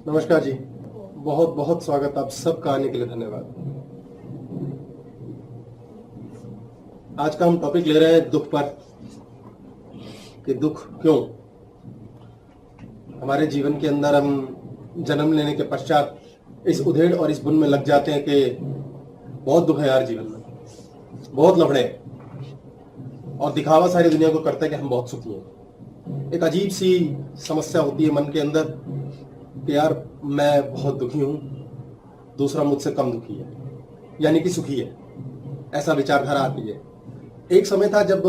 नमस्कार जी। बहुत बहुत स्वागत आप सबका आने के लिए धन्यवाद। आज का हम टॉपिक ले रहे हैं दुख पर कि दुख क्यों हमारे जीवन के अंदर हम जन्म लेने के पश्चात इस उधेड़ और इस बुन में लग जाते हैं कि बहुत दुख है यार जीवन में, बहुत लफड़े और दिखावा सारी दुनिया को करता है कि हम बहुत सुखी हैं। एक अजीब सी समस्या होती है मन के अंदर कि यार मैं बहुत दुखी हूं, दूसरा मुझसे कम दुखी है यानी कि सुखी है, ऐसा विचारधारा आती है। एक समय था जब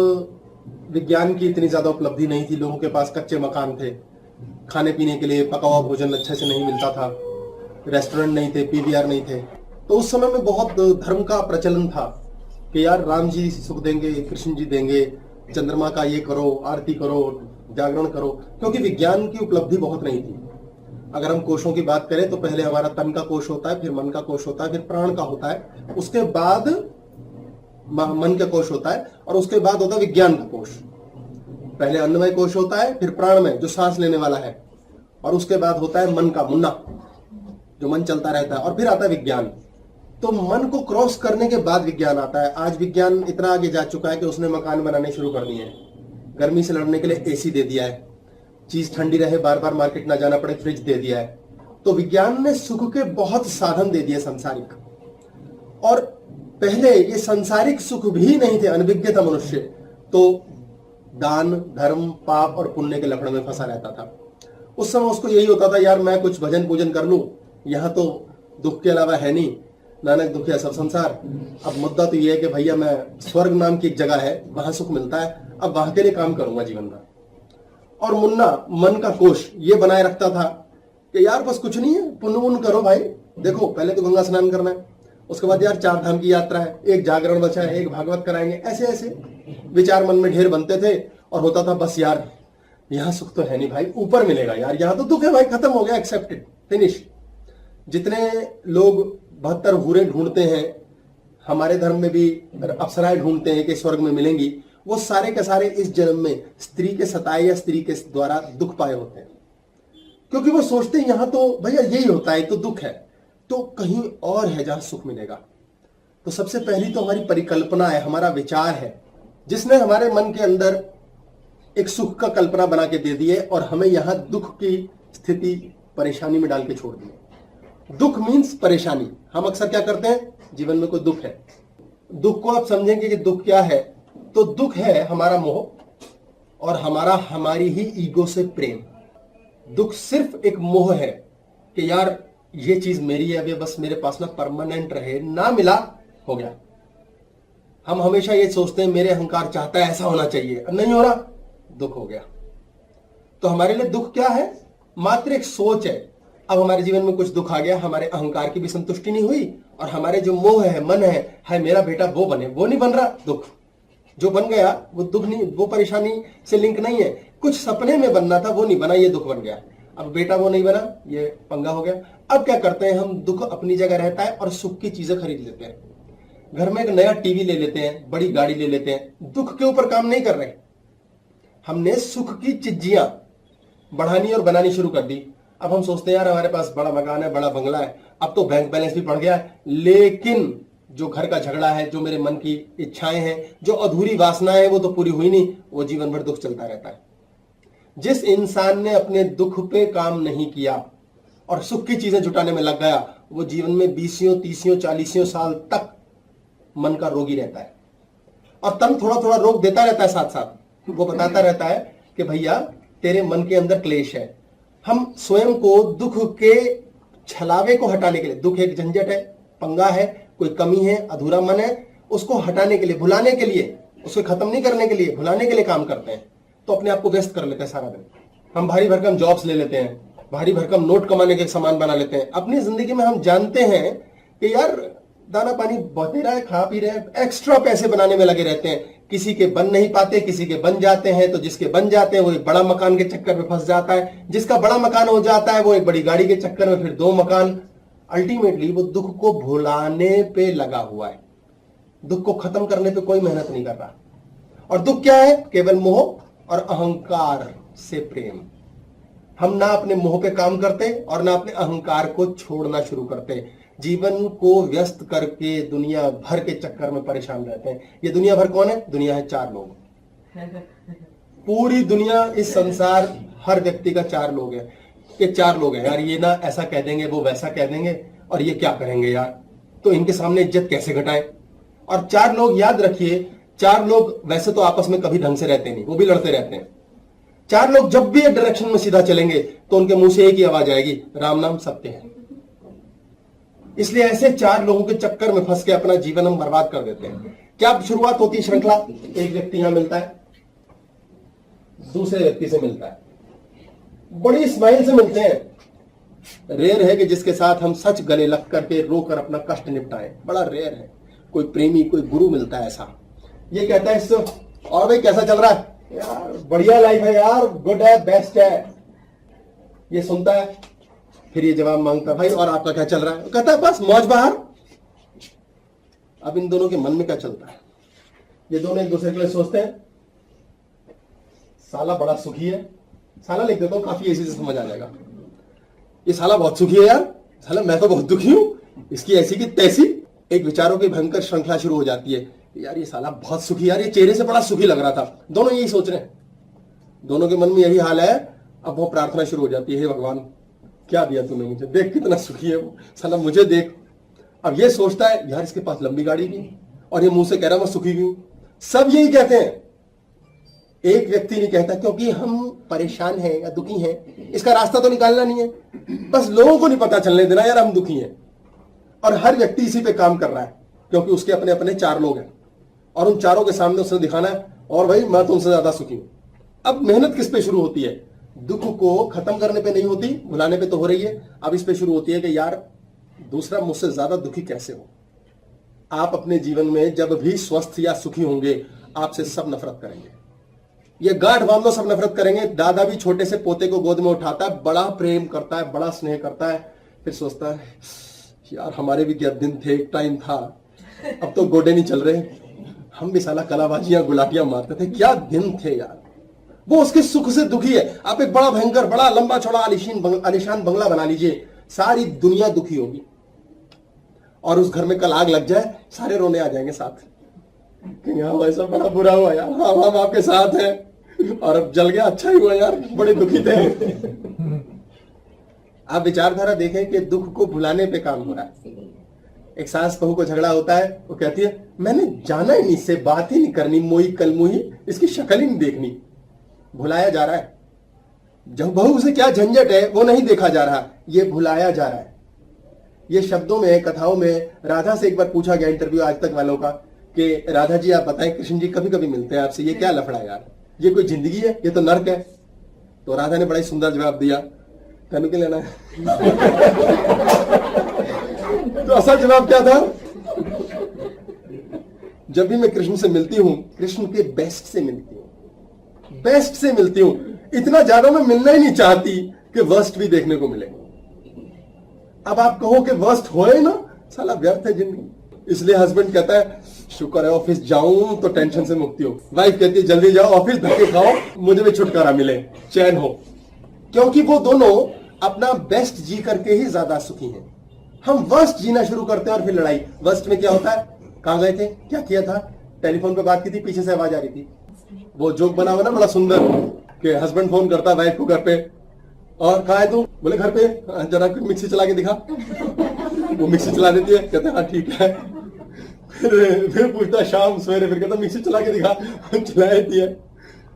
विज्ञान की इतनी ज्यादा उपलब्धि नहीं थी, लोगों के पास कच्चे मकान थे, खाने पीने के लिए पका हुआ भोजन अच्छे से नहीं मिलता था, रेस्टोरेंट नहीं थे, पीवीआर नहीं थे। तो उस समय में बहुत धर्म का प्रचलन था कि यार राम जी सुख देंगे, कृष्ण जी देंगे, चंद्रमा का ये करो, आरती करो, जागरण करो, क्योंकि विज्ञान की उपलब्धि बहुत नहीं थी। अगर हम कोशों की बात करें तो पहले हमारा तन का कोश होता है, फिर मन का कोश होता है, फिर प्राण का होता है, उसके बाद मन का कोश होता है और उसके बाद होता है विज्ञान का कोश। पहले अन्नमय कोश होता है, फिर प्राणमय जो सांस लेने वाला है, और उसके बाद होता है मन का मुन्ना जो मन चलता रहता है, और फिर आता है विज्ञान। तो मन को क्रॉस करने के बाद विज्ञान आता है। आज विज्ञान इतना आगे जा चुका है कि उसने मकान बनाने शुरू कर दिए हैं, गर्मी से लड़ने के लिए एसी दे दिया है, चीज ठंडी रहे बार बार मार्केट ना जाना पड़े फ्रिज दे दिया है। तो विज्ञान ने सुख के बहुत साधन दे दिए संसारिक, और पहले ये संसारिक सुख भी नहीं थे, अनभिज्ञ था मनुष्य, तो दान धर्म पाप और पुण्य के लफड़े में फंसा रहता था। उस समय उसको यही होता था यार मैं कुछ भजन पूजन कर लूं, यहां तो दुख के अलावा है नहीं, नानक दुखिया सब संसार। अब मुद्दा तो ये है कि भैया मैं स्वर्ग नाम की एक जगह है, वहां सुख मिलता है, अब वहां के लिए काम करूंगा जीवन में। और मुन्ना मन का कोश ये बनाए रखता था कि यार बस कुछ नहीं है, पुण्य पुण्य करो भाई, देखो पहले तो गंगा स्नान करना है, उसके बाद यार 4 धाम की यात्रा है, एक जागरण बचा है, एक भागवत कराएंगे, ऐसे ऐसे विचार मन में ढेर बनते थे। और होता था बस यार यहां सुख तो है नहीं भाई, ऊपर मिलेगा यार, यहां तो दुख है भाई, खत्म हो गया, एक्सेप्टेड, फिनिश। जितने लोग 72 हूरें ढूंढते हैं, हमारे धर्म में भी अप्सराएं ढूंढते हैं कि स्वर्ग में मिलेंगी, वो सारे के सारे इस जन्म में स्त्री के सताए या स्त्री के द्वारा दुख पाए होते हैं, क्योंकि वो सोचते हैं यहां तो भैया यही होता है, तो दुख है, तो कहीं और है जहां सुख मिलेगा। तो सबसे पहली तो हमारी परिकल्पना है, हमारा विचार है, जिसने हमारे मन के अंदर एक सुख का कल्पना बना के दे दी है और हमें यहां दुख की स्थिति परेशानी में डाल के छोड़ दिए। दुख मीन्स परेशानी। हम अक्सर क्या करते हैं, जीवन में कोई दुख है, दुख को आप समझेंगे कि दुख क्या है, तो दुख है हमारा मोह और हमारी ही ईगो से प्रेम। दुख सिर्फ एक मोह है कि यार ये चीज मेरी है, अब ये बस मेरे पास ना परमानेंट रहे, ना मिला हो गया। हम हमेशा ये सोचते हैं मेरे अहंकार चाहता है ऐसा होना चाहिए, नहीं हो रहा, दुख हो गया। तो हमारे लिए दुख क्या है, मात्र एक सोच है। अब हमारे जीवन में कुछ दुख आ गया, हमारे अहंकार की भी संतुष्टि नहीं हुई, और हमारे जो मोह है, मन है मेरा बेटा वो बने, वो नहीं बन रहा, दुख। जो बन गया वो दुख नहीं, वो परेशानी से लिंक नहीं है। कुछ सपने में बनना था वो नहीं बना, ये दुख बन गया। अब बेटा वो नहीं बना, ये पंगा हो गया। अब क्या करते हैं हम, दुख अपनी जगह रहता है और सुख की चीजें खरीद लेते हैं। घर में एक नया टीवी ले लेते हैं, बड़ी गाड़ी ले लेते हैं, दुख के ऊपर काम नहीं कर रहे, हमने सुख की चीजियां बढ़ानी और बनानी शुरू कर दी। अब हम सोचते हैं यार हमारे पास बड़ा मकान है, बड़ा बंगला है, अब तो बैंक बैलेंस भी बढ़ गया है, लेकिन जो घर का झगड़ा है, जो मेरे मन की इच्छाएं हैं, जो अधूरी वासनाएं हैं, वो तो पूरी हुई नहीं, वो जीवन भर दुख चलता रहता है। जिस इंसान ने अपने दुख पे काम नहीं किया और सुख की चीजें जुटाने में लग गया, वो जीवन में 20 30 40 साल तक मन का रोगी रहता है। और तन थोड़ा थोड़ा रोग देता रहता है, साथ साथ वो बताता रहता है कि भैया तेरे मन के अंदर क्लेश है। हम स्वयं को दुख के छलावे को हटाने के लिए, दुख एक झंझट है, पंगा है, कोई कमी है, अधूरा मन है, उसको हटाने के लिए, भुलाने के लिए, उसको खत्म नहीं करने के लिए, भुलाने के लिए काम करते हैं। तो अपने आप को व्यस्त कर लेते हैं सारा दिन। हम भारी भरकम जॉब्स ले लेते हैं, भारी भरकम नोट कमाने के सामान बना लेते हैं। अपनी जिंदगी में हम जानते हैं कि यार दाना पानी बहते रहा है, खा पी रहे हैं, एक्स्ट्रा पैसे बनाने में लगे रहते हैं। किसी के बन नहीं पाते, किसी के बन जाते हैं, तो जिसके बन जाते हैं वो एक बड़ा मकान के चक्कर में फंस जाता है, जिसका बड़ा मकान हो जाता है वो एक बड़ी गाड़ी के चक्कर में फिर 2 मकान। अल्टीमेटली वो दुख को भुलाने पे लगा हुआ है, दुख को खत्म करने पे कोई मेहनत नहीं कर रहा। और दुख क्या है, केवल मोह और अहंकार से प्रेम। हम ना अपने मोह पे काम करते और ना अपने अहंकार को छोड़ना शुरू करते। जीवन को व्यस्त करके दुनिया भर के चक्कर में परेशान रहते हैं। ये दुनिया भर कौन है? दुनिया है 4 लोग। पूरी दुनिया, इस संसार, हर व्यक्ति का 4 लोग हैं। ये 4 लोग हैं यार, ये ना ऐसा कह देंगे, वो वैसा कह देंगे, और ये क्या करेंगे यार, तो इनके सामने इज्जत कैसे घटाएं। और 4 लोग याद रखिए, 4 लोग वैसे तो आपस में कभी ढंग से रहते नहीं, वो भी लड़ते रहते हैं। 4 लोग जब भी एक डायरेक्शन में सीधा चलेंगे तो उनके मुंह से एक ही आवाज आएगी, राम नाम सत्य है। इसलिए ऐसे 4 लोगों के चक्कर में फंस के अपना जीवन हम बर्बाद कर देते हैं। क्या शुरुआत होती है श्रृंखला? एक व्यक्ति यहां मिलता है, दूसरे व्यक्ति से मिलता है, बड़ी स्माइल से मिलते हैं। रेयर है कि जिसके साथ हम सच गले लग करके रोकर अपना कष्ट निपटाएं, बड़ा रेयर है। कोई प्रेमी, कोई गुरु मिलता है ऐसा, ये कहता है इससे, और भाई कैसा चल रहा है यार? बढ़िया लाइफ है यार, गुड है, बेस्ट है। ये सुनता है, फिर ये जवाब मांगता है, भाई और आपका क्या चल रहा है? कहता है बस मौज बहार। अब इन दोनों के मन में क्या चलता है? ये दोनों एक दूसरे के लिए सोचते हैं, साला बड़ा सुखी है, साला लिख देता हूं काफी ऐसी से समझ आ जाएगा, ये साला बहुत सुखी है यार, साला मैं तो बहुत दुखी हूं, इसकी ऐसी की तैसी। एक विचारों की भयंकर श्रृंखला शुरू हो जाती है, यार ये साला बहुत सुखी, यार ये चेहरे से बड़ा सुखी लग रहा था। दोनों यही सोच रहे हैं, दोनों के मन में यही हाल है। अब वो प्रार्थना शुरू हो जाती है, हे भगवान क्या दिया तूने मुझे, देख कितना सुखी है वो, साला मुझे देख। अब ये सोचता है यार इसके पास लंबी गाड़ी भी, और ये मुंह से कह रहा मैं सुखी भी हूं। सब यही कहते हैं, एक व्यक्ति नहीं कहता, क्योंकि हम परेशान हैं या दुखी हैं, इसका रास्ता तो निकालना नहीं है, बस लोगों को नहीं पता चलने देना यार हम दुखी हैं। और हर व्यक्ति इसी पे काम कर रहा है, क्योंकि उसके अपने अपने 4 लोग हैं, और उन 4 के सामने उसने दिखाना है, और भाई मैं तुमसे ज्यादा सुखी हूं। अब मेहनत किस पे शुरू होती है? दुख को खत्म करने पे नहीं होती, भुलाने पे तो हो रही है। अब इस पे शुरू होती है कि यार दूसरा मुझसे ज्यादा दुखी कैसे हो। आप अपने जीवन में जब भी स्वस्थ या सुखी होंगे, आपसे सब नफरत करेंगे, ये गांठ बांध लो, सब नफरत करेंगे। दादा भी छोटे से पोते को गोद में उठाता है, बड़ा प्रेम करता है, बड़ा स्नेह करता है, फिर सोचता है यार हमारे भी क्या दिन थे, एक टाइम था, अब तो गोडे नहीं चल रहे, हम भी साला कलाबाजियां गुलाटियां मारते थे, क्या दिन थे यार। वो उसके सुख से दुखी है। आप एक बड़ा भयंकर, बड़ा लंबा चौड़ा आलिशान बंगला बना लीजिए, सारी दुनिया दुखी होगी, और उस घर में कल आग लग जाए, सारे रोने आ जाएंगे साथ कि हाँ ऐसा बड़ा बुरा हुआ यार, हाँ हम आपके साथ हैं, और अब जल गया, अच्छा ही हुआ यार, बड़े दुखी थे। आप विचारधारा देखें कि दुख को भुलाने पे काम हो रहा है। एक सास बहू को झगड़ा होता है, वो कहती है मैंने जाना ही नहीं, इससे बात ही नहीं करनी, मोई कल मुही, इसकी शक्ल ही नहीं देखनी। भुलाया जा रहा है। जब बहू से क्या झंझट है वो नहीं देखा जा रहा, ये भुलाया जा रहा है। ये शब्दों में, कथाओं में, राधा से एक बार पूछा गया इंटरव्यू आज तक वालों का कि राधा जी आप बताएं, कृष्ण जी कभी कभी मिलते हैं आपसे, ये क्या लफड़ा है यार, ये कोई जिंदगी है, ये तो नर्क है। तो राधा ने बड़ा ही सुंदर जवाब दिया, कहने के लेना है। तो असल जवाब क्या था? जब भी मैं कृष्ण से मिलती हूं, कृष्ण के बेस्ट से मिलती हूं, बेस्ट से मिलती हूं। इतना ज्यादा मैं मिलना ही नहीं चाहती कि वर्स्ट भी देखने को मिले। अब आप कहो कि वर्स्ट होए ना, साला व्यर्थ है जिंदगी। इसलिए हस्बैंड कहता है शुक्र है ऑफिस जाऊं तो टेंशन से मुक्ति हो, वाइफ कहती है जल्दी जाओ ऑफिस, धक्के खाओ, मुझे भी छुटकारा मिले, चैन हो। क्योंकि वो दोनों अपना बेस्ट जी करके ही ज्यादा सुखी हैं। हम वर्स्ट जीना शुरू करते हैं और फिर लड़ाई। वर्स्ट में क्या होता है? कहां गए थे, क्या किया था, टेलीफोन पे बात की थी, पीछे से आवाज आ रही थी। वो जोक बना हुआ ना बड़ा सुंदर कि हस्बैंड फोन करता है वाइफ को घर पे, और कहा है तू, बोले घर पे, जरा मिक्सी चला के दिखा। वो मिक्सी चला देती है, कहते हैं हाँ ठीक है। फिर पूछता है शाम सवेरे, फिर कहता मिक्सी चला के दिखा, चला देती है।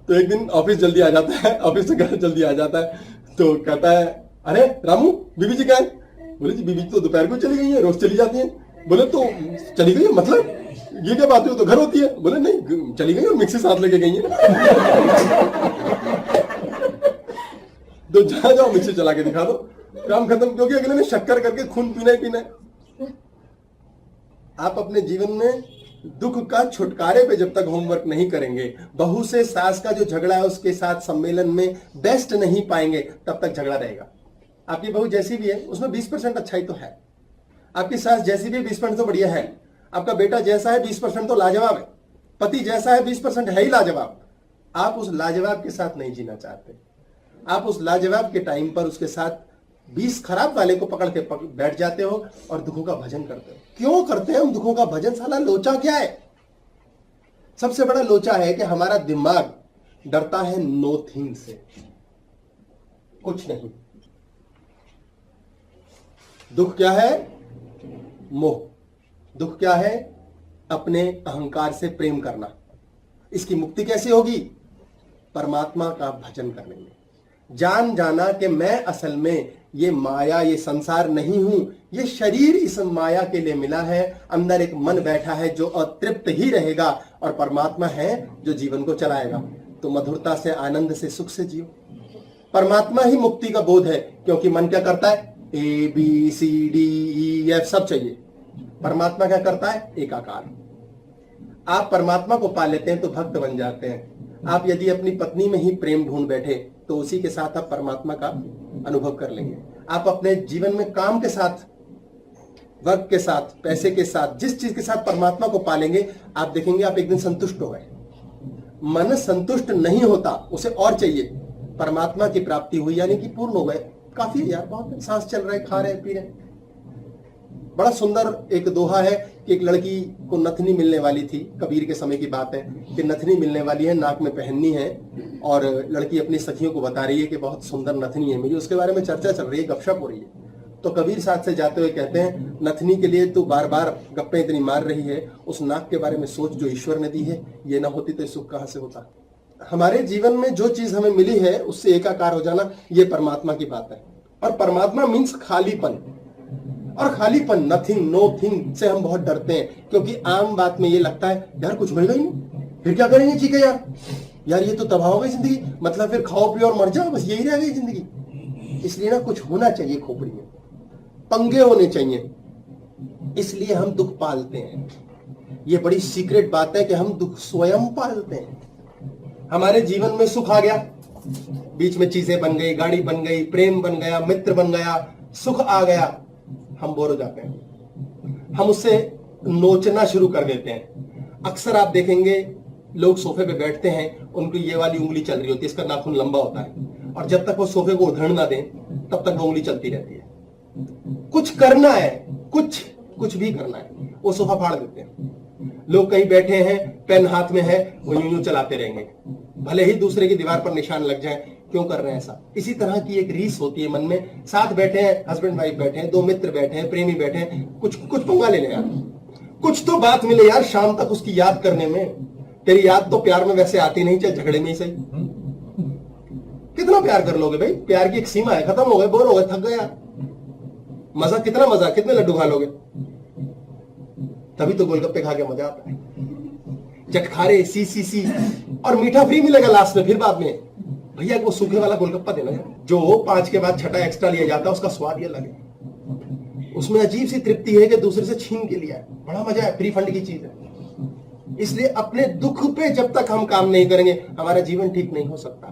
तो एक दिन ऑफिस जल्दी आ जाता है, ऑफिस से घर जल्दी आ जाता है, तो कहता है अरे रामू बीबी जी कहाँ है? बोले जी बीबी तो दोपहर को चली गई है, रोज चली जाती है। बोले तो चली गई है मतलब ये क्या बात है, तो घर होती है? बोले नहीं चली गई और मिक्सी साथ लेके गई है। तो जहां जाओ मिक्सी चला के दिखा दो, काम खत्म, क्योंकि अगले ने शक्कर करके खून पीना ही पीना है। आप अपने जीवन में दुख का छुटकारे पे जब तक होमवर्क नहीं करेंगे, बहू से सास का जो झगड़ा है उसके साथ सम्मेलन में बेस्ट नहीं पाएंगे, तब तक झगड़ा रहेगा। आपकी बहू जैसी भी है उसमें 20% अच्छाई तो है, आपकी सास जैसी भी 20% तो बढ़िया है, आपका बेटा जैसा है 20% तो लाजवाब है, पति जैसा है 20% है ही लाजवाब। आप उस लाजवाब के साथ नहीं जीना चाहते। आप उस लाजवाब के टाइम पर उसके साथ 20 खराब वाले को पकड़ के बैठ जाते हो और दुखों का भजन करते हो। क्यों करते हैं हम दुखों का भजन? साला लोचा क्या है? सबसे बड़ा लोचा है कि हमारा दिमाग डरता है नोथिंग से, कुछ नहीं। दुख क्या है? मोह। दुख क्या है? अपने अहंकार से प्रेम करना। इसकी मुक्ति कैसे होगी? परमात्मा का भजन करने में। जान जाना कि मैं असल में ये माया, ये संसार नहीं हूं, ये शरीर इस माया के लिए मिला है। अंदर एक मन बैठा है जो अतृप्त ही रहेगा और परमात्मा है जो जीवन को चलाएगा। तो मधुरता से, आनंद से, सुख से जियो। परमात्मा ही मुक्ति का बोध है, क्योंकि मन क्या करता है? ABCDEF सब चाहिए। परमात्मा क्या करता है? एकाकार। आप परमात्मा को पा लेते हैं तो भक्त बन जाते हैं। आप यदि अपनी पत्नी में ही प्रेम ढूंढ बैठे तो उसी के साथ आप परमात्मा का अनुभव कर लेंगे। आप अपने जीवन में काम के साथ, वर्क के साथ, पैसे के साथ, जिस चीज के साथ परमात्मा को पालेंगे, आप देखेंगे आप एक दिन संतुष्ट हो गए। मन संतुष्ट नहीं होता, उसे और चाहिए। परमात्मा की प्राप्ति हुई यानी कि पूर्ण हो गए। काफी है यार, बहुत सांस चल रहे, खा रहे, पी रहे। बड़ा सुंदर एक दोहा है कि एक लड़की को नथनी मिलने वाली थी। कबीर के समय की बात है कि नथनी मिलने वाली है, नाक में पहननी है, और लड़की अपनी सखियों को बता रही है कि बहुत सुंदर नथनी है मेरी। उसके बारे में चर्चा चल रही है, गपशप हो रही है। तो कबीर साथ से जाते हुए कहते हैं, नथनी के लिए तू बार बार गप्पे इतनी मार रही है, उस नाक के बारे में सोच जो ईश्वर ने दी है। ये ना होती तो सुख कहां से होता। हमारे जीवन में जो चीज हमें मिली है उससे एकाकार हो जाना, ये परमात्मा की बात है। और परमात्मा मीन्स खालीपन। और खालीपन, नथिंग, नो थिंग से हम बहुत डरते हैं, क्योंकि आम बात में ये लगता है यार कुछ होगा ही नहीं, फिर क्या करेंगे जी के यार ये तो तबाह हो गई जिंदगी, मतलब फिर खाओ पियो और मर जाओ, बस यही रह गई जिंदगी। इसलिए ना कुछ होना चाहिए, खोपड़ी में पंगे होने चाहिए, इसलिए हम दुख पालते हैं। ये बड़ी सीक्रेट बात है कि हम दुख स्वयं पालते हैं। हमारे जीवन में सुख आ गया, बीच में चीजें बन गई, गाड़ी बन गई, प्रेम बन गया, मित्र बन गया, सुख आ गया, हम बोर हो जाते हैं, हम उससे नोचना शुरू कर देते हैं। अक्सर आप देखेंगे लोग सोफे पे बैठते हैं, उनकी ये वाली उंगली चल रही होती है, इसका नाखून लंबा होता है, और जब तक वो सोफे को उधड़ ना दें तब तक वो उंगली चलती रहती है। कुछ करना है, कुछ भी करना है, वो सोफा फाड़ देते हैं। लोग कहीं बैठे हैं, पेन हाथ में है, वो यूं चलाते रहेंगे, भले ही दूसरे की दीवार पर निशान लग जाए। क्यों कर रहे हैं ऐसा? इसी तरह की एक रीस होती है मन में। साथ बैठे हैं, हस्बैंड वाइफ बैठे हैं, दो मित्र बैठे हैं, प्रेमी बैठे हैं, कुछ पंगा ले ले यार, कुछ तो बात मिले यार शाम तक उसकी याद करने में। तेरी याद तो प्यार में वैसे आती नहीं, चाहे झगड़े में ही सही। कितना प्यार कर लोगे भाई? प्यार की एक सीमा है, खत्म हो गए, बोर हो गए, थक गए यार। मजा, कितना मजा, कितने लड्डू खा लोगे? तभी तो गोलगप्पे खा के मजा आता है, चटखारे, सी और मीठा फ्री मिलेगा लास्ट में। फिर बाद में भैया वो सूखे वाला गोलगप्पा देना, जो 5 के बाद छठा एक्स्ट्रा लिया जाता है, उसका स्वाद ही अलग है। उसमें अजीब सी तृप्ति है कि दूसरे से छीन के लिया है, बड़ा मजा है, फ्री फंड की चीज है। इसलिए अपने दुख पे जब तक हम काम नहीं करेंगे हमारा जीवन ठीक नहीं हो सकता।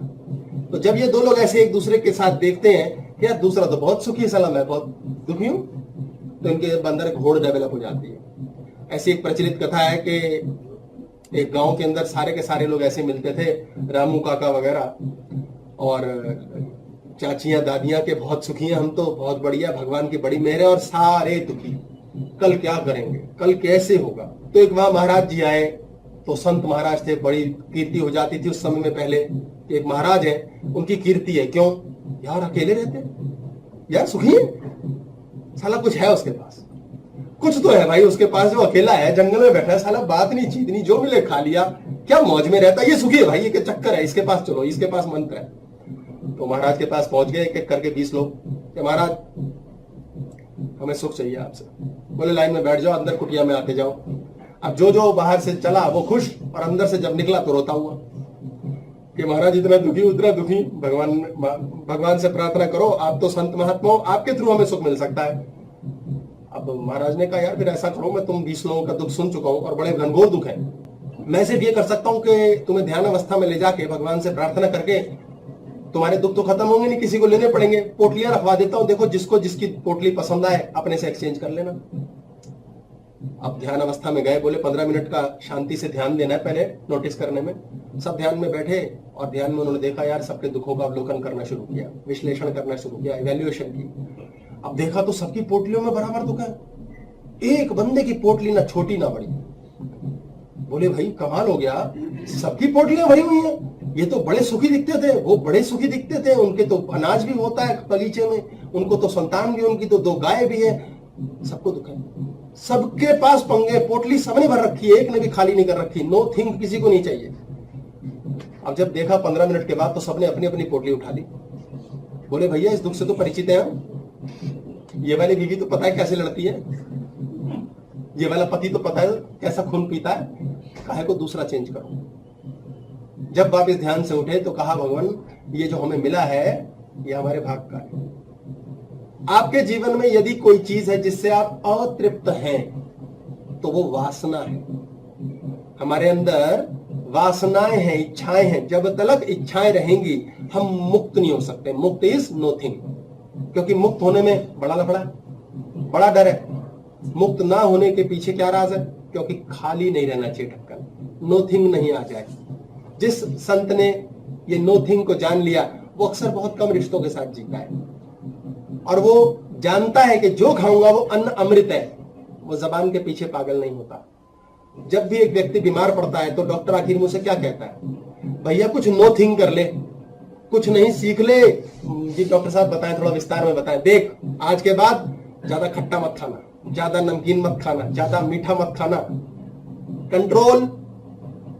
तो जब ये दो लोग ऐसे एक दूसरे के साथ देखते हैं कि यार दूसरा तो बहुत सुखी है, साला मैं बहुत दुखी हूं, तो इनके अंदर एक होड़ डेवलप हो जाती है। ऐसी एक प्रचलित कथा है कि एक गांव के अंदर सारे के सारे लोग ऐसे मिलते थे, रामू काका वगैरह, और चाचियां दादियां के बहुत सुखी हैं, हम तो बहुत बढ़िया, भगवान की बड़ी मेहर है, और सारे दुखी, कल क्या करेंगे, कल कैसे होगा। तो एक वहां महाराज जी आए, तो संत महाराज थे, बड़ी कीर्ति हो जाती थी उस समय में। पहले एक महाराज है, उनकी कीर्ति है, क्यों यार अकेले रहते यार, सुखी है, साला कुछ है उसके पास, कुछ तो है भाई उसके पास, जो अकेला है, जंगल में बैठा है, साला बात नहीं चीत नहीं, जो मिले खा लिया, क्या मौज में रहता है, ये सुखी है भाई, ये चक्कर है, इसके पास चलो, इसके पास मंत्र है। तो महाराज के पास पहुंच गए एक एक करके 20 लोग कि महाराज हमें सुख चाहिए आपसे। बोले लाइन में बैठ जाओ, अंदर कुटिया में आते जाओ। अब जो जो बाहर से चला वो खुश, और अंदर से जब निकला तो रोता हुआ कि महाराज इतना दुखी उतना दुखी, भगवान से प्रार्थना करो, आप तो संत महात्मा हो, आपके थ्रू हमें सुख मिल सकता है। अब महाराज ने कहा यार फिर ऐसा करो, मैं तुम 20 लोगों का दुख सुन चुका हूं और बड़े घनघोर दुख है, मैं सिर्फ ये कर सकता हूं कि तुम्हें ध्यान अवस्था में ले जाके भगवान से प्रार्थना करके तुम्हारे दुख तो खत्म होंगे नहीं, किसी को लेने पड़ेंगे, पोटलियां रखवा देता हूं, देखो जिसको जिसकी पोटली पसंद आए अपने से एक्सचेंज कर लेना। अब ध्यान अवस्था में गए, बोले 15 मिनट का शांति से ध्यान देना है पहले नोटिस करने में। सब ध्यान में बैठे और ध्यान में उन्होंने देखा यार सबके दुखों का अवलोकन करना शुरू किया, विश्लेषण करना शुरू किया, इवैल्यूएशन की। अब देखा तो सबकी पोटलियों में बराबर दुख है, एक बंदे की पोटली ना छोटी ना बड़ी। बोले भाई कमाल हो गया, सबकी पोटलियां भरी हुई हैं, ये तो बड़े सुखी दिखते थे, वो बड़े सुखी दिखते थे, उनके तो अनाज भी होता है बगीचे में, उनको तो संतान भी, उनकी तो 2 गाय भी है, सबको दुख है। सबके पास पंगे, पोटली सबने भर रखी है, एक ने भी खाली नहीं कर रखी, नो थिंक किसी को नहीं चाहिए। अब जब देखा 15 मिनट के बाद तो सबने अपनी अपनी पोटली उठा ली। बोले भैया इस दुख से तो परिचित है हम, ये वाली बीवी तो पता है कैसे लड़ती है, ये वाला पति तो पता है कैसा खून पीता है, काहे को दूसरा चेंज करो। जब वापिस ध्यान से उठे तो कहा भगवान ये जो हमें मिला है ये हमारे भाग का है। आपके जीवन में यदि कोई चीज है जिससे आप अतृप्त हैं तो वो वासना है। हमारे अंदर वासनाएं हैं, इच्छाएं हैं। जब तक इच्छाएं रहेंगी हम मुक्त नहीं हो सकते। मुक्त इज नोथिंग, क्योंकि मुक्त होने में बड़ा लफड़ा है, बड़ा डर है। मुक्त ना होने के पीछे क्या राज है? क्योंकि खाली नहीं रहना चाहिए ढक्कन, नोथिंग नहीं आ जाए। जिस संत ने ये नोथिंग को जान लिया वो अक्सर बहुत कम रिश्तों के साथ जीता है, और वो जानता है कि जो खाऊंगा वो अन्न अमृत है। वो जबान के पीछे पागल नहीं होता। जब भी एक व्यक्ति बीमार पड़ता है तो डॉक्टर आखिर मुझसे क्या कहता है? भैया कुछ नो थिंग कर ले, कुछ नहीं सीख ले। जी डॉक्टर साहब बताएं, थोड़ा विस्तार में बताएं। देख आज के बाद ज्यादा खट्टा मत खाना, ज्यादा नमकीन मत खाना, ज्यादा मीठा मत खाना, कंट्रोल।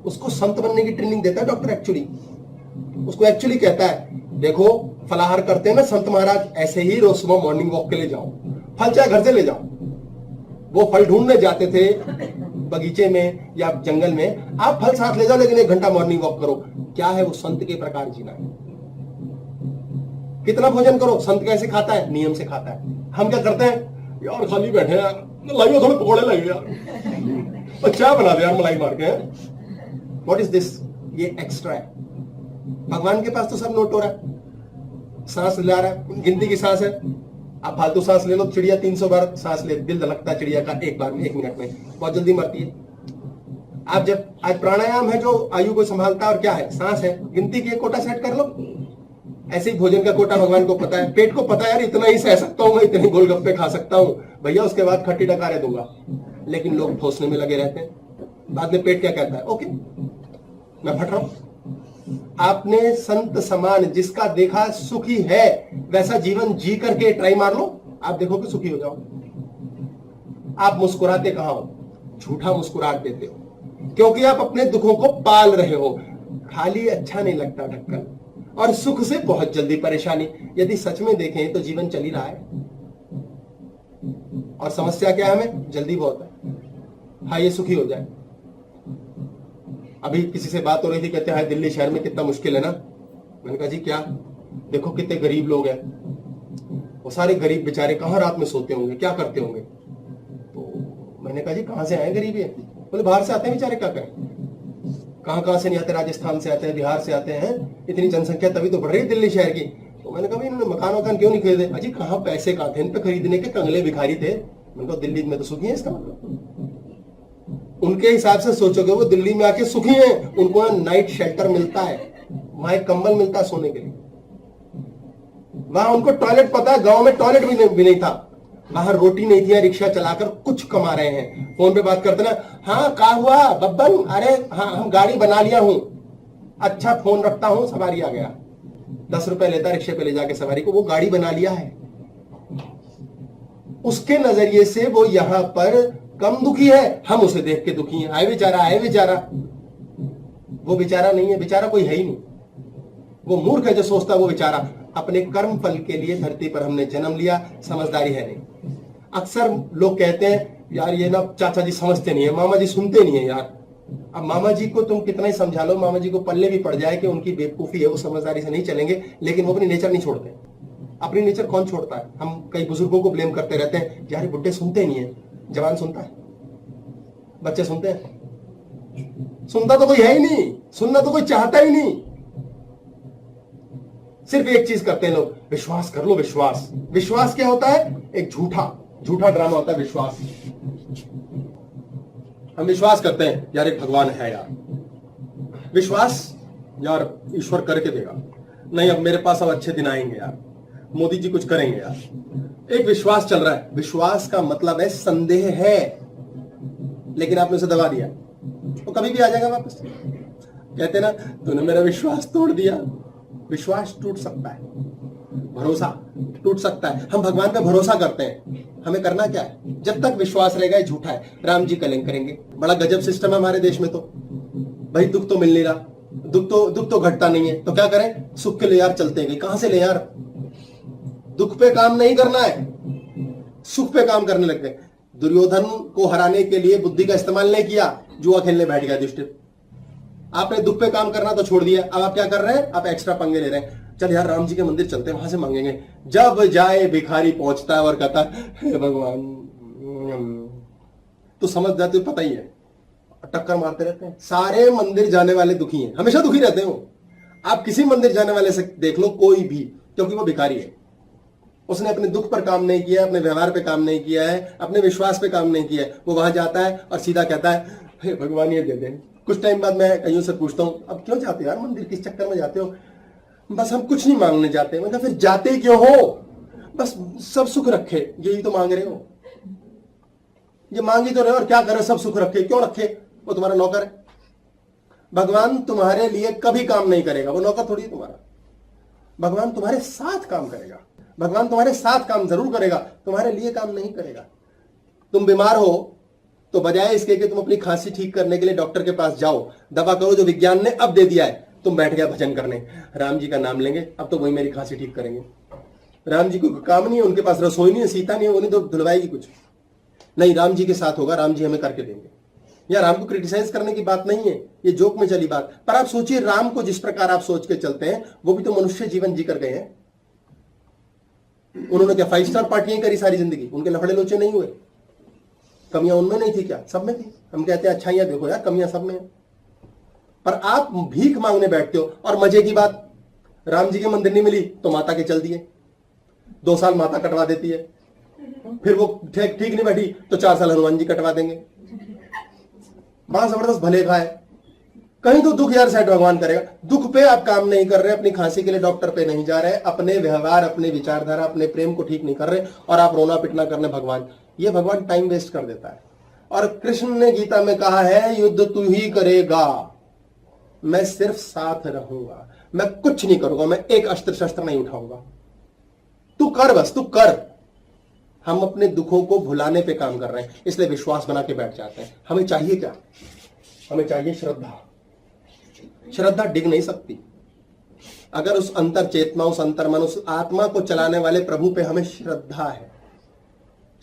उसको संत बनने की ट्रेनिंग देता है डॉक्टर। एक्चुअली उसको एक्चुअली कहता है देखो फलाहार करते हैं ना संत महाराज, ऐसे ही रोज सुबह मॉर्निंग वॉक के लिए जाओ, फल चाहे घर से ले जाओ। वो फल ढूंढने जाते थे बगीचे में या जंगल में, आप फल साथ ले जाओ लेकिन 1 घंटा मॉर्निंग वॉक करो। क्या है वो? संत के प्रकार जीना है। कितना भोजन करो, संत कैसे खाता है? नियम से खाता है। हम क्या करते हैं? यार खाली बैठे हैं, लाइयो थोड़े पकौड़े लाइए यार, और क्या बना दे यार मलाई मार के। What is this? ये एक्स्ट्रा है। भगवान के पास तो सब नोट हो रहा है। सांस ला रहा है, गिनती की सांस है। आप फालतू सांस ले लो, चिड़िया 300 बार सांस ले, दिल धड़कता है चिड़िया का एक बार में, 1 मिनट में, बहुत जल्दी मरती है। आप जब आज प्राणायाम है जो आयु को संभालता है, और क्या है? सांस है। गिनती की एक कोटा सेट कर लो। ऐसे ही भोजन का कोटा भगवान को पता है, पेट को पता है यार इतना ही सह सकता हूं मैं, इतने गोलगप्पे खा सकता हूं भैया, उसके बाद खट्टी डकारे दूंगा। लेकिन लोग ठोसने में लगे रहते हैं। बाद में पेट क्या कहता है? ओके मैं फट रहा हूं। आपने संत समान जिसका देखा सुखी है वैसा जीवन जी करके ट्राई मार लो, आप देखोगे सुखी हो जाओ। आप मुस्कुराते कहां हो? झूठा मुस्कुराहट देते हो, क्योंकि आप अपने दुखों को पाल रहे हो। खाली अच्छा नहीं लगता ढक्कन, और सुख से बहुत जल्दी परेशानी। यदि सच में देखें तो जीवन चल ही रहा है, और समस्या क्या है? हमें जल्दी बहुत है। हाँ ये सुखी हो जाए। अभी किसी से बात हो रही थी, कहते हैं दिल्ली शहर में कितना मुश्किल है ना। मैंने कहा जी क्या? देखो कितने गरीब लोग हैं, वो सारे गरीब बेचारे कहां रात में सोते होंगे, क्या करते होंगे। तो मैंने कहा जी कहां से आए गरीब ये? बोले बाहर से आते हैं बेचारे, क्या करें। कहां से नहीं आते, राजस्थान से आते हैं, बिहार से आते हैं। इतनी जनसंख्या तभी तो बढ़ रही है दिल्ली शहर की। तो मैंने कहा इन्होंने मकान वकान क्यों नहीं खरीदे? अजी कहां पैसे कहां थे इन पे खरीदने के, कंगले भिखारी थे। मैंने कहा दिल्ली में तो सुखी है, इसका मतलब उनके हिसाब से सोचोगे वो दिल्ली में आके सुखी हैं। उनको नाइट शेल्टर मिलता है, वहां एक कंबल मिलता है सोने के लिए, वहां उनको टॉयलेट पता है। गांव में टॉयलेट भी नहीं था, बाहर रोटी नहीं थी, रिक्शा चलाकर कुछ कमा रहे हैं। फोन पे बात करते ना, हाँ क्या हुआ बब्बन? अरे हाँ हम गाड़ी बना लिया हूं, अच्छा फोन रखता हूं, सवारी आ गया। 10 रुपए लेता रिक्शे पे ले जाके सवारी को, वो गाड़ी बना लिया है। उसके नजरिए से वो यहां पर कम दुखी है, हम उसे देख के दुखी हैं। आए बेचारा, आए बेचारा। वो बेचारा नहीं है, बेचारा कोई है ही नहीं। वो मूर्ख है जो सोचता है वो बेचारा। अपने कर्म फल के लिए धरती पर हमने जन्म लिया, समझदारी है नहीं। अक्सर लोग कहते हैं यार ये ना चाचा जी समझते नहीं है, मामा जी सुनते नहीं है यार। अब मामा जी को तुम कितना ही समझा लो, मामा जी को पल्ले भी पड़ जाए कि उनकी बेवकूफी है, वो समझदारी से नहीं चलेंगे, लेकिन वो अपनी नेचर नहीं छोड़ते। अपनी नेचर कौन छोड़ता है? हम कई बुजुर्गों को ब्लेम करते रहते हैं, यार बुड्ढे सुनते नहीं है। जवान सुनता है, बच्चे सुनते हैं? सुनता तो कोई है ही नहीं, सुनना तो कोई चाहता ही नहीं। सिर्फ एक चीज करते हैं लोग, विश्वास कर लो। विश्वास, विश्वास क्या होता है? एक झूठा ड्रामा होता है विश्वास। हम विश्वास करते हैं यार एक भगवान है यार, विश्वास यार ईश्वर करके देगा, नहीं अब मेरे पास अब अच्छे दिन आएंगे यार, मोदी जी कुछ करेंगे यार। एक विश्वास चल रहा है। विश्वास का मतलब है संदेह है, लेकिन आपने उसे दबा दिया, तो कभी भी आ जाएगा वापस। कहते ना तूने मेरा विश्वास तोड़ दिया। विश्वास टूट सकता है, भरोसा टूट सकता है। हम भगवान पे भरोसा करते हैं। हमें करना क्या है? जब तक विश्वास रहेगा ये झूठा है, राम जी कलंक करेंगे। बड़ा गजब सिस्टम है हमारे देश में। तो भाई दुख तो मिल नहीं रहा, दुख तो घटता नहीं है, तो क्या करें? सुख के ले यार चलते हैं। कहां से ले यार? दुख पे काम नहीं करना है, सुख पे काम करने लग गए। दुर्योधन को हराने के लिए बुद्धि का इस्तेमाल नहीं किया, जुआ खेलने बैठ गया युधिष्ठिर। आपने दुख पे काम करना तो छोड़ दिया, अब आप क्या कर रहे हैं? आप एक्स्ट्रा पंगे ले रहे हैं। चल यार राम जी के मंदिर चलते हैं, वहां से मांगेंगे। जब जाए भिखारी पहुंचता है और कहता है भगवान, तो समझ जाते हो, पता ही है, टक्कर मारते रहते हैं। सारे मंदिर जाने वाले दुखी हैं, हमेशा दुखी रहते हो। आप किसी मंदिर जाने वाले से देख लो कोई भी, क्योंकि वो भिखारी है। उसने अपने दुख पर काम नहीं किया, अपने व्यवहार पे काम नहीं किया है, अपने विश्वास पे काम नहीं किया है। वो वहां जाता है और सीधा कहता है हे भगवान ये दे दें। कुछ टाइम बाद मैं कईयों से पूछता हूं, अब क्यों जाते हो यार मंदिर, किस चक्कर में जाते हो? बस हम कुछ नहीं मांगने जाते। मतलब फिर जाते क्यों हो? बस सब सुख रखे, यही तो मांग रहे हो। ये मांगी तो रहे और क्या करे? सब सुख रखे। क्यों रखे? वो तुम्हारा नौकर है। भगवान तुम्हारे लिए कभी काम नहीं करेगा, वो नौकर थोड़ी है तुम्हारा। भगवान तुम्हारे साथ काम करेगा। भगवान तुम्हारे साथ काम जरूर करेगा, तुम्हारे लिए काम नहीं करेगा। तुम बीमार हो तो बजाय इसके कि तुम अपनी खांसी ठीक करने के लिए डॉक्टर के पास जाओ, दवा करो जो विज्ञान ने अब दे दिया है, तुम बैठ गया भजन करने, राम जी का नाम लेंगे, अब तो वही मेरी खांसी ठीक करेंगे। राम जी को काम नहीं है, उनके पास रसोई नहीं है, सीता नहीं है, वो नहीं तो धुलवाएगी कुछ नहीं। राम जी के साथ होगा, राम जी हमें करके देंगे। या राम को क्रिटिसाइज करने की बात नहीं है, ये जोक में चली बात। पर आप सोचिए, राम को जिस प्रकार आप सोच के चलते हैं, वो भी तो मनुष्य जीवन जी कर गए हैं। उन्होंने क्या 5 स्टार पार्टियां करी सारी जिंदगी? उनके लफड़े लोचे नहीं हुए? कमियां उनमें नहीं थी क्या? सब में थी। हम कहते हैं अच्छाइयां देखो यार, कमियां सब में है। पर आप भीख मांगने बैठते हो। और मजे की बात, राम जी के मंदिर नहीं मिली तो माता के चल दिए, 2 साल माता कटवा देती है। फिर वो ठीक नहीं बैठी तो 4 साल हनुमान जी कटवा देंगे। बड़ा जबरदस्त भले का है। कहीं तो दुख यार सेट भगवान करेगा। दुख पे आप काम नहीं कर रहे, अपनी खांसी के लिए डॉक्टर पे नहीं जा रहे, अपने व्यवहार, अपने विचारधारा, अपने प्रेम को ठीक नहीं कर रहे, और आप रोना पिटना करने भगवान। ये भगवान टाइम वेस्ट कर देता है। और कृष्ण ने गीता में कहा है, युद्ध तू ही करेगा, मैं सिर्फ साथ रहूंगा, मैं कुछ नहीं करूंगा, मैं एक अस्त्र शस्त्र नहीं उठाऊंगा, तू कर, बस तू कर। हम अपने दुखों को भुलाने पे काम कर रहे हैं, इसलिए विश्वास बना के बैठ जाते हैं। हमें चाहिए क्या? हमें चाहिए श्रद्धा। श्रद्धा डिग नहीं सकती अगर उस अंतर चेतना, उस अंतर मन, उस आत्मा को चलाने वाले प्रभु पे हमें श्रद्धा है।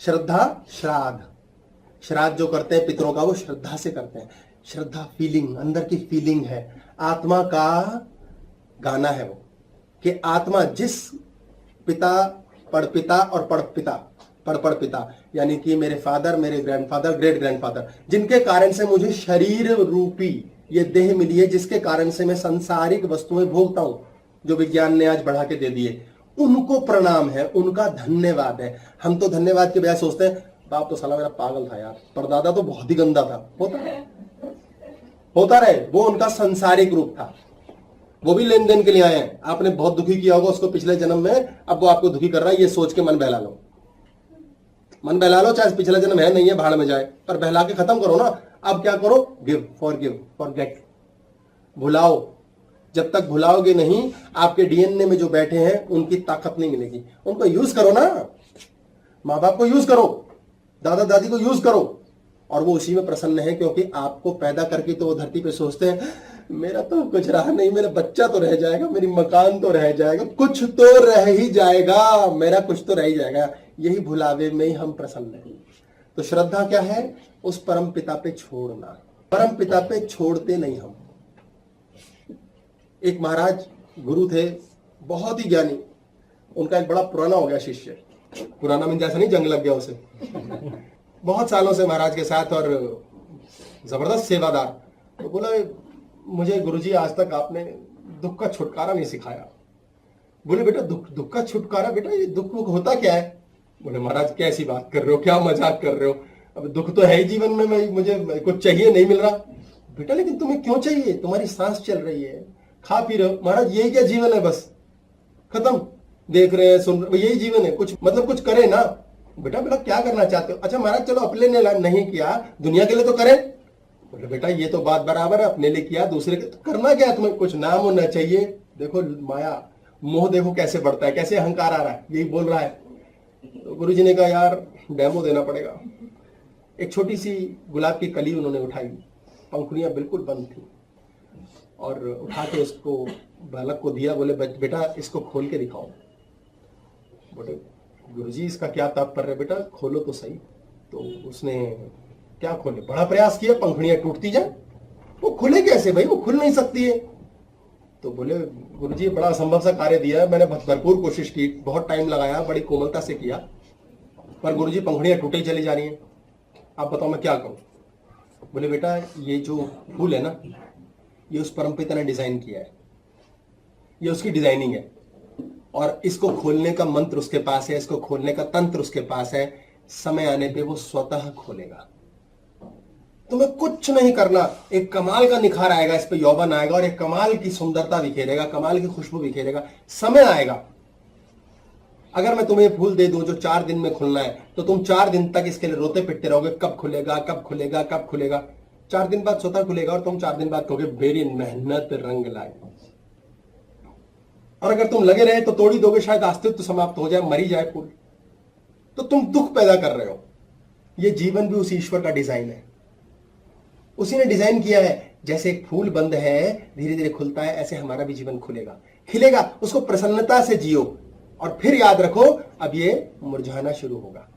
श्रद्धा श्राद्ध, श्राद्ध जो करते हैं पितरों का, वो श्रद्धा से करते हैं। श्रद्धा फीलिंग, अंदर की फीलिंग है, आत्मा का गाना है वो, कि आत्मा जिस पिता, पड़पिता और पड़पिता, पड़पिता यानी कि मेरे फादर, मेरे ग्रैंडफादर, ग्रेट ग्रैंडफादर, जिनके कारण से मुझे शरीर रूपी ये देह मिली है, जिसके कारण से मैं सांसारिक वस्तुएं भोगता हूं, जो विज्ञान ने आज बढ़ा के दे दिए, उनको प्रणाम है, उनका धन्यवाद है। हम तो धन्यवाद के बजाय सोचते हैं बाप तो साला मेरा पागल था यार, परदादा तो बहुत ही गंदा था। होता रहे, वो उनका सांसारिक रूप था, वो भी लेन देन के लिए आए हैं। आपने बहुत दुखी किया होगा उसको पिछले जन्म में, अब वो आपको दुखी कर रहा है, ये सोच के मन बहला लो। मन बहला लो, चाहे पिछला जन्म है नहीं है, भाड़ में जाए, पर बहला के खत्म करो ना। अब क्या करो? गिव, फॉरगेट, भुलाओ। जब तक भुलाओगे नहीं, आपके डीएनए में जो बैठे हैं उनकी ताकत नहीं मिलेगी। उनको यूज करो ना, माँ बाप को यूज करो, दादा दादी को यूज करो, और वो उसी में प्रसन्न है, क्योंकि आपको पैदा करके तो वो धरती पे सोचते हैं मेरा तो कुछ रहा नहीं, मेरा बच्चा तो रह जाएगा, मेरी मकान तो रह जाएगा, कुछ तो रह ही जाएगा, मेरा कुछ तो रह ही जाएगा। यही भुलावे में ही हम प्रसन्न हैं। तो श्रद्धा क्या है? उस परम पिता पे छोड़ना। परम पिता पे छोड़ते नहीं हम। एक महाराज गुरु थे, बहुत ही ज्ञानी, उनका एक बड़ा पुराना हो गया शिष्य, पुराना में जैसा नहीं जंग लग गया उसे, बहुत सालों से महाराज के साथ और जबरदस्त सेवादार। तो बोला मुझे गुरुजी आज तक आपने दुख का छुटकारा नहीं सिखाया। बोले बेटा दुख का छुटकारा, बेटा ये दुख होता क्या है? बोले महाराज कैसी बात कर रहे हो, क्या मजाक कर रहे हो? अब दुख तो है ही जीवन में, मैं मुझे कुछ चाहिए नहीं मिल रहा। बेटा लेकिन तुम्हें क्यों चाहिए, तुम्हारी सांस चल रही है, खा पी रहे हो। महाराज यही क्या जीवन है, बस खत्म, देख रहे हैं सुन रहे, यही जीवन है, कुछ मतलब कुछ करें ना। बेटा बेटा क्या करना चाहते हो? अच्छा महाराज चलो अपने लिए नहीं किया, दुनिया के लिए तो करें। बोले बेटा ये तो बात बराबर है, अपने लिए किया, दूसरे के तो करना क्या है तुम्हें, कुछ नाम होना चाहिए। देखो माया मोह देखो कैसे बढ़ता है, कैसे अहंकार आ रहा है, यही बोल रहा है। तो गुरु जी ने कहा यार डेमो देना पड़ेगा। एक छोटी सी गुलाब की कली उन्होंने उठाई, पंखुड़ियां बिल्कुल बंद थी, और उठा के उसको बालक को दिया। बोले बेटा इसको खोल के दिखाओ। बोले गुरुजी इसका क्या तात्पर्य है? बेटा खोलो तो सही। तो उसने क्या खोले, बड़ा प्रयास किया, पंखुड़ियां टूटती जाए, वो खुले कैसे भाई, वो खुल नहीं सकती है। तो बोले गुरुजी बड़ा असंभव सा कार्य दिया है, मैंने भरपूर कोशिश की, बहुत टाइम लगाया, बड़ी कोमलता से किया, पर गुरुजी पंखुड़ियां टूटे चली जा रही हैं, आप बताओ मैं क्या करूं। बोले बेटा ये जो फूल है ना, ये उस परमपिता ने डिजाइन किया है, ये उसकी डिजाइनिंग है, और इसको खोलने का मंत्र उसके पास है, इसको खोलने का तंत्र उसके पास है, समय आने पे वो स्वतः खोलेगा। तुम्हें कुछ नहीं करना, एक कमाल का निखार आएगा, इस पे यौवन आएगा, और एक कमाल की सुंदरता बिखेरेगा, कमाल की खुशबू बिखेरेगा, समय आएगा। अगर मैं तुम्हें फूल दे दूं जो 4 दिन में खुलना है, तो तुम 4 दिन तक इसके लिए रोते पिटते रहोगे, कब खुलेगा कब खुलेगा कब खुलेगा। 4 दिन बाद स्वतः खुलेगा, और तुम 4 दिन बाद कहोगे मेरी मेहनत रंग लाए। और अगर तुम लगे रहे तो तोड़ी दोगे, शायद अस्तित्व समाप्त हो जाए, मरी जाए फूल। तो तुम दुख पैदा कर रहे हो। ये जीवन भी उस ईश्वर का डिजाइन है, उसी ने डिजाइन किया है। जैसे एक फूल बंद है धीरे धीरे खुलता है, ऐसे हमारा भी जीवन खुलेगा, खिलेगा। उसको प्रसन्नता से जियो, और फिर याद रखो अब ये मुरझाना शुरू होगा।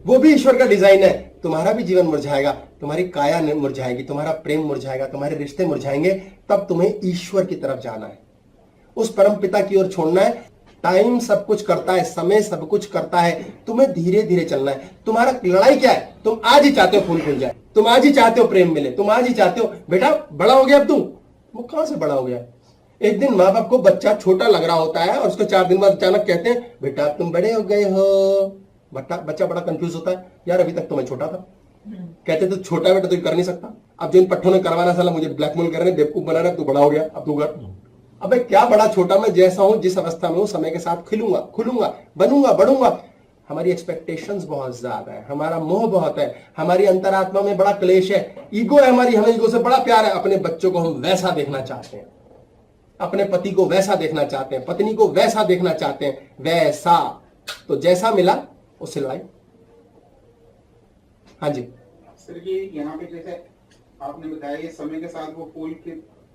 वो भी ईश्वर का डिजाइन है। तुम्हारा भी जीवन मुरझाएगा, तुम्हारी काया मुरझाएगी, तुम्हारा प्रेम मुरझाएगा, तुम्हारे रिश्ते मुरझाएंगे, तब तुम्हें ईश्वर की तरफ जाना है, उस परम पिता की ओर छोड़ना है। टाइम सब कुछ करता है, समय सब कुछ करता है, तुम्हें धीरे धीरे चलना है। तुम्हारा लड़ाई क्या है? तुम आज ही चाहते हो फूल खुल जाए, तुम आज ही चाहते हो प्रेम मिले, तुम आज ही चाहते हो बेटा बड़ा हो गया अब तू। वो कहां से बड़ा हो गया? एक दिन माँ बाप को बच्चा छोटा लग रहा होता है, और उसको 4 दिन बाद अचानक कहते हैं बेटा तुम बड़े हो गए हो। बच्चा बड़ा कंफ्यूज होता है, यार अभी तक तो मैं छोटा था। कहते तो छोटा बेटा तो कर नहीं सकता, अब जिन पट्टों ने करवाना साला मुझे ब्लैकमेल कर रहे हैं, बेवकूफ बना रहा है, तू बड़ा हो गया अब तू कर। अबे क्या बड़ा छोटा, मैं जैसा हूं जिस अवस्था में हूं समय के साथ खिलूंगा, खुलूंगा, बनूंगा, बढ़ूंगा। हमारी एक्सपेक्टेशंस बहुत ज्यादा है, हमारा मोह बहुत है, हमारी अंतरात्मा में बड़ा क्लेश है, ईगो है हमारी, हमें ईगो से बड़ा प्यार है। अपने बच्चों को हम वैसा देखना चाहते हैं, अपने पति को वैसा देखना चाहते हैं, पत्नी को वैसा देखना चाहते हैं, वैसा। तो जैसा मिला उससे लड़ाई। हाँ जी सर, ये यहाँ पे जैसे आपने बताया ये समय के साथ वो फूल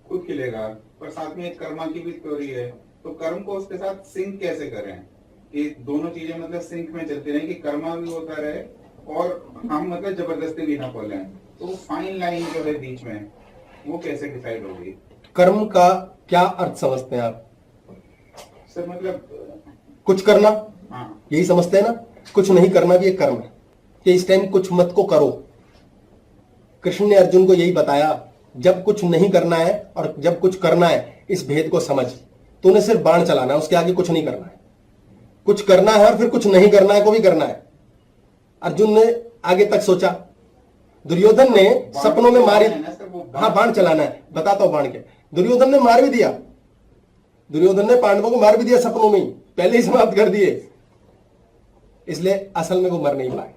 खुद खिलेगा, पर साथ में एक कर्मा की भी थ्योरी है, तो कर्म को उसके साथ सिंक कैसे करें कि दोनों चीजें मतलब सिंक में चलती रहे, कि कर्मा भी होता रहे और हम मतलब जबरदस्ती भी ना खोलें। तो फाइन लाइन जो है बीच में वो कैसे डिसाइड होगी? कर्म का क्या अर्थ समझते हैं आप? सर मतलब कुछ करना, हाँ यही समझते हैं ना? कुछ नहीं करना भी एक कर्म है, कि इस टाइम कुछ मत को करो। कृष्ण ने अर्जुन को यही बताया, जब कुछ नहीं करना है और जब कुछ करना है, इस भेद को समझ। तूने सिर्फ बाण चलाना है, उसके आगे कुछ नहीं करना है। कुछ करना है और फिर कुछ नहीं करना है को भी करना है। अर्जुन ने आगे तक सोचा, दुर्योधन ने सपनों में मारे, हाँ बाण चलाना है, बताता हूं बाण के। दुर्योधन ने मार भी दिया, दुर्योधन ने पांडवों को मार भी दिया सपनों में ही, पहले ही समाप्त कर दिए, इसलिए असल में वो मर नहीं पाए।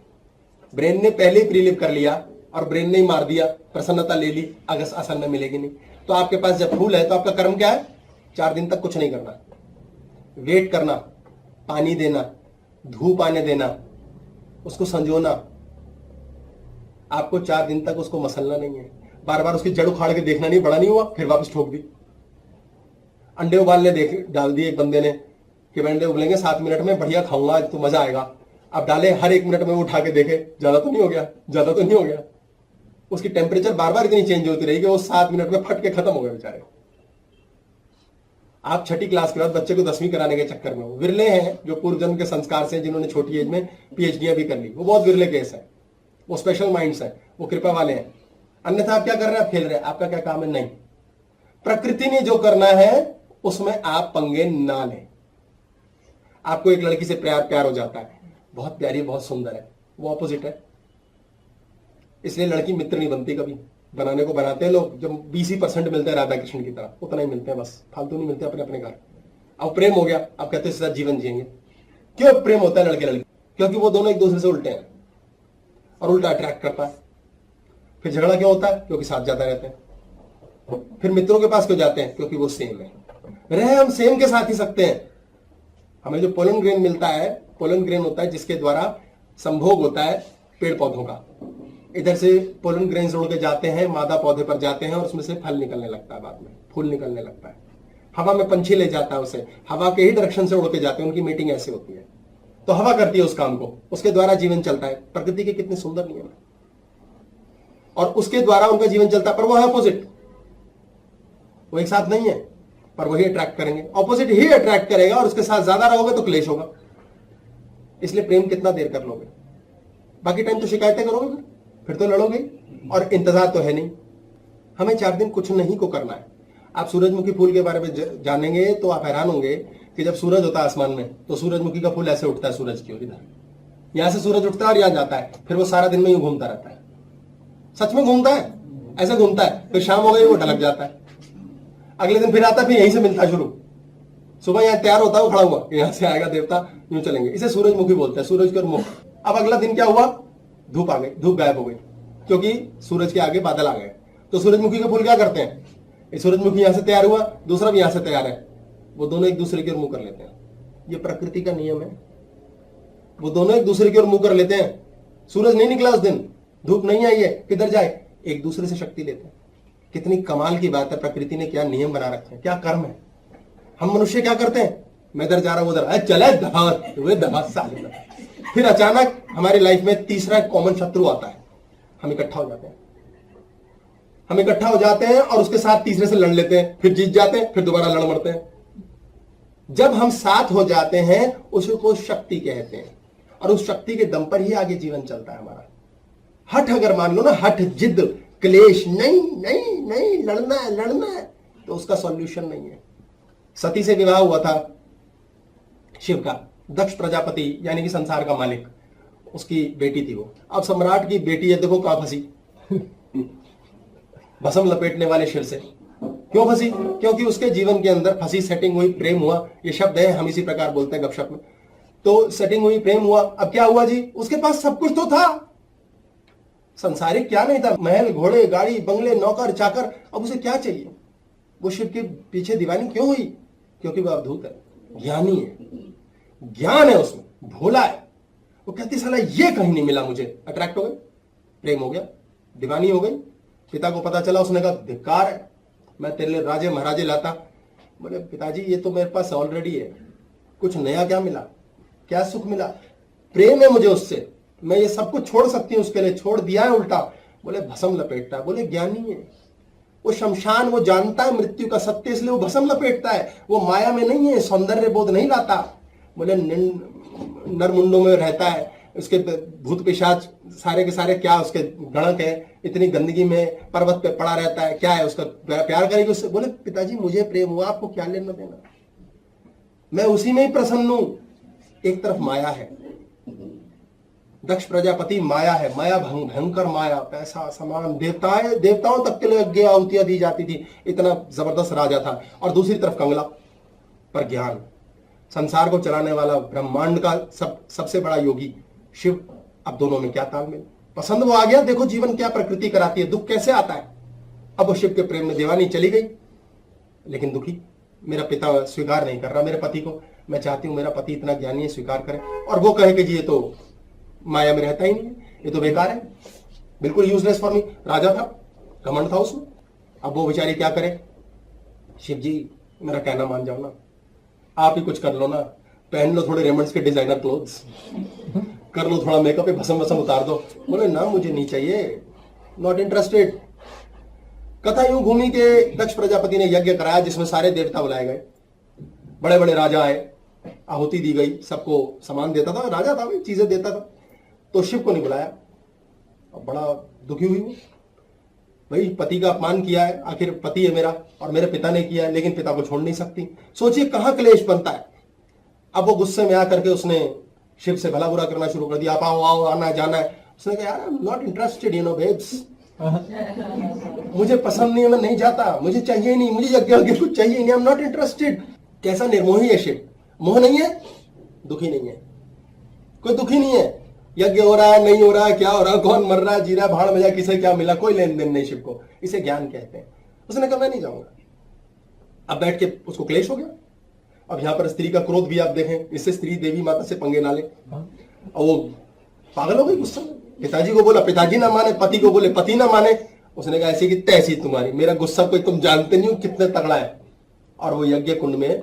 ब्रेन ने पहले ही प्रीलिव कर लिया और ब्रेन ने ही मार दिया, प्रसन्नता ले ली, अगर असल में मिलेगी नहीं। तो आपके पास जब फूल है तो आपका कर्म क्या है? 4 दिन तक कुछ नहीं करना, वेट करना, पानी देना, धूप आने देना, उसको संजोना। आपको 4 दिन तक उसको मसलना नहीं है, बार बार उसकी जड़ उखाड़ के देखना नहीं, बड़ा नहीं हुआ फिर वापस ठोक दी। अंडे उबालने डाल दिए एक बंदे ने कि अंडे उबलेंगे 7 मिनट में, बढ़िया खाऊंगा आज तो मजा आएगा। अब डाले, हर 1 मिनट में वो उठा के देखे, ज्यादा तो नहीं हो गया, ज्यादा तो नहीं हो गया। उसकी टेम्परेचर बार बार इतनी चेंज होती रही कि वो 7 मिनट में फट के खत्म हो गए बेचारे। आप 6ठी क्लास के बाद बच्चे को 10वीं कराने के चक्कर में हो। विरले हैं जो पूर्व जन्म के संस्कार से जिन्होंने छोटी एज में पीएचडी भी कर ली, वो बहुत विरले केस है, वो स्पेशल माइंड्स है, वो कृपा वाले हैं। अन्यथा आप क्या कर रहे हैं? आप खेल रहे हैं। आपका क्या काम है? नहीं, प्रकृति ने जो करना है उसमें आप पंगे ना लें। आपको एक लड़की से प्यार हो जाता है, बहुत प्यारी, बहुत सुंदर है, वो ऑपोजिट है, इसलिए लड़की मित्र नहीं बनती कभी। बनाने को बनाते हैं लोग, जब 20% मिलते हैं राधा कृष्ण की तरह, उतना ही मिलते हैं बस, फालतू नहीं मिलते अपने अपने घर। अब प्रेम हो गया, अब कहते हैं इसके साथ जीवन जिएंगे। क्यों प्रेम होता है लड़के लड़की? क्योंकि वो दोनों एक दूसरे से उल्टे हैं और उल्टा अट्रैक्ट करता है। फिर झगड़ा क्यों होता है? क्योंकि साथ जाते रहते हैं। फिर मित्रों के पास क्यों जाते हैं? क्योंकि वो सेम है। रहे हम सेम के साथ ही सकते हैं। हमें जो पोलन ग्रेन मिलता है, पोलन ग्रेन होता है जिसके द्वारा संभोग होता है पेड़ पौधों का। इधर से पोलन ग्रेन्स उड़ के जाते हैं, मादा पौधे पर जाते हैं और उसमें से फल निकलने लगता है, बाद में फूल निकलने लगता है। हवा में पंछी ले जाता है उसे, हवा के ही डायरेक्शन से उड़ के जाते हैं, उनकी मीटिंग ऐसी होती है। तो हवा करती है उस काम को, उसके द्वारा जीवन चलता है। प्रकृति के कितने सुंदर नियम है और उसके द्वारा उनका जीवन चलता है। पर वो है अपोजिट, वो एक साथ नहीं है, पर वही अट्रैक्ट करेंगे। ऑपोजिट ही अट्रैक्ट करेगा और उसके साथ ज्यादा रहोगे तो क्लेश होगा। इसलिए प्रेम कितना देर कर लोगे? बाकी टाइम तो शिकायतें करोगे, फिर तो लड़ोगे और इंतजार तो है नहीं। हमें 4 दिन कुछ नहीं को करना है। आप सूरजमुखी फूल के बारे में जानेंगे तो आप हैरान होंगे कि जब सूरज होता है आसमान में तो सूरजमुखी का फूल ऐसे उठता है सूरज की ओर, इधर यहां से सूरज उठता है और यहां जाता है, फिर वो सारा दिन में यूं घूमता रहता है। सच में घूमता है, ऐसे घूमता है, फिर शाम हो गई वो ढलक जाता है, अगले दिन फिर आता है, फिर यहीं से मिलता शुरू। सुबह यहां तैयार होता है वो खड़ा हुआ, यहां से आएगा देवता, यूं चलेंगे। इसे सूरजमुखी बोलते हैं, सूरज के मुख। अब अगला दिन क्या हुआ? धूप आ गई, धूप गायब हो गई, क्योंकि सूरज के आगे बादल आ गए। तो सूरजमुखी के फूल क्या करते हैं? सूरजमुखी यहां से तैयार हुआ, दूसरा भी यहां से तैयार है, वो दोनों एक दूसरे की ओर मुंह कर लेते हैं। ये प्रकृति का नियम है, वो दोनों एक दूसरे की ओर मुंह कर लेते हैं। सूरज नहीं निकला उस दिन, धूप नहीं आई है, किधर जाए? एक दूसरे से शक्ति लेते हैं। कितनी कमाल की बात है, प्रकृति ने क्या नियम बना रखे हैं, क्या कर्म है। हम मनुष्य क्या करते हैं? मैं इधर जा रहा हूं उधर, चले धमास साले। फिर अचानक हमारी लाइफ में तीसरा कॉमन शत्रु आता है, हम इकट्ठा हो जाते हैं। हम इकट्ठा हो जाते हैं और उसके साथ तीसरे से लड़ लेते हैं, फिर जीत जाते हैं, फिर दोबारा लड़ मरते हैं। जब हम साथ हो जाते हैं उसको शक्ति कहते हैं और उस शक्ति के दम पर ही आगे जीवन चलता है हमारा। हठ अगर मान लो ना, हठ, जिद, क्लेश, नहीं नहीं नहीं, लड़ना है लड़ना है, तो उसका सॉल्यूशन नहीं है। सती से विवाह हुआ था शिव का, दक्ष प्रजापति यानी कि संसार का मालिक, उसकी बेटी थी वो। अब सम्राट की बेटी है, देखो कहां फंसी, भस्म लपेटने वाले शिव से। क्यों फंसी? क्योंकि उसके जीवन के अंदर फंसी, सेटिंग हुई, प्रेम हुआ। ये शब्द है, हम इसी प्रकार बोलते हैं गपशप में। तो सेटिंग हुई, प्रेम हुआ। अब क्या हुआ जी? उसके पास सब कुछ तो था, संसारिक क्या नहीं था, महल, घोड़े, गाड़ी, बंगले, नौकर, चाकर। अब उसे क्या चाहिए? वो शिव के पीछे दीवानी क्यों हुई? क्योंकि वह अवधूत है, ज्ञानी है, ज्ञान है उसमें, भोला है। वो कहती साला ये कहीं नहीं मिला मुझे, अट्रैक्ट हो गई, प्रेम हो गया, दीवानी हो गई। पिता को पता चला, उसने कहा धिक्कार है, मैं तेरे लिए राजे महाराजे लाता। बोले पिताजी ये तो मेरे पास ऑलरेडी है, कुछ नया क्या मिला, क्या सुख मिला? प्रेम है मुझे उससे, मैं ये सब कुछ छोड़ सकती हूँ उसके लिए, छोड़ दिया है उल्टा। बोले भस्म लपेटता है। बोले ज्ञानी है वो, शमशान, वो जानता है मृत्यु का सत्य, इसलिए वो भस्म लपेटता है। वो माया में नहीं है, सौंदर्य बोध नहीं लाता। बोले नरमुंडों में रहता है, उसके भूत पिशाच सारे के सारे क्या उसके गणक है, इतनी गंदगी में पर्वत पे पड़ा रहता है, क्या है उसका, प्यार करेगी उससे? बोले पिताजी मुझे प्रेम हुआ, आपको क्या लेना देना, मैं उसी में ही प्रसन्न हूं। एक तरफ माया है, दक्ष प्रजापति माया है, माया भयंकर माया, पैसा, सामान, देवताओं तक के लिए यज्ञ आहुतियां दी जाती थी, इतना जबरदस्त राजा था। और दूसरी तरफ कंगला पर ज्ञान, संसार को चलाने वाला, ब्रह्मांड का सबसे बड़ा योगी शिव। अब दोनों में क्या तालमेल, पसंद वो आ गया। देखो जीवन क्या प्रकृति कराती है, दुख कैसे आता है। अब वो शिव के प्रेम में दीवानी चली गई, लेकिन दुखी, मेरा पिता स्वीकार नहीं कर रहा मेरे पति को। मैं चाहती हूं मेरा पति इतना ज्ञानी है, स्वीकार करे, और वो कहे कि जी ये तो माया में रहता ही नहीं है, ये तो बेकार है, बिल्कुल यूजलेस फॉर मी। राजा था, घमंड था उसमें। अब वो बेचारी क्या करे? शिव जी मेरा कहना मान जाओ ना, आप ही कुछ कर लो ना, पहन लो थोड़े रेमंड्स के डिजाइनर क्लोथ्स, कर लो थोड़ा मेकअप, भस्म उतार दो। बोले ना मुझे नहीं चाहिए, नॉट इंटरेस्टेड। कथा यूं घूमी कि दक्ष प्रजापति ने यज्ञ कराया जिसमें सारे देवता बुलाए गए, बड़े बड़े राजा आए, आहुति दी गई, सबको सामान देता था, राजा था भाई, चीजें देता था। तो शिव को नहीं बुलाया, अब बड़ा दुखी हुई वो, भाई पति का अपमान किया है, आखिर पति है मेरा और मेरे पिता ने किया है, लेकिन पिता को छोड़ नहीं सकती। सोचिए कहां क्लेश बनता है। अब वो गुस्से में आकर के उसने शिव से भला बुरा करना शुरू कर दिया, आप आओ आओ, आना है जाना है। उसने कहा यार I am not interested you know babes, मुझे पसंद नहीं है, मैं नहीं जाता, मुझे चाहिए नहीं, मुझे यज्ञ आगे कुछ चाहिए नहीं, आई एम नॉट इंटरेस्टेड। कैसा निर्मोही है शिव, मोह नहीं है, दुखी नहीं है, कोई दुखी नहीं है। यज्ञ हो रहा है नहीं हो रहा है, क्या हो रहा है, कौन मर रहा है जी रहा है, भाड़ में जा किसे क्या मिला, कोई लेन देन नहीं शिव को, इसे ज्ञान कहते हैं। उसने कहा मैं नहीं जाऊंगा। अब बैठ के उसको क्लेश हो गया। अब यहां पर स्त्री का क्रोध भी आप देखें, इससे स्त्री देवी माता से पंगे ना ले, और वो पागल हो गई गुस्सा में। पिताजी को बोला, पिताजी ना माने, पति को बोले, पति ना माने। उसने कहा ऐसी की तैसी तुम्हारी, मेरा गुस्सा कोई तुम जानते नहीं हो कितने तगड़ा है। और वो यज्ञ कुंड में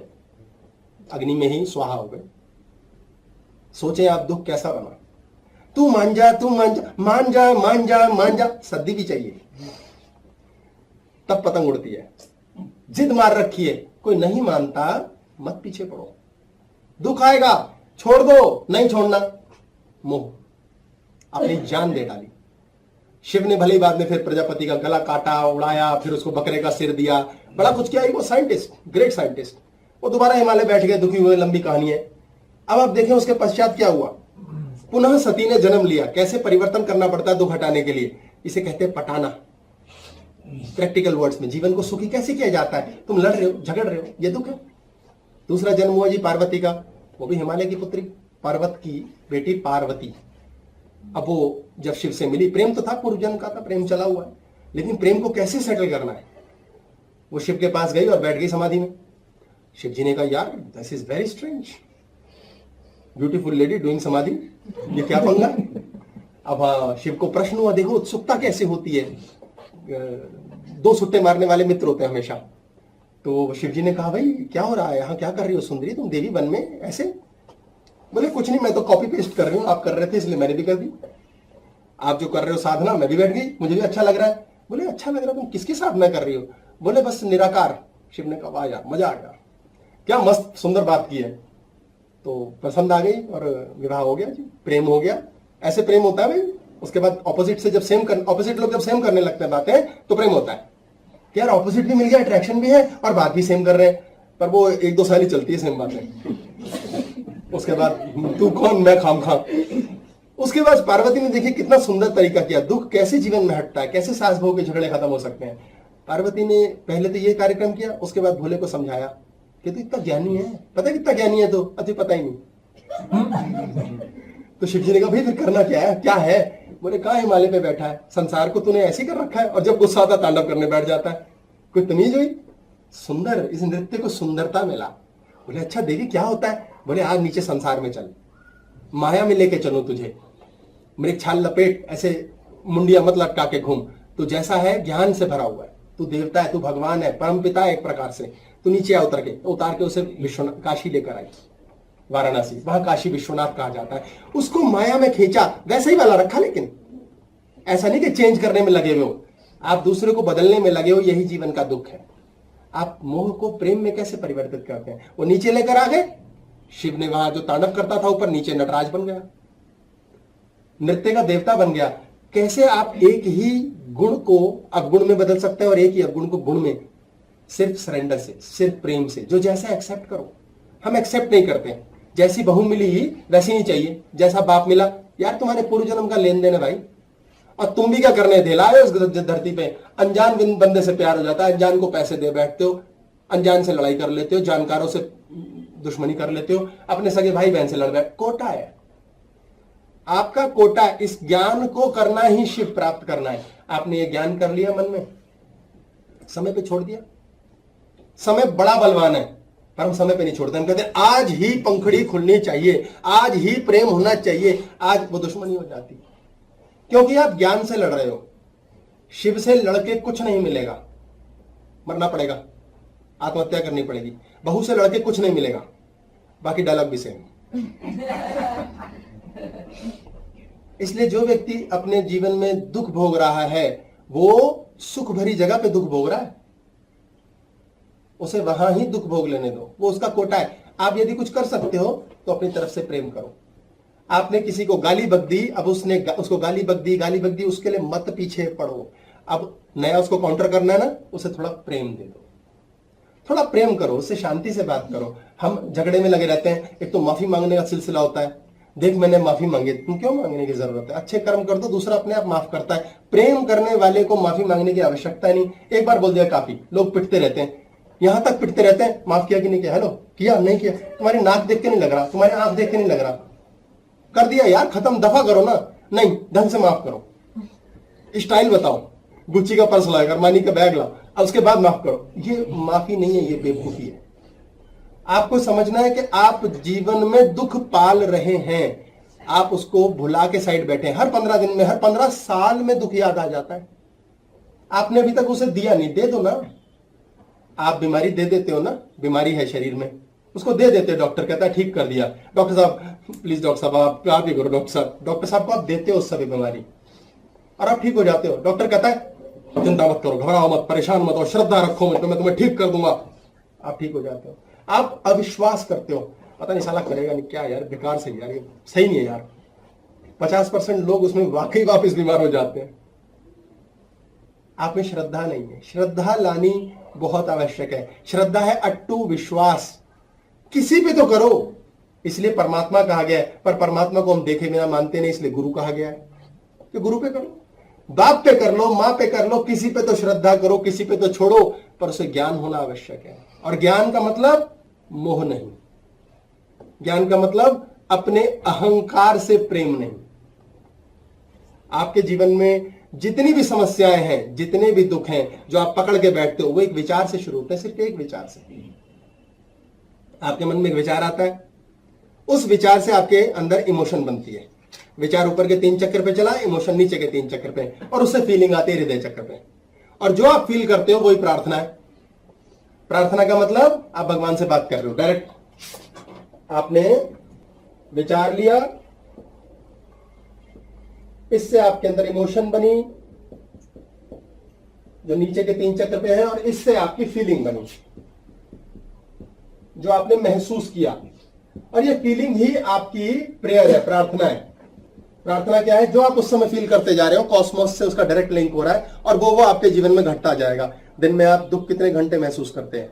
अग्नि में ही स्वाहा हो गए। सोचे आप दुख कैसा बना। तू मान जा, तू मान जा, मान जा, मान जा, मान जा, सद्दी भी चाहिए तब पतंग उड़ती है। जिद मार रखी है, कोई नहीं मानता मत पीछे पड़ो, दुख आएगा छोड़ दो, नहीं छोड़ना, मोह, अपनी जान दे डाली। शिव ने भले ही बाद में फिर प्रजापति का गला काटा, उड़ाया, फिर उसको बकरे का सिर दिया, बड़ा कुछ किया। वो साइंटिस्ट, ग्रेट साइंटिस्ट, वो दोबारा हिमालय बैठ गए, दुखी हुए, लंबी कहानी है। अब आप देखें उसके पश्चात क्या हुआ। पुनः सती ने जन्म लिया। कैसे परिवर्तन करना पड़ता है दुख हटाने के लिए, इसे कहते हैं पटाना। प्रैक्टिकल वर्ड्स में जीवन को सुखी कैसे किया जाता है। तुम लड़ रहे हो, झगड़ रहे हो, ये दुख है। दूसरा जन्म हुआ जी पार्वती का, वो भी हिमालय की पुत्री, पर्वत की बेटी पार्वती। अब वो जब शिव से मिली, प्रेम तो था, पूर्व जन्म का था, प्रेम चला हुआ है, लेकिन प्रेम को कैसे सेटल करना है। वो शिव के पास गई और बैठ गई समाधि में। शिव जी ने कहा यार this is very strange, beautiful lady doing समाधि, ये क्या पंगा। अब शिव को प्रश्न हुआ, देखो उत्सुकता कैसे होती है, दो सुट्टे मारने वाले मित्र होते हैं हमेशा। तो शिव जी ने कहा भाई क्या हो रहा है यहाँ, क्या कर रही हो सुंदरी तुम देवी वन में ऐसे। बोले कुछ नहीं, मैं तो कॉपी पेस्ट कर रही हूँ, आप कर रहे थे इसलिए मैंने भी कर दी। आप जो कर रहे हो साधना, मैं भी बैठ गई, मुझे भी अच्छा लग रहा है। बोले अच्छा लग रहा है, तुम किसकी साधना कर रही हो। बोले बस निराकार। शिव ने कहा वाह यार मजा आ गया, क्या मस्त सुंदर बात की है। तो पसंद आ गई और विवाह हो गया जी, प्रेम हो गया। ऐसे प्रेम होता है भाई। उसके बाद ऑपोजिट से जब ऑपोजिट लोग जब सेम करने लगते हैं बातें, तो प्रेम होता है कि यार ऑपोजिट भी मिल गया, अट्रैक्शन भी है और बात भी सेम कर रहे हैं। पर वो 1-2 साल ही चलती है सेम बातें, उसके बाद तू कौन मैं खाम खा। उसके बाद पार्वती ने देखिए कितना सुंदर तरीका किया, दुख कैसे जीवन में हटता है, कैसे सास बहू के झगड़े खत्म हो सकते हैं। पार्वती ने पहले तो ये कार्यक्रम किया, उसके बाद भोले को समझाया कि तू इतना ज्ञानी है, पता कितना ज्ञानी है तो अति पता ही नहीं। तो शिव जी ने कहा भाई फिर करना क्या है, क्या है। बोले कहा हिमालय पे बैठा है, संसार को तूने ऐसे कर रखा है, और जब गुस्सा आता तांडव करने बैठ जाता है। कोई तमीज हुई। सुंदर, इस नृत्य को सुंदरता मिला। बोले अच्छा देवी क्या होता है। बोले आज नीचे संसार में चल, माया में लेके चलो तुझे, मृग छाल लपेट, ऐसे मुंडिया मत लटका के घूम। तू जैसा है ज्ञान से भरा हुआ है, तू देवता है, तू भगवान है, परम पिता है एक प्रकार से। तू नीचे आ उतर के, तो उतार के उसे विश्वनाथ काशी लेकर आई, वाराणसी, वहां काशी विश्वनाथ कहा जाता है। उसको माया में खींचा, वैसे ही वाला रखा, लेकिन ऐसा नहीं कि चेंज करने में लगे हुए हो, आप दूसरे को बदलने में लगे हो। यही जीवन का दुख है। आप मोह को प्रेम में कैसे परिवर्तित करते हैं। वो नीचे लेकर आ गए, शिव ने वहां जो तांडव करता था ऊपर, नीचे नटराज बन गया, नृत्य का देवता बन गया। कैसे आप एक ही गुण को अवगुण में बदल सकते हैं और एक ही अवगुण को गुण में, सिर्फ सरेंडर से, सिर्फ प्रेम से। जो जैसा एक्सेप्ट करो, हम एक्सेप्ट नहीं करते। जैसी बहू मिली ही वैसी नहीं चाहिए, जैसा बाप मिला, यार तुम्हारे पूर्व जन्म का लेन देन है भाई, और तुम भी क्या करने थे, लाए उस धरती पे। अनजान बंदे से प्यार हो जाता है, अनजान को पैसे दे बैठते हो, अनजान से लड़ाई कर लेते हो, जानकारों से दुश्मनी कर लेते हो, अपने सगे भाई बहन से लड़ बैठ। कोटा है आपका, कोटा। इस ज्ञान को करना ही शिव प्राप्त करना है। आपने ये ज्ञान कर लिया मन में, समय पे छोड़ दिया। समय बड़ा बलवान है, पर हम समय पे नहीं छोड़ते। हम कहते हैं आज ही पंखड़ी खुलनी चाहिए, आज ही प्रेम होना चाहिए, आज वो दुश्मनी हो जाती। क्योंकि आप ज्ञान से लड़ रहे हो। शिव से लड़के कुछ नहीं मिलेगा, मरना पड़ेगा, आत्महत्या करनी पड़ेगी। बहू से लड़के कुछ नहीं मिलेगा, बाकी डायलॉग भी सेम। इसलिए जो व्यक्ति अपने जीवन में दुख भोग रहा है, वो सुख भरी जगह पे दुख भोग रहा है, उसे वहां ही दुख भोग लेने दो, वो उसका कोटा है। आप यदि कुछ कर सकते हो तो अपनी तरफ से प्रेम करो। आपने किसी को गाली बक दी, अब उसने उसको गाली बक दी, उसके लिए मत पीछे पड़ो। अब नया उसको काउंटर करना है ना, उसे थोड़ा प्रेम दे दो, थोड़ा प्रेम करो, उससे शांति से बात करो। हम झगड़े में लगे रहते हैं। एक तो माफी मांगने का सिलसिला होता है, देख मैंने माफी मांगी, तुम क्यों मांगने की जरूरत है? अच्छे कर्म कर दो, दूसरा अपने आप माफ करता है। प्रेम करने वाले को माफी मांगने की आवश्यकता नहीं, एक बार बोल दिया काफी। लोग पिटते रहते हैं, यहां तक पिटते रहते हैं, माफ किया कि नहीं किया? हेलो, किया नहीं किया? तुम्हारी नाक देख के नहीं लग रहा, तुम्हारी आंख देख के नहीं लग रहा, कर दिया यार, खत्म, दफा करो ना। नहीं, ढंग से माफ करो, स्टाइल बताओ, गुच्ची का पर्स लाओ, अरमानी का बैग लाओ, और उसके बाद माफ करो। ये माफी नहीं है, ये बेवकूफी है। आपको समझना है कि आप जीवन में दुख पाल रहे हैं, आप उसको भुला के साइड बैठे हैं। हर 15 दिन में, हर 15 साल में दुख याद आ जाता है। आपने अभी तक उसे दिया नहीं, दे दो ना। आप बीमारी दे देते हो ना, बीमारी है शरीर में, उसको दे देते हो, डॉक्टर कहता है ठीक कर दिया। डॉक्टर साहब प्लीज, डॉक्टर साहब आप प्यार भी करो, डॉक्टर साहब। डॉक्टर साहब को आप देते हो उस सभी बीमारी और आप ठीक हो जाते हो। डॉक्टर कहता है चिंता मत करो, घबराओ मत, परेशान मत हो, श्रद्धा रखो मुझ पे, मैं तुम्हें ठीक कर दूंगा। आप ठीक हो जाते हो। आप अविश्वास करते हो, पता नहीं साला करेगा नहीं, क्या यार बेकार से यार, ये सही नहीं है यार। 50% लोग उसमें वाकई वापस बीमार हो जाते हैं। आप में श्रद्धा नहीं है। श्रद्धा लानी बहुत आवश्यक है। श्रद्धा है अट्टू विश्वास, किसी पे तो करो, इसलिए परमात्मा कहा गया है। पर परमात्मा को हम देखे बिना मानते नहीं, इसलिए गुरु कहा गया है कि गुरु पे करो, बाप पे कर लो, मां पे कर लो, किसी पे तो श्रद्धा करो, किसी पे तो छोड़ो, पर उसे ज्ञान होना आवश्यक है। और ज्ञान का मतलब मोह नहीं, ज्ञान का मतलब अपने अहंकार से प्रेम नहीं। आपके जीवन में जितनी भी समस्याएं हैं, जितने भी दुख हैं जो आप पकड़ के बैठते हो, वो एक विचार से शुरू होते हैं, सिर्फ एक विचार से। आपके मन में एक विचार आता है, उस विचार से आपके अंदर इमोशन बनती है। विचार ऊपर के 3 चक्कर पे चला, इमोशन नीचे के 3 चक्कर पे, और उससे फीलिंग आती है हृदय चक्र पे। और जो आप फील करते हो वही प्रार्थना है। प्रार्थना का मतलब आप भगवान से बात कर रहे हो डायरेक्ट। आपने विचार लिया, इससे आपके अंदर इमोशन बनी जो नीचे के 3 चक्र पे है, और इससे आपकी फीलिंग बनी जो आपने महसूस किया, और ये फीलिंग ही आपकी प्रेयर है, प्रार्थना है। प्रार्थना क्या है? जो आप उस समय फील करते जा रहे हो, कॉस्मोस से उसका डायरेक्ट लिंक हो रहा है, और वो आपके जीवन में घटता जाएगा। दिन में आप दुख कितने घंटे महसूस करते हैं,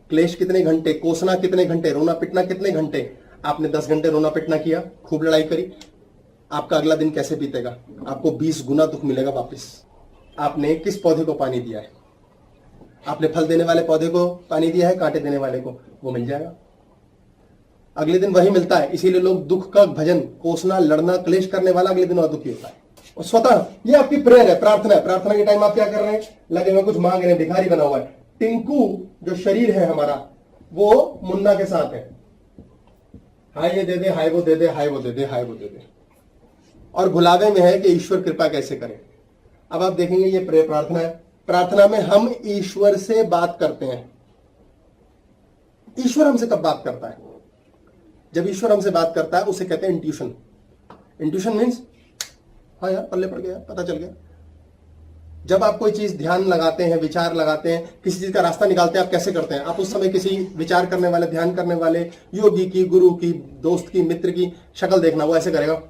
क्लेश कितने घंटे, कोसना कितने घंटे, रोना पिटना कितने घंटे। आपने 10 घंटे रोना पिटना किया, खूब लड़ाई करी, आपका अगला दिन कैसे बीतेगा? आपको 20 गुना दुख मिलेगा वापस। आपने किस पौधे को पानी दिया है? आपने फल देने वाले पौधे को पानी दिया है, कांटे देने वाले को? वो मिल जाएगा, अगले दिन वही मिलता है। इसीलिए लोग दुख का भजन, कोसना, लड़ना, क्लेश करने वाला अगले दिन और दुखी होता है। और स्वतः ये आपकी प्रेयर है, प्रार्थना है। प्रार्थना के टाइम आप क्या कर रहे हैं? लगे हुए कुछ मांग रहे हैं, भिखारी बना हुआ है। टिंकू जो शरीर है हमारा, वो मुन्ना के साथ है, हाय ये दे दे, हाय वो दे दे, हाय वो दे दे, हाय वो दे दे, और भुलावे में है कि ईश्वर कृपा कैसे करे। अब आप देखेंगे ये प्रार्थना है। प्रार्थना में हम ईश्वर से बात करते हैं। ईश्वर हमसे कब बात करता है? जब ईश्वर हमसे बात करता है, उसे कहते हैं इंट्यूशन। इंट्यूशन मीन्स हाँ यार पल्ले पड़ गया, पता चल गया। जब आप कोई चीज ध्यान लगाते हैं, विचार लगाते हैं, किसी चीज का रास्ता निकालते हैं, आप कैसे करते हैं? आप उस समय किसी विचार करने वाले, ध्यान करने वाले योगी की, गुरु की, दोस्त की, मित्र की शक्ल देखना, वो ऐसे करेगा,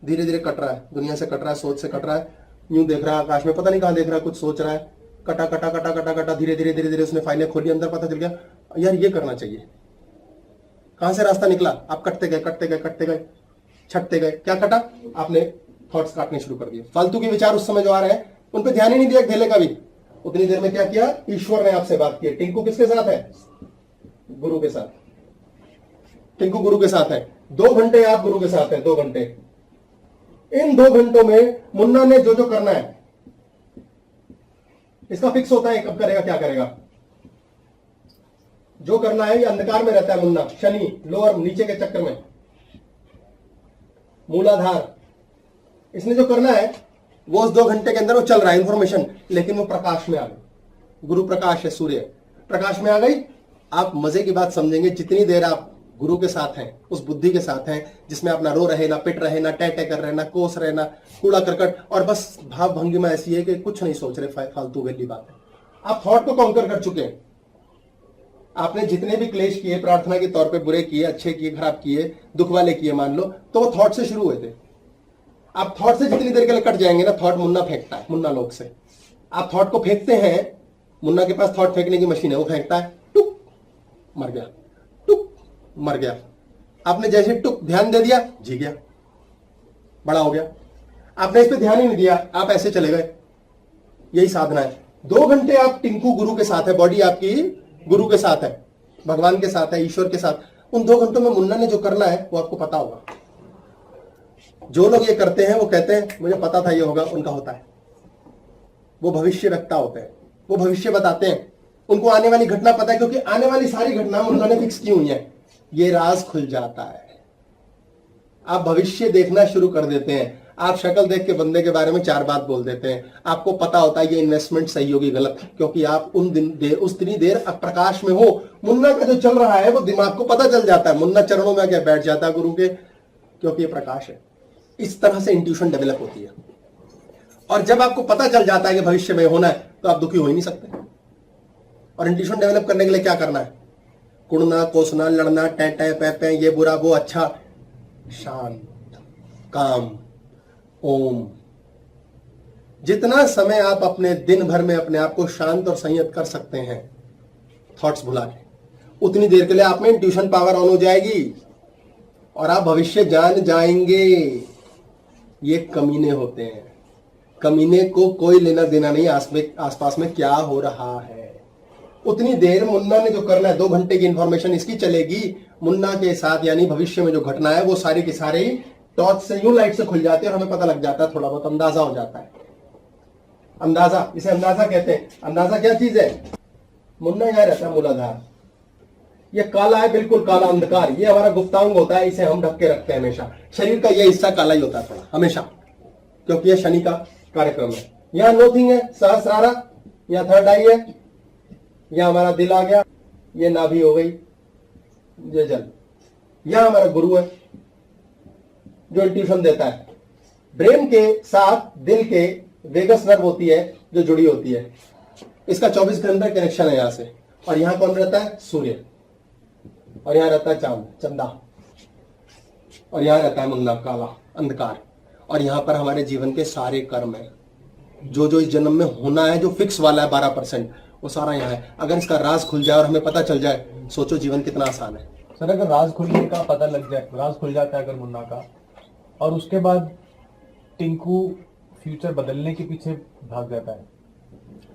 धीरे धीरे कट रहा है, दुनिया से कट रहा है, सोच से कट रहा है, यूं देख रहा है आकाश में, पता नहीं कहां देख रहा है, कुछ सोच रहा है, कटा कटा कटा कटा कटा, धीरे धीरे धीरे धीरे उसने फाइलें खोली, अंदर पता चल गया यार ये करना चाहिए। कहां से रास्ता निकला? आप कटते गए कटते गए कटते गए, छटते गए, क्या कटा? आपने थॉट्स काटने शुरू कर दिए। फालतू के विचार उस समय जो आ रहे हैं उन पे ध्यान ही नहीं दिया धेले का भी। उतनी देर में क्या किया? ईश्वर ने आपसे बात की। टिंकू किसके साथ है? गुरु के साथ। टिंकू गुरु के साथ है। 2 घंटे आप गुरु के साथ हैं, 2 घंटे। इन 2 घंटों में मुन्ना ने जो जो करना है, इसका फिक्स होता है कब करेगा, क्या करेगा। जो करना है ये अंधकार में रहता है मुन्ना, शनि लोअर नीचे के चक्कर में, मूलाधार। इसने जो करना है वो उस 2 घंटे के अंदर वो चल रहा है इंफॉर्मेशन, लेकिन वो प्रकाश में आ गई। गुरु प्रकाश है, सूर्य प्रकाश में आ गई। आप मजे की बात समझेंगे, जितनी देर आप गुरु के साथ हैं, उस बुद्धि के साथ हैं जिसमें आप ना रो रहे, ना पिट रहे, ना टह कर रहे, ना कोस रहे, ना कूड़ा करकट, और बस भाव भंगिमा ऐसी है कि कुछ नहीं सोच रहे, फालतू वेली बात है। आप थॉट को कॉन्कर कर चुके हैं। आपने जितने भी क्लेश किए प्रार्थना के तौर पे, बुरे किए, अच्छे किए, खराब किए, दुख वाले किए मान लो, तो वो थॉट से शुरू हुए थे। आप थॉट से जितनी देर के लिए कट जाएंगे ना, थॉट मुन्ना फेंकता है, मुन्ना लोग से। आप थॉट को फेंकते हैं, मुन्ना के पास थॉट फेंकने की मशीन है, वो फेंकता है, टुक मर गया, टुक मर गया। आपने जैसे टुक ध्यान दे दिया, जी गया, बड़ा हो गया। आपने इस पे ध्यान ही नहीं दिया, आप ऐसे चले गए। यही साधना है। 2 घंटे आप टिंकू गुरु के साथ है, बॉडी आपकी गुरु के साथ है, भगवान के साथ है, ईश्वर के साथ। उन 2 घंटों में मुन्ना ने जो करना है वो आपको पता होगा। जो लोग ये करते हैं वो कहते हैं मुझे पता था ये होगा, उनका होता है। वो भविष्य वक्ता होते हैं, वो भविष्य बताते हैं, उनको आने वाली घटना पता है, क्योंकि आने वाली सारी घटना मुन्ना ने फिक्स की हुई है। ये राज खुल जाता है। आप भविष्य देखना शुरू कर देते हैं। आप शक्ल देख के बंदे के बारे में 4 बात बोल देते हैं। आपको पता होता है ये इन्वेस्टमेंट सही होगी गलत, क्योंकि आप उतनी देर प्रकाश में हो। मुन्ना का जो चल रहा है वो दिमाग को पता चल जाता है। मुन्ना चरणों में आके बैठ जाता है गुरु के, क्योंकि ये प्रकाश है। इस तरह से इंट्यूशन डेवलप होती है। और जब आपको पता चल जाता है कि भविष्य में होना है, तो आप दुखी हो ही नहीं सकते। और इंट्यूशन डेवलप करने के लिए क्या करना है? कुड़ना, कोसना, लड़ना, टै टै पै पै, ये बुरा वो अच्छा, शांत, काम, ओम। जितना समय आप अपने दिन भर में अपने आप को शांत और संयत कर सकते हैं, थॉट्स भुला के, उतनी देर के लिए आप में इंट्यूशन पावर ऑन हो जाएगी और आप भविष्य जान जाएंगे। ये कमीने होते हैं। कमीने को कोई लेना देना नहीं आसपास में क्या हो रहा है। उतनी देर मुन्ना ने जो करना है, 2 घंटे की इंफॉर्मेशन इसकी चलेगी मुन्ना के साथ, यानी भविष्य में जो घटना है वो सारी की सारी टॉर्च से, यूं लाइट से खुल जाती है और हमें पता लग जाता है, थोड़ा बहुत अंदाजा हो जाता है। अंदाजा, इसे अंदाजा कहते हैं। अंदाजा क्या चीज है? मुन्ना यहाँ रहता है मूलाधार, ये काला है, बिल्कुल काला अंधकार, ये हमारा गुप्तांग होता है, इसे हम ढक के रखते हैं हमेशा। शरीर का ये हिस्सा काला ही होता है थोड़ा हमेशा, क्योंकि ये शनि का कार्यक्रम है। यहाँ नोथिंग है, सहस्रारा, यहाँ थर्ड आई है, यहाँ हमारा दिल आ गया, ये नाभि हो गई, ये जल। यहाँ हमारा गुरु है जो इंट्यूशन देता है। ब्रेन के साथ दिल के वेगस नर्व होती है जो जुड़ी होती है। इसका 24 घंटे कनेक्शन है यहाँ से। और यहाँ कौन रहता है? सूर्य। और यहाँ रहता है चांद, चंदा। और यहाँ रहता है मुन्ना, काला अंधकार। और यहाँ पर हमारे जीवन के सारे कर्म है, जो जो इस जन्म में होना है, जो फिक्स वाला है 12%, वो सारा यहाँ है। अगर इसका राज खुल जाए और हमें पता चल जाए, सोचो जीवन कितना आसान है। सर अगर राज खुलने का पता लग जाए, राज खुल जाता है अगर मुन्ना का, और उसके बाद टिंकू फ्यूचर बदलने के पीछे भाग जाता है।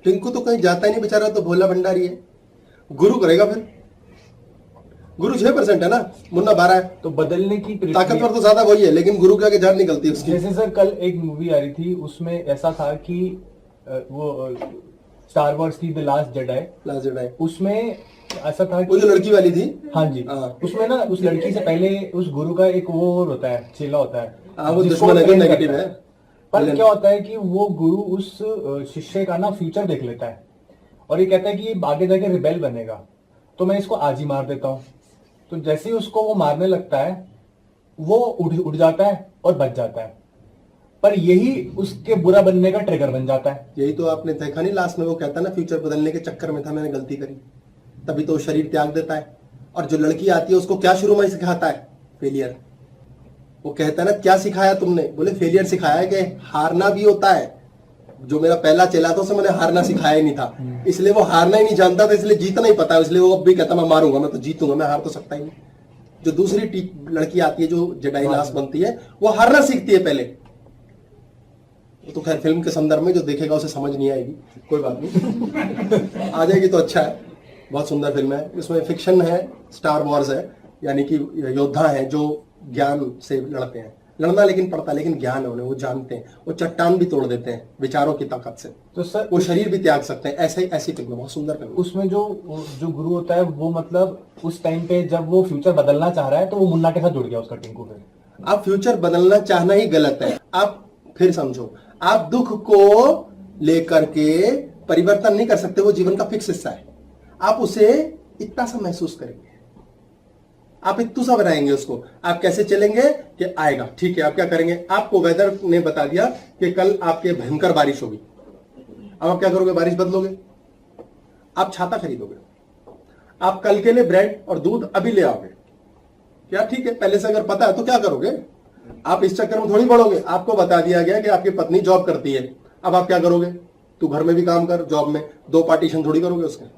टिंकू तो कहीं जाता ही नहीं बेचारा, तो भोला भंडारी है। गुरु करेगा फिर। गुरु 6% है ना, मुन्ना 12 है। तो बदलने की ताकतवर तो ज्यादा वही है, लेकिन गुरु के आगे जान निकलती है उसकी। जैसे सर कल एक मूवी आ रही थी, उसमें ऐसा था कि वो स्टार वॉर्स की द लास्ट जेडाई, उसमें ऐसा था वो जो लड़की वाली थी। हाँ जी, उसमें ना उस लड़की से पहले उस गुरु का एक वो होता है, चेला होता है, वो दुश्मन है, नेगेटिव है। पर क्या होता है कि वो गुरु उस शिष्य का ना फ्यूचर देख लेता है और ये कहता है कि ये आगे जाके रिबेल बनेगा, तो मैं इसको आज ही मार देता हूँ। तो जैसे ही उसको वो मारने लगता है, वो उड़ जाता है और बच जाता है, पर यही उसके बुरा बनने का ट्रिगर बन जाता है। यही तो आपने देखा नहीं, लास्ट में वो कहता है ना, फ्यूचर बदलने के चक्कर में था, मैंने गलती करी, तभी तो शरीर त्याग देता है। और जो लड़की आती है उसको क्या शुरू में सिखाता है? फेलियर। वो कहता है ना, क्या सिखाया तुमने? बोले फेलियर सिखाया है, कि हारना भी होता है। जो मेरा पहला चेला था उसे मैंने हारना सिखाया ही नहीं था, इसलिए वो हारना ही नहीं जानता था, इसलिए जीतना ही पता है। इसलिए वो अब भी कहता मैं मारूंगा, मैं तो जीतूंगा, मैं हार तो सकता ही नहीं। जो दूसरी लड़की आती है, जो जेडाई लास्ट बनती है, वो हारना सीखती है पहले। तो खैर फिल्म के संदर्भ में जो देखेगा उसे समझ नहीं आएगी, कोई बात नहीं। आ जाएगी तो अच्छा है। बहुत सुंदर फिल्म है। इसमें फिक्शन है, स्टार वॉर्स है, यानी कि योद्धा है जो ज्ञान से लड़ते हैं। लड़ना लेकिन पड़ता, लेकिन ज्ञान है उन्हें, वो जानते हैं, वो चट्टान भी तोड़ देते हैं विचारों की ताकत से। तो सर वो शरीर भी त्याग सकते हैं। ऐसी फिल्म, बहुत सुंदर फिल्म। उसमें जो गुरु होता है, वो मतलब उस टाइम पे जब वो फ्यूचर बदलना चाह रहा है, तो वो मुन्ना के साथ जुड़ गया उसका टिंकू फिर। आप फ्यूचर बदलना चाहना ही गलत है। आप फिर समझो, आप दुख को लेकर के परिवर्तन नहीं कर सकते, वो जीवन का फिक्स हिस्सा है। आप उसे इतना सा महसूस करेंगे, आप इतना सा बनाएंगे उसको। आप कैसे चलेंगे कि आएगा, ठीक है। आप क्या करेंगे? आपको वेदर ने बता दिया कि कल आपके भयंकर बारिश होगी। अब आप क्या करोगे? बारिश बदलोगे, आप छाता खरीदोगे, आप कल के लिए ब्रेड और दूध अभी ले आओगे। क्या ठीक है? पहले से अगर पता है तो क्या करोगे? आप इस चक्कर में थोड़ी बढ़ोगे। आपको बता दिया गया कि आपकी पत्नी जॉब करती है, अब आप क्या करोगे? तू घर में भी काम कर, जॉब में 2 पार्टीशन थोड़ी करोगे उसके।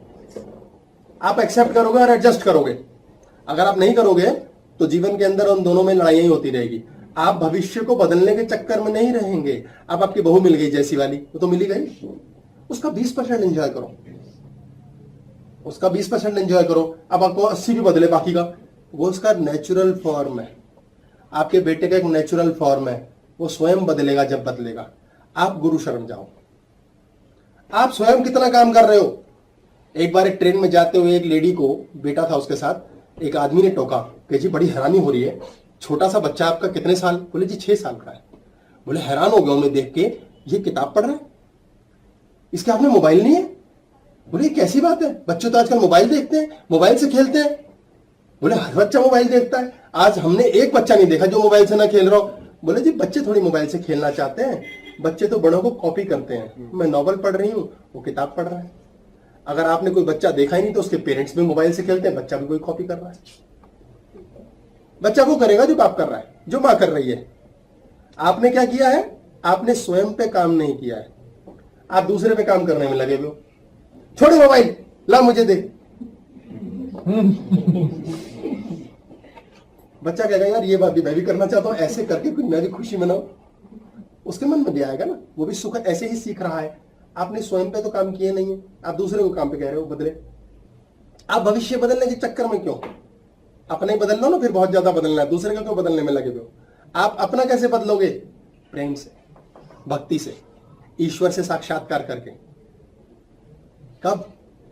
आप एक्सेप्ट करोगे और एडजस्ट करोगे। अगर आप नहीं करोगे तो जीवन के अंदर उन दोनों में लड़ाइयां ही होती रहेगी। आप भविष्य को बदलने के चक्कर में नहीं रहेंगे। अब आपकी बहू मिल गई जैसी वाली, वो तो मिली गई, उसका 20% एंजॉय करो, उसका 20% एंजॉय करो। अब आपको 80 भी बदले बाकी का, वो उसका नेचुरल फॉर्म है। आपके बेटे का एक नेचुरल फॉर्म है, वो स्वयं बदलेगा जब बदलेगा। आप गुरु शरण जाओ। आप स्वयं कितना काम कर रहे हो। एक बार एक ट्रेन में जाते हुए एक लेडी को, बेटा था उसके साथ, एक आदमी ने टोका कि जी बड़ी हैरानी हो रही है, छोटा सा बच्चा आपका कितने साल? बोले जी 6 साल का है। बोले हैरान हो गया मैं देख के, ये किताब पढ़ रहा है, इसके हाथ में मोबाइल नहीं है। बोले कैसी बात है, बच्चे तो आजकल मोबाइल देखते हैं, मोबाइल से खेलते हैं। बोले हर बच्चा मोबाइल देखता है, आज हमने एक बच्चा नहीं देखा जो मोबाइल से ना खेल रहा हो। बोले जी बच्चे थोड़ी मोबाइल से खेलना चाहते हैं, बच्चे तो बड़ों को कॉपी करते हैं। मैं नॉवल पढ़ रही हूँ, वो किताब पढ़ रहा है। अगर आपने कोई बच्चा देखा ही नहीं तो उसके पेरेंट्स भी मोबाइल से खेलते हैं, बच्चा भी कोई कॉपी कर रहा है। बच्चा वो करेगा जो बाप कर रहा है, जो मां कर रही है। आपने क्या किया है? आपने स्वयं पे काम नहीं किया है, आप दूसरे पे काम करने में लगे हुए हो। छोड़े मोबाइल, ला मुझे दे। बच्चा कहेगा यार ये बात भी मैं भी करना चाहता हूं, ऐसे करके कुछ मैं भी खुशी मनाऊं। उसके मन में भी आएगा ना, वो भी सुख ऐसे ही सीख रहा है। आपने स्वयं पे तो काम किए नहीं है, आप दूसरे को काम पे कह रहे हो बदले। आप भविष्य बदलने के चक्कर में क्यों? अपने ही बदल लो ना, फिर बहुत ज्यादा बदलना है, दूसरे का क्यों बदलने में लगे हुए हो? आप अपना कैसे बदलोगे? प्रेम से, भक्ति से, ईश्वर से साक्षात्कार करके। कब?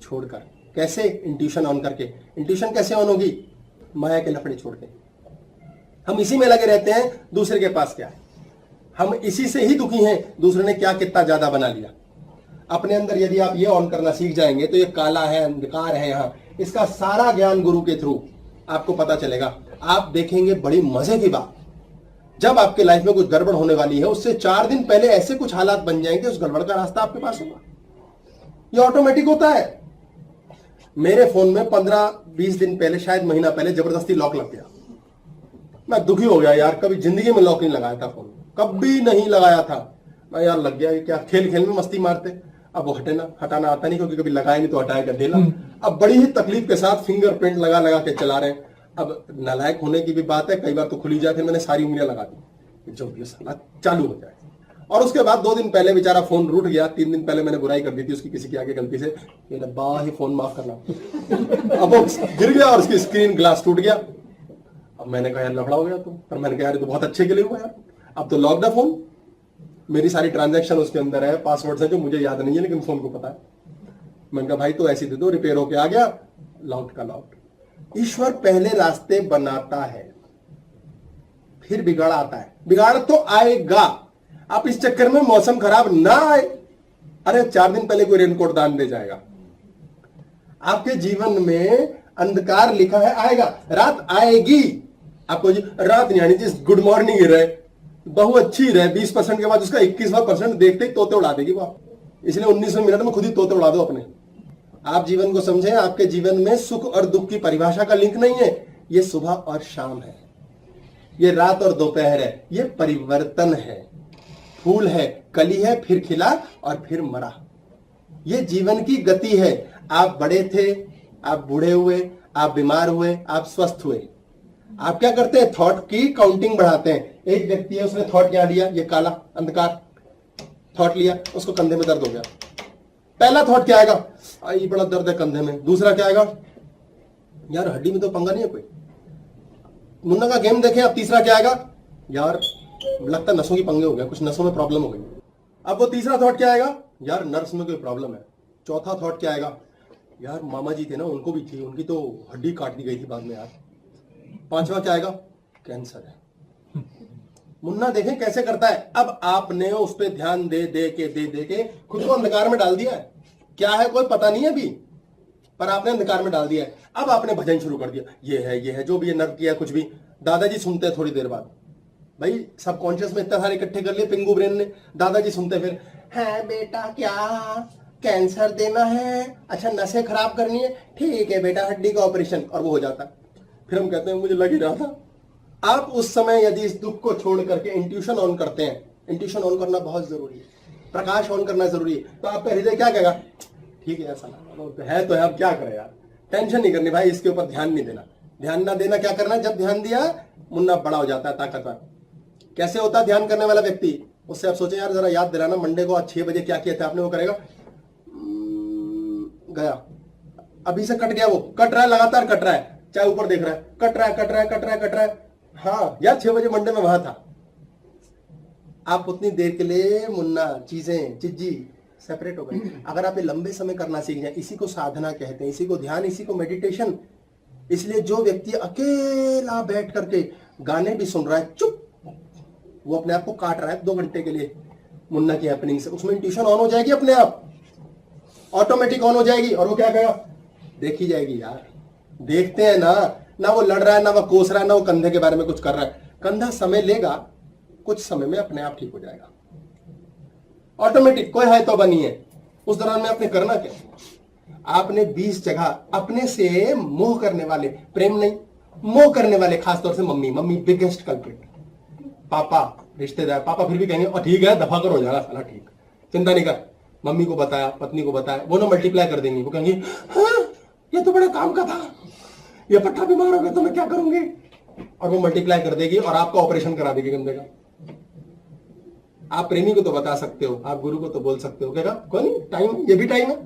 छोड़कर। कैसे? इंट्यूशन ऑन करके। इंट्यूशन कैसे ऑन होगी? माया के लफड़े छोड़ के। हम इसी में लगे रहते हैं, दूसरे के पास क्या है, हम इसी से ही दुखी हैं, दूसरे ने क्या कितना ज्यादा बना लिया। अपने अंदर यदि आप ये ऑन करना सीख जाएंगे तो ये काला है, अंधकार है, यहां इसका सारा ज्ञान गुरु के थ्रू आपको पता चलेगा। आप देखेंगे बड़ी मजे की बात, जब आपके लाइफ में कुछ गड़बड़ होने वाली है, उससे 4 दिन पहले ऐसे कुछ हालात बन जाएंगे, उस गड़बड़ का रास्ता आपके पास होगा। ये ऑटोमेटिक होता है। मेरे फोन में 15-20 दिन पहले, शायद महीना पहले, जबरदस्ती लॉक लग गया। मैं दुखी हो गया यार, कभी जिंदगी में लॉक नहीं लगाया था फोन, कभी नहीं लगाया था मैं। यार लग गया, क्या खेल खेल में मस्ती मारते। अब वो हटाना आता नहीं, क्योंकि कभी लगाया नहीं तो हटाया कर देना। अब बड़ी ही तकलीफ के साथ फिंगरप्रिंट लगा लगा के चला रहे हैं। अब नालायक होने की भी बात है, कई बार तो खुली जाए, फिर मैंने सारी उंगलियां लगा दी जो भी साला चालू हो जाए। और उसके बाद 2 दिन पहले बेचारा फोन रूठ गया। 3 दिन पहले मैंने बुराई कर दी थी उसकी किसी के आगे गलती से, ये रब्बा ही फोन माफ करना। अब वो गिर गया और उसकी स्क्रीन ग्लास टूट गया। अब मैंने कहा यार लफड़ा हो गया तुम, पर मैंने कहा यार तो बहुत अच्छे के लिए हुआ यार। अब तो लॉक द फोन, मेरी सारी ट्रांजैक्शन उसके अंदर है, पासवर्ड है जो मुझे याद नहीं है लेकिन फोन को पता है। मैंने कहा भाई तो ऐसे दे दो, रिपेयर होके आ गया, लॉक का लॉक। ईश्वर पहले रास्ते बनाता है, फिर बिगाड़ आता है। बिगाड़ तो आएगा, आप इस चक्कर में मौसम खराब ना आए। अरे 4 दिन पहले कोई रेनकोट दान दे जाएगा। आपके जीवन में अंधकार लिखा है, आएगा, रात आएगी। आपको जी रात नहीं आनी चाहिए, गुड मॉर्निंग ही रहे, बहु अच्छी रहे। 20% के बाद उसका 21वां% देखते ही तोते उड़ा देगी वो। इसलिए 19वें मिनट में खुद ही तोते उड़ा दो अपने। आप जीवन को समझें, आपके जीवन में सुख और दुख की परिभाषा का लिंक नहीं है। ये सुबह और शाम है, ये रात और दोपहर है, ये परिवर्तन है। फूल है, कली है, फिर खिला और फिर मरा। ये जीवन की गति है। आप बड़े थे, आप बूढ़े हुए, आप बीमार हुए, आप स्वस्थ हुए। आप क्या करते हैं? थॉट की काउंटिंग बढ़ाते हैं। एक व्यक्ति है, उसने थॉट क्या लिया? ये काला अंधकार थॉट लिया, उसको कंधे में दर्द हो गया। पहला थॉट क्या आएगा? ये बड़ा दर्द है कंधे में। दूसरा क्या आएगा? यार हड्डी में तो पंगा नहीं है कोई, मुन्ना का गेम देखें। अब तीसरा क्या आएगा? यार लगता है नसों की पंगे हो गया, कुछ नसों में प्रॉब्लम हो गई। अब वो तीसरा थॉट क्या आएगा? यार नर्स में कोई प्रॉब्लम है। चौथा थॉट क्या आएगा? यार मामा जी थे ना, उनको भी थी, उनकी तो हड्डी काट दी गई थी बाद में यार। 5वां क्या आएगा? कैंसर है। मुन्ना देखें कैसे करता है। अब आपने उस पर ध्यान दे दे के खुद को अंधकार में डाल दिया है। क्या है कोई पता नहीं है अभी, पर आपने अंधकार में डाल दिया है। अब आपने भजन शुरू कर दिया, ये है जो भी है, नर्क किया कुछ भी। दादाजी सुनते हैं थोड़ी देर बाद, भाई सबकॉन्शियस में इतना सारे इकट्ठे कर लिए पिंगू ब्रेन ने। दादाजी सुनते फिर, है बेटा क्या कैंसर देना है? अच्छा नसें खराब करनी है, ठीक है बेटा हड्डी का ऑपरेशन, और वो हो जाता है। फिर हम कहते हैं मुझे लग ही रहा था। आप उस समय यदि इस दुख को छोड़ करके इंट्यूशन ऑन करते हैं, इंट्यूशन ऑन करना बहुत जरूरी है, प्रकाश ऑन करना जरूरी है, तो आपका हृदय क्या कहेगा? ठीक है ऐसा है तो है, अब क्या करें यार, टेंशन नहीं करनी भाई, इसके ऊपर ध्यान नहीं देना। ध्यान ना देना क्या करना है, जब ध्यान दिया मुन्ना बड़ा हो जाता है, ताकतवर। कैसे होता है ध्यान करने वाला व्यक्ति? उससे आप सोचें यार, जरा याद दिलाना मंडे को आज 6 बजे क्या किया था आपने, वो करेगा गया, अभी से कट गया, वो कट रहा है, लगातार कट रहा है, चाहे ऊपर देख रहा है, कट रहा है कट रहा है कट रहा है कट रहा है, हाँ यार 6 बजे मंडे में वहां था। आप उतनी देर के लिए मुन्ना चीजें चिज्जी सेपरेट हो गए। अगर आप ये लंबे समय करना सीख जाए, इसी को साधना कहते हैं, इसी को ध्यान, इसी को मेडिटेशन। इसलिए जो व्यक्ति अकेला बैठ करके गाने भी सुन रहा है, चुप, वो अपने आप को काट रहा है 2 घंटे के लिए मुन्ना की हैपनिंग से, उसमें ट्यूशन ऑन हो जाएगी, अपने आप ऑटोमेटिक ऑन हो जाएगी, और वो क्या कहेगा, देखी जाएगी यार, देखते हैं ना, ना वो लड़ रहा है, ना वो कोस रहा है, ना वो कंधे के बारे में कुछ कर रहा है। कंधा समय लेगा, कुछ समय में अपने आप ठीक हो जाएगा, ऑटोमेटिक, कोई है तो बनी है। उस दौरान में आपने करना क्या, आपने 20 जगह अपने से मोह करने वाले, प्रेम नहीं मोह करने वाले, खासतौर से मम्मी बिगेस्ट कल्प्रिट, पापा रिश्तेदार, पापा फिर भी कहेंगे और ठीक है दफा कर, हो जाएगा साला ठीक, चिंता नहीं कर। मम्मी को बताया, पत्नी को बताया, वो ना मल्टीप्लाई कर देंगी, वो कहेंगी हाँ ये तो बड़ा काम का था, ये पट्टा बीमार हो गया तो मैं क्या करूंगी, और वो मल्टीप्लाई कर देगी और आपका ऑपरेशन करा देगी कंधे का। आप प्रेमी को तो बता सकते हो, आप गुरु को तो बोल सकते हो, कहेगा कोई नहीं, टाइम, ये भी टाइम है,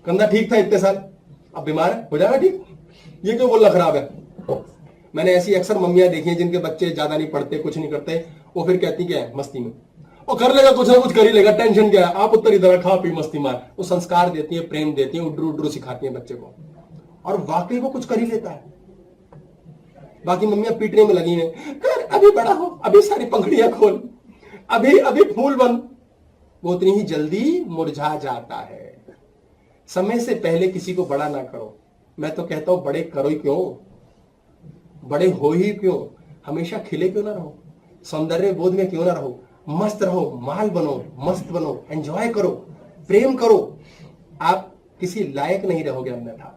कंधा ठीक था इतने साल, अब बीमार है, हो जाएगा ठीक, ये क्यों बोलना खराब है। मैंने ऐसी अक्सर मम्मियां देखी हैं जिनके बच्चे ज्यादा नहीं पढ़ते, कुछ नहीं करते, वो फिर कहती क्या है मस्ती में, और कर लेगा कुछ ना कुछ कर ही लेगा, टेंशन क्या है, आप उत्तर इधर खा पी मस्ती मार। वो संस्कार देती है, प्रेम देती है, उड्रू उड्रू सिखाती है बच्चे को, और वाकई वो कुछ कर ही लेता है। बाकी मम्मियां पीटने में लगी हैं, कर अभी बड़ा हो, अभी सारी पंखुड़ियां खोल, अभी अभी फूल बन, वो उतनी ही जल्दी मुरझा जाता है। समय से पहले किसी को बड़ा ना करो। मैं तो कहता हूं बड़े करो ही क्यों, बड़े हो ही क्यों, हमेशा खिले क्यों ना रहो, सौंदर्य बोध में क्यों ना रहो, मस्त रहो, माल बनो, मस्त बनो, एंजॉय करो, प्रेम करो। आप किसी लायक नहीं रहोगे अन्यथा,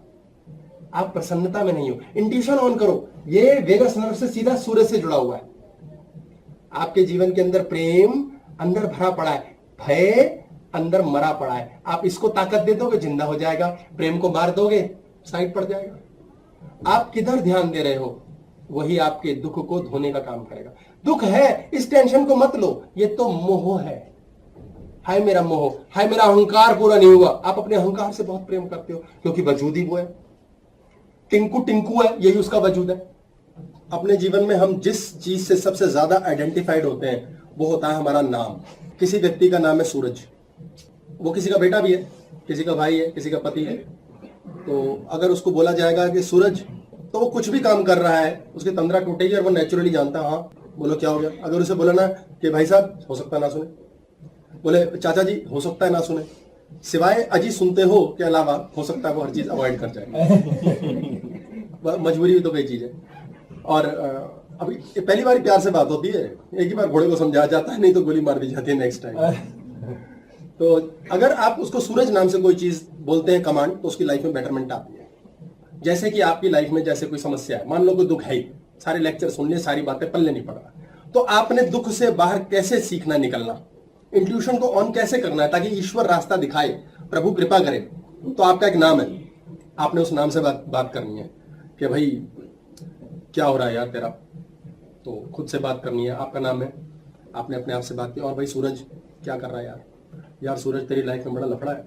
आप प्रसन्नता में नहीं हो। इंट्यूशन ऑन करो, ये वेगस नर्व से सीधा सूरज से जुड़ा हुआ है। आपके जीवन के अंदर प्रेम अंदर भरा पड़ा है, भय अंदर मरा पड़ा है। आप इसको ताकत दे दोगे, जिंदा हो जाएगा, प्रेम को मार दोगे, साइड पड़ जाएगा। आप किधर ध्यान दे रहे हो, वही आपके दुख को धोने का काम करेगा। दुख है, इस टेंशन को मत लो, ये तो मोह है। हाय मेरा मोह, हाय मेरा अहंकार पूरा नहीं हुआ। आप अपने अहंकार से बहुत प्रेम करते हो, क्योंकि वजूद ही वो है, टिंकू टिंकू है, यही उसका वजूद है। अपने जीवन में हम जिस चीज से सबसे ज्यादा आइडेंटिफाइड होते हैं वो होता है हमारा नाम। किसी व्यक्ति का नाम है सूरज, वो किसी का बेटा भी है, किसी का भाई है, किसी का पति है। तो अगर उसको बोला जाएगा कि सूरज, तो वो कुछ भी काम कर रहा है, उसकी तंद्रा टूटेगी और वो नेचुरली जानता, हाँ बोलो क्या हो गया। अगर उसे बोला ना कि भाई साहब हो सकता है ना सुने, बोले चाचा जी हो सकता है ना सुने, सिवाय अजी सुनते हो के अलावा हो सकता है वो हर चीज अवॉइड कर जाए। मजबूरी भी तो कई चीज है। और अभी पहली बार प्यार से बात होती है, एक ही बार घोड़े को समझाया जाता है, नहीं तो गोली मार दी जाती है नेक्स्ट टाइम। तो अगर आप उसको सूरज नाम से कोई चीज बोलते हैं कमांड, तो उसकी लाइफ में बेटरमेंट आती है। जैसे कि आपकी लाइफ में जैसे कोई समस्या है, मान लो कोई दुख है ही, सारे लेक्चर सुन लिए, सारी बातें पल्ले नहीं पड़ रहा, तो आपने दुख से बाहर कैसे सीखना निकलना, इंट्यूशन को ऑन कैसे करना है ताकि ईश्वर रास्ता दिखाए, प्रभु कृपा करे। तो आपका एक नाम है, आपने उस नाम से बात करनी है कि भाई क्या हो रहा है यार तेरा, तो खुद से बात करनी है। आपका नाम है, आपने अपने आप से बात की, और भाई सूरज क्या कर रहा है यार, यार सूरज तेरी लाइफ में बड़ा लफड़ा है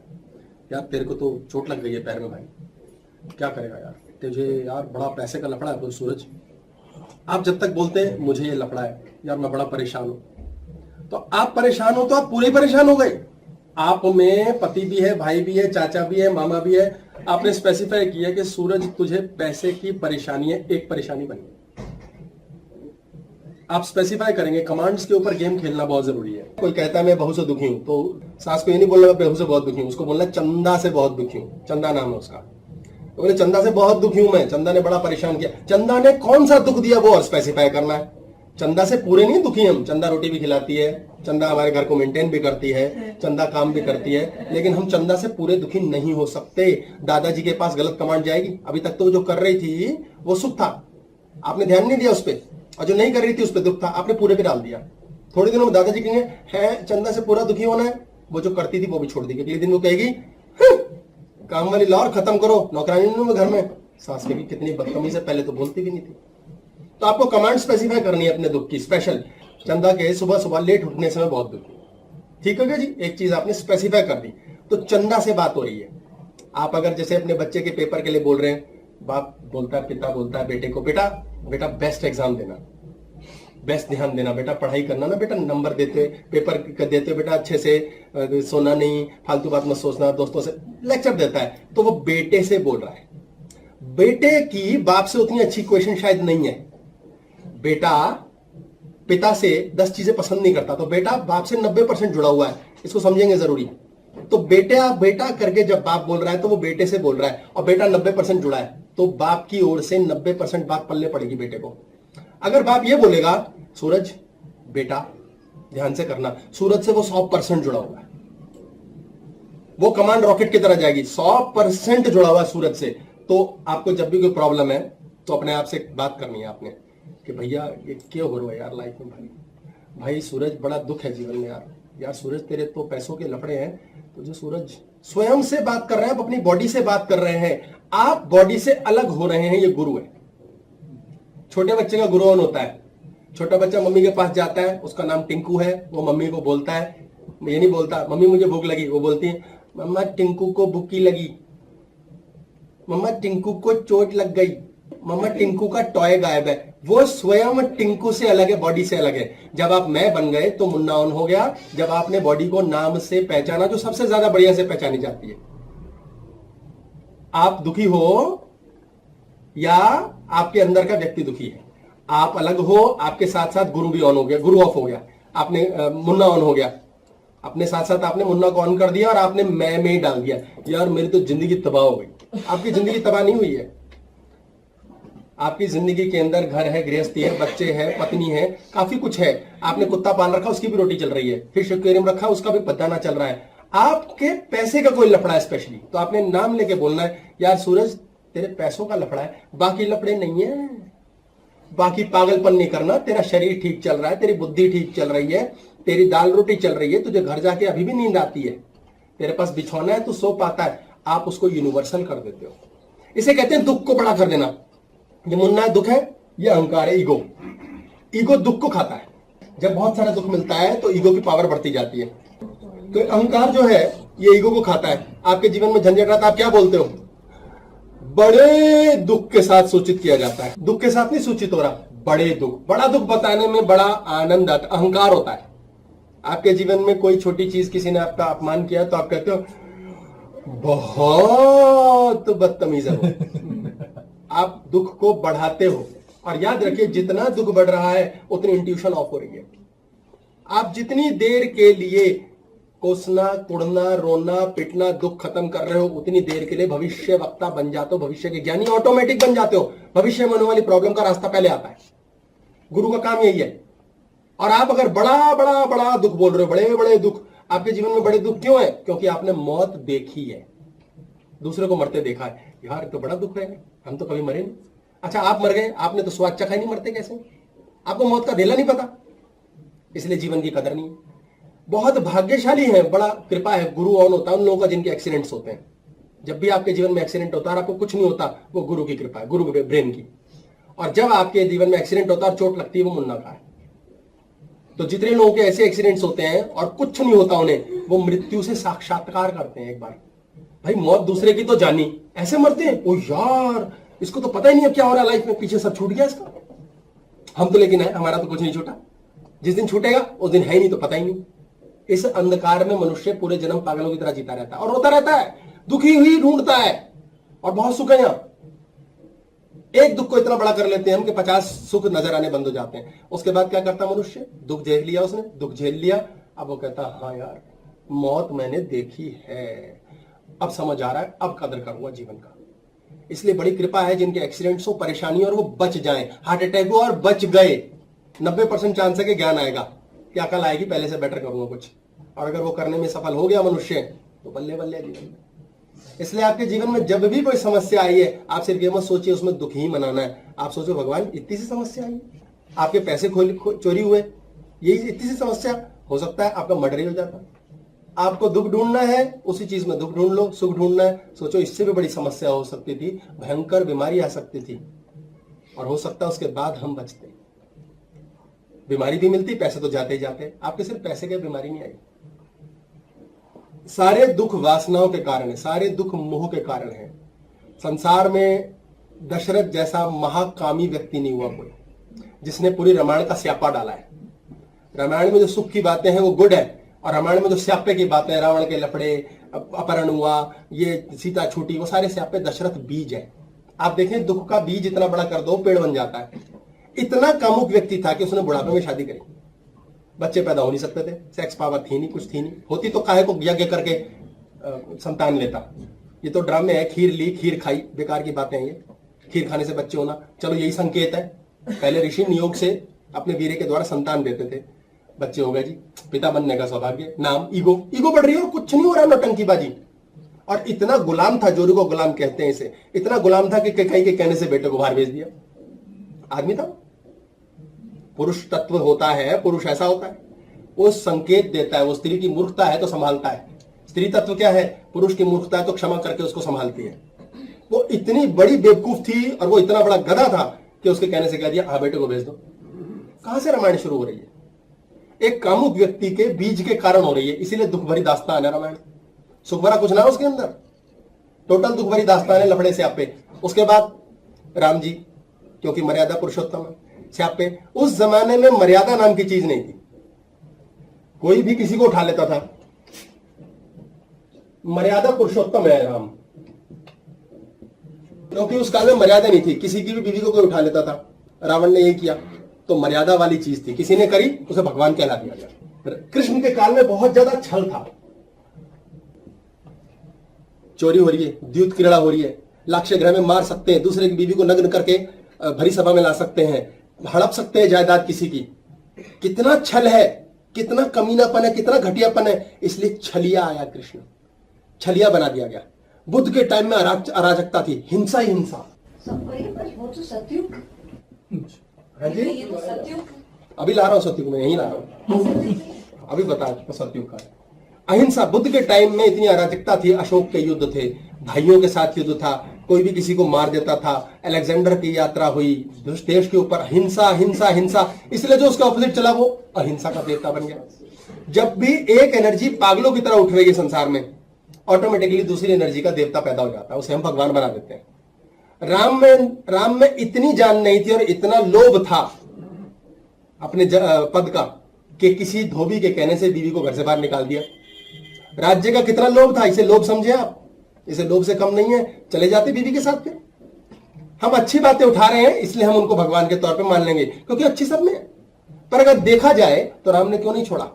यार, तेरे को तो चोट लग गई है पैर में, भाई क्या करेगा यार, तुझे यार बड़ा पैसे का लफड़ा है। तो सूरज, आप जब तक बोलते हैं मुझे ये लफड़ा है यार, मैं बड़ा परेशान हूं, तो आप परेशान हो तो आप पूरे परेशान हो गए। आप में पति भी है, भाई भी है, चाचा भी है, मामा भी है। आपने स्पेसिफाई किया कि सूरज तुझे पैसे की परेशानी है, एक परेशानी बनी। आप स्पेसिफाई करेंगे। कमांड्स के ऊपर गेम खेलना बहुत जरूरी है। कोई कहता है मैं बहू से दुखी हूं, तो सास को ये नहीं बोलना मैं बहू से बहुत दुखी हूं, उसको बोलना चंदा से बहुत दुखी हूं। चंदा नाम है उसका, तो बोले चंदा से बहुत दुखी हूं मैं, चंदा ने बड़ा परेशान किया। चंदा ने कौन सा दुख दिया वो और स्पेसिफाई करना है। चंदा से पूरे नहीं दुखी हम, चंदा रोटी भी खिलाती है, चंदा हमारे घर को मेंटेन भी करती है, चंदा काम भी करती है, लेकिन हम चंदा से पूरे दुखी नहीं हो सकते। दादाजी के पास गलत कमांड जाएगी, अभी तक तो जो कर रही थी वो सुख था, आपने ध्यान नहीं दिया उस पर, और जो नहीं कर रही थी उस पर दुख था, आपने पूरे पे डाल दिया। थोड़े दिनों में दादाजी कहेंगे है चंदा से पूरा दुखी होना है, वो जो करती थी वो भी छोड़ दी। अगले दिन वो कहेगी काम वाली लाओ खत्म करो, नौकरानी में घर में सास भी कितनी बदतमीज है, पहले तो बोलती भी नहीं थी। तो आपको कमांड स्पेसिफाई करनी है अपने दुख की। स्पेशल चंदा के सुबह सुबह लेट उठने से मैं बहुत दुखी, ठीक है जी, एक चीज आपने स्पेसिफाई कर दी। तो चंदा से बात हो रही है। आप अगर जैसे अपने बच्चे के पेपर के लिए बोल रहे हैं, बाप बोलता है, पिता बोलता है बेटे को, बेटा बेटा बेस्ट एग्जाम देना, बेस्ट ध्यान देना, बेटा पढ़ाई करना ना, बेटा नंबर देते पेपर देते बेटा अच्छे से, सोना नहीं, फालतू बात मत सोचना, दोस्तों से लेक्चर देता है। तो वो बेटे से बोल रहा है। बेटे की बाप से उतनी अच्छी क्वेश्चन शायद नहीं है। बेटा पिता से 10 चीजें पसंद नहीं करता, तो बेटा बाप से 90% जुड़ा हुआ है। इसको समझेंगे जरूरी। तो बेटा बेटा करके जब बाप बोल रहा है तो वो बेटे से बोल रहा है, और बेटा 90% जुड़ा है, तो बाप की ओर से 90% बात पल्ले पड़ेगी बेटे को। अगर बाप ये बोलेगा सूरज बेटा ध्यान से करना, सूरज से वो 100% जुड़ा हुआ है, वो कमांड रॉकेट की तरह जाएगी, 100% जुड़ा हुआ है सूरज से। तो आपको जब भी कोई प्रॉब्लम है तो अपने आप से बात करनी है आपने कि भैया ये क्या हो रहा है यार लाइफ में, भाई सूरज बड़ा दुख है जीवन में यार सूरज तेरे तो पैसों के लफड़े हैं। तो जो सूरज स्वयं से बात कर रहे हैं, आप अपनी बॉडी से बात कर रहे हैं, आप बॉडी से अलग हो रहे हैं, ये गुरु है। छोटे बच्चे का गुरु कौन होता है? छोटा बच्चा मम्मी के पास जाता है, उसका नाम टिंकू है, वो मम्मी को बोलता है, ये नहीं बोलता मम्मी मुझे भूख लगी, वो बोलती है मम्मा टिंकू को भूखी लगी, मम्मा टिंकू को चोट लग गई, मम्मा टिंकू का टॉय गायब है। वो स्वयं टिंकू से अलग है, बॉडी से अलग है। जब आप मैं बन गए तो मुन्ना ऑन हो गया, जब आपने बॉडी को नाम से पहचाना, जो सबसे ज्यादा बढ़िया से पहचानी जाती है। आप दुखी हो या आपके अंदर का व्यक्ति दुखी है, आप अलग हो, आपके साथ साथ गुरु भी ऑन हो गया, गुरु ऑफ हो गया, आपने मुन्ना ऑन हो गया, अपने साथ साथ आपने मुन्ना को ऑन कर दिया और आपने मैं में ही डाल दिया। यार मेरी तो जिंदगी तबाह हो गई। आपकी जिंदगी तबाह नहीं हुई है। आपकी जिंदगी के अंदर घर है, गृहस्थी है, बच्चे हैं, पत्नी है, काफी कुछ है। आपने कुत्ता पाल रखा, उसकी भी रोटी चल रही है, फिश एक्वेरियम रखा, उसका भी पदाना चल रहा है। आपके पैसे का कोई लफड़ा है स्पेशली, तो आपने नाम लेके बोलना है यार सूरज तेरे पैसों का लफड़ा है, बाकी लफड़े नहीं है। बाकी पागलपन नहीं करना, तेरा शरीर ठीक चल रहा है, तेरी बुद्धि ठीक चल रही है, तेरी दाल रोटी चल रही है, तुझे घर जाके अभी भी नींद आती है, तेरे पास बिछौना है, तू सो पाता है। आप उसको यूनिवर्सल कर देते हो। इसे कहते हैं दुख को बड़ा कर देना। ये मुन्ना दुख है, ये अहंकार है, ईगो। ईगो दुख को खाता है। जब बहुत सारा दुख मिलता है तो ईगो की पावर बढ़ती जाती है। तो अहंकार जो है ये ईगो को खाता है। आपके जीवन में झंझट आता है, आप क्या बोलते हो? बड़े दुख के साथ सूचित किया जाता है। दुख के साथ नहीं सूचित हो रहा, बड़े दुख। बड़ा दुख बताने में बड़ा आनंद आता, अहंकार होता है। आपके जीवन में कोई छोटी चीज किसी ने आपका अपमान किया तो आप कहते हो बहुत बदतमीज है वो। आप दुख को बढ़ाते हो। और याद रखिए जितना दुख बढ़ रहा है उतनी इंट्यूशन ऑफ हो रही है। आप जितनी देर के लिए कोसना, कुड़ना, रोना, पिटना, दुख खत्म कर रहे हो, उतनी देर के लिए भविष्य वक्ता बन जाते हो, भविष्य के ज्ञानी ऑटोमेटिक बन जाते हो। भविष्य में होने वाली प्रॉब्लम का रास्ता पहले आता है। गुरु का काम यही है। और आप अगर बड़ा बड़ा बड़ा दुख बोल रहे हो, बड़े बड़े दुख, आपके जीवन में बड़े दुख क्यों है? क्योंकि आपने मौत देखी है, दूसरे को मरते देखा है। यार तो बड़ा दुख है, हम तो कभी मरे नहीं। अच्छा आप मर गए, आपने तो स्वाद चखा ही नहीं, मरते कैसे? आपको मौत का ढेला नहीं पता, इसलिए जीवन की कदर नहीं है। बहुत भाग्यशाली है, बड़ा कृपा है, गुरु ऑन होता है उन लोगों का जिनके एक्सीडेंट्स होते हैं। जब भी आपके जीवन में एक्सीडेंट होता है और आपको कुछ नहीं होता, वो गुरु की कृपा है, गुरु के ब्रेन की। और जब आपके जीवन में एक्सीडेंट होता है और चोट लगती है, वो मुन्ना का है। तो जितने लोगों के ऐसे एक्सीडेंट्स होते हैं और कुछ नहीं होता उन्हें, वो मृत्यु से साक्षात्कार करते हैं। एक बार भाई मौत दूसरे की तो जानी, ऐसे मरते हैं। ओ यार इसको तो पता ही नहीं अब क्या हो रहा है लाइफ में, पीछे सब छूट गया इसका। हम तो लेकिन है, हमारा तो कुछ नहीं छूटा। जिस दिन छूटेगा उस दिन है ही नहीं, तो पता ही नहीं। इस अंधकार में मनुष्य पूरे जन्म पागलों की तरह जीता रहता है और रोता रहता है, दुखी हुई ढूंढता है। और बहुत सुख है यहां। एक दुख को इतना बड़ा कर लेते हैं हम कि 50 सुख नजर आने बंद हो जाते हैं। उसके बाद क्या करता मनुष्य? दुख झेल लिया उसने, दुख झेल लिया, अब वो कहता हाँ यार मौत मैंने देखी है, अब समझ आ रहा है, अब कदर करूंगा जीवन का। इसलिए बड़ी कृपा है जिनके एक्सीडेंट्स हो, परेशानी और वो बच जाएं, हार्ट अटैक हो और बच गए, 90% चांस है कि ज्ञान आएगा, कि अकल आएगी, पहले से बेटर करूंगा कुछ। और अगर वो करने में सफल हो गया मनुष्य तो बल्ले बल्ले जीवन में। इसलिए आपके जीवन में जब भी कोई समस्या आई है, आप सिर्फ ये मत सोचिए उसमें दुख ही मनाना है। आप सोचो भगवान इतनी सी समस्या आई, आपके पैसे चोरी हुए, यही इतनी सी समस्या, हो सकता है आपका मर्डर ही हो जाता, आपको दुख ढूंढना है, उसी चीज में दुख ढूंढ लो। सुख ढूंढना है, सोचो इससे भी बड़ी समस्या हो सकती थी, भयंकर बीमारी आ सकती थी, और हो सकता है उसके बाद हम बचते। बीमारी भी मिलती, पैसे तो जाते ही जाते, आपके सिर्फ पैसे की बीमारी नहीं आई। सारे दुख वासनाओं के कारण है, सारे दुख मोह के कारण है। संसार में दशरथ जैसा महाकामी व्यक्ति नहीं हुआ कोई, जिसने पूरी रामायण का स्यापा डाला है। रामायण में जो सुख की बातें हैं वो गुड है, और रामायण में जो स्यापे की बातें हैं, रावण के लफड़े, अपहरण हुआ, ये सीता छूटी, वो सारे स्यापे दशरथ बीज है। आप देखें, दुख का बीज इतना बड़ा कर दो, पेड़ बन जाता है। इतना कामुक व्यक्ति था कि उसने बुढ़ापे में शादी करी, बच्चे पैदा हो नहीं सकते थे, सेक्स पावर थी नहीं, कुछ थी नहीं, होती तो काहे को यज्ञ करके संतान लेता। ये तो ड्रामे है, खीर ली खीर खाई, बेकार की बातें हैं ये। खीर खाने से बच्चे होना, चलो यही संकेत है। पहले ऋषि नियोग से अपने वीर्य के द्वारा संतान देते थे, बच्चे हो गए जी, पिता बनने का सौभाग्य, नाम ईगो, ईगो बढ़ रही है और कुछ नहीं हो रहा, नौटंकीबाजी। और इतना गुलाम था, जोरू को गुलाम कहते हैं इसे, इतना गुलाम था कि कैकेयी के कहने से बेटे को बाहर भेज दिया। आदमी था। पुरुष तत्व होता है, पुरुष ऐसा होता है, वो संकेत देता है। वो स्त्री की मूर्खता है तो संभालता है। स्त्री तत्व क्या है? पुरुष की मूर्खता है तो क्षमा करके उसको संभालती है। वो इतनी बड़ी बेवकूफ थी और वो इतना बड़ा गधा था कि उसके कहने से कह दिया, हाँ बेटे को भेज दो। कहां से रामायण शुरू हो रही है? एक कामुक व्यक्ति के बीज के कारण हो रही है, इसीलिए दुख भरी दास्तान है रामायण। सुख भरा कुछ ना हो उसके अंदर, टोटल दुख भरी दास्तान है, लफड़े स्यापे। उसके बाद राम जी, क्योंकि मर्यादा पुरुषोत्तम है, स्यापे। उस जमाने में मर्यादा नाम की चीज नहीं थी, कोई भी किसी को उठा लेता था। मर्यादा पुरुषोत्तम है राम, क्योंकि उस काल में मर्यादा नहीं थी, किसी की भी बीवी को कोई उठा लेता था। रावण ने ये किया तो मर्यादा वाली चीज थी, किसी ने करी उसे भगवान कहला दिया गया। कृष्ण के काल में बहुत ज्यादा छल था, चोरी हो रही है, द्यूत क्रीड़ा हो रही है, लाक्ष्य ग्रह में मार सकते हैं, दूसरे की बीवी को नग्न करके भरी सभा में ला सकते हैं, हड़प सकते हैं जायदाद किसी की। कितना छल है, कितना कमीनापन है, कितना घटियापन है, इसलिए छलिया आया कृष्ण, छलिया बना दिया गया। बुद्ध के टाइम में अराजकता थी, हिंसा ही हिंसा। वो तो सतयुग है जी, ये तो सतयुग अभी ला रहा हूं सतयुग में, यही ला रहा हूं, अभी बता सतयुग का। अहिंसा, बुद्ध के टाइम में इतनी अराजकता थी, अशोक के युद्ध थे, भाइयों के साथ युद्ध था, कोई भी किसी को मार देता था। अलेक्जेंडर की यात्रा हुई देश के ऊपर, हिंसा हिंसा हिंसा, इसलिए जो उसका ऑपोजिट चला वो अहिंसा का देवता बन गया। जब भी एक एनर्जी पागलों की तरह उठ रही है संसार में, ऑटोमेटिकली दूसरी एनर्जी का देवता पैदा हो जाता है, उसे हम भगवान बना देते हैं। राम में इतनी जान नहीं थी और इतना लोभ था अपने पद का कि किसी धोबी के कहने से बीवी को घर से बाहर निकाल दिया। राज्य का कितना लोभ था, इसे लोभ समझे आप? इसे लोभ से कम नहीं है, चले जाते बीवी के साथ। फिर हम अच्छी बातें उठा रहे हैं इसलिए हम उनको भगवान के तौर पे मान लेंगे, क्योंकि अच्छी सब में। पर अगर देखा जाए तो राम ने क्यों नहीं छोड़ा?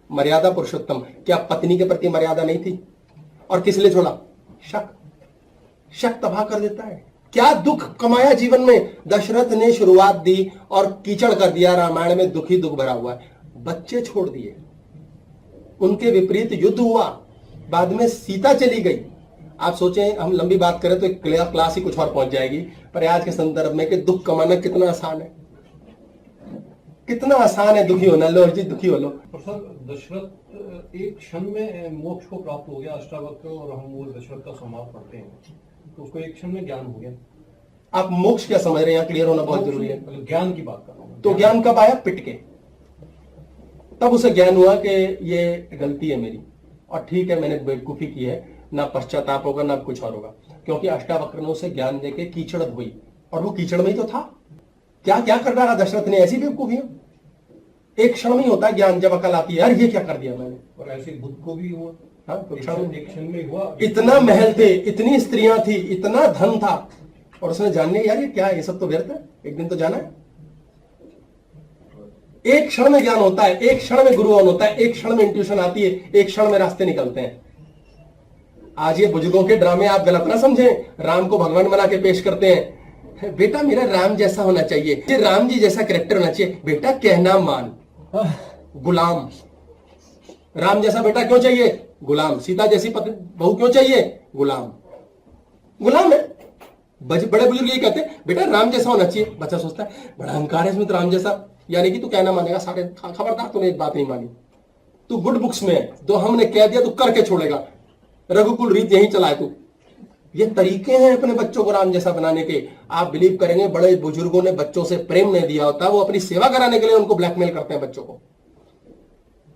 मर्यादा पुरुषोत्तम। क्या पत्नी के प्रति मर्यादा नहीं थी? और किस लिए छोड़ा? शक। शक तबाह कर देता है। क्या दुख कमाया जीवन में? दशरथ ने शुरुआत दी और कीचड़ कर दिया। रामायण में दुख ही दुख भरा हुआ है। बच्चे छोड़ दिए, उनके विपरीत युद्ध हुआ, बाद में सीता चली गई। आप सोचें, हम लंबी बात करें तो क्लास ही कुछ और पहुंच जाएगी, पर आज के संदर्भ में कि दुख कमाना कितना आसान है, कितना आसान है दुखी होना। लो जी दुखी हो लो। और सर, दशरथ एक क्षण में मोक्ष को प्राप्त हो गया, अष्टावक्र, और हम वो दशरथ का संवाद पढ़ते हैं तो उसको एक क्षण में ज्ञान हो गया। आप मोक्ष क्या समझ रहे हैं? यहाँ क्लियर होना बहुत जरूरी है। मतलब ज्ञान की बात कर रहा हूँ। तो ज्ञान कब आया? पिट के। तब उसे ज्ञान हुआ कि ये गलती है मेरी, और ठीक है मैंने बेवकूफी की है, ना पश्चाताप होगा ना कुछ और होगा। क्योंकि अष्टावक्र ने उसे ज्ञान देके कीचड़ हुई, और वो कीचड़ में ही तो था। क्या क्या कर डाला दशरथ ने? ऐसी बेवकूफियां। एक क्षण में ही होता है ज्ञान, जब अकल आती है, यार ये क्या कर दिया मैंने। और ऐसे बुद्ध को भी हुआ। हाँ, तो एक क्षण में हुआ। इतना महल थे, इतनी स्त्रियां थी, इतना धन था, और उसने जान लिया यार ये क्या है, ये सब तो व्यर्थ है, एक दिन तो जाना है। एक क्षण में ज्ञान होता है, एक क्षण में गुरुवन होता है, एक क्षण में इंट्यूशन आती है, एक क्षण में रास्ते निकलते हैं। आज ये बुजुर्गों के ड्रामे आप गलत ना समझें, राम को भगवान बना के पेश करते हैं। बेटा मेरा राम जैसा होना चाहिए, ये राम जी जैसा कैरेक्टर होना चाहिए। बेटा कहना मान, गुलाम। राम जैसा बेटा क्यों चाहिए? गुलाम। सीता जैसी पत्नी बहू क्यों चाहिए? गुलाम। गुलाम है। बड़े बुजुर्ग ये कहते हैं बेटा राम जैसा होना चाहिए। बच्चा सोचता है बड़ा अहंकार है इसमें तो, राम जैसा, यानी कि तू कहना मानेगा सारे। खबरदार, तूने एक बात नहीं मानी। तू गुड बुक्स में है, तो हमने कह दिया तू करके छोड़ेगा, रघुकुल रीत यही चलाए तू। ये तरीके हैं अपने बच्चों को राम जैसा बनाने के। आप बिलीव करेंगे, बड़े बुजुर्गों ने बच्चों से प्रेम नहीं दिया होता, वो अपनी सेवा कराने के लिए उनको ब्लैकमेल करते हैं। बच्चों को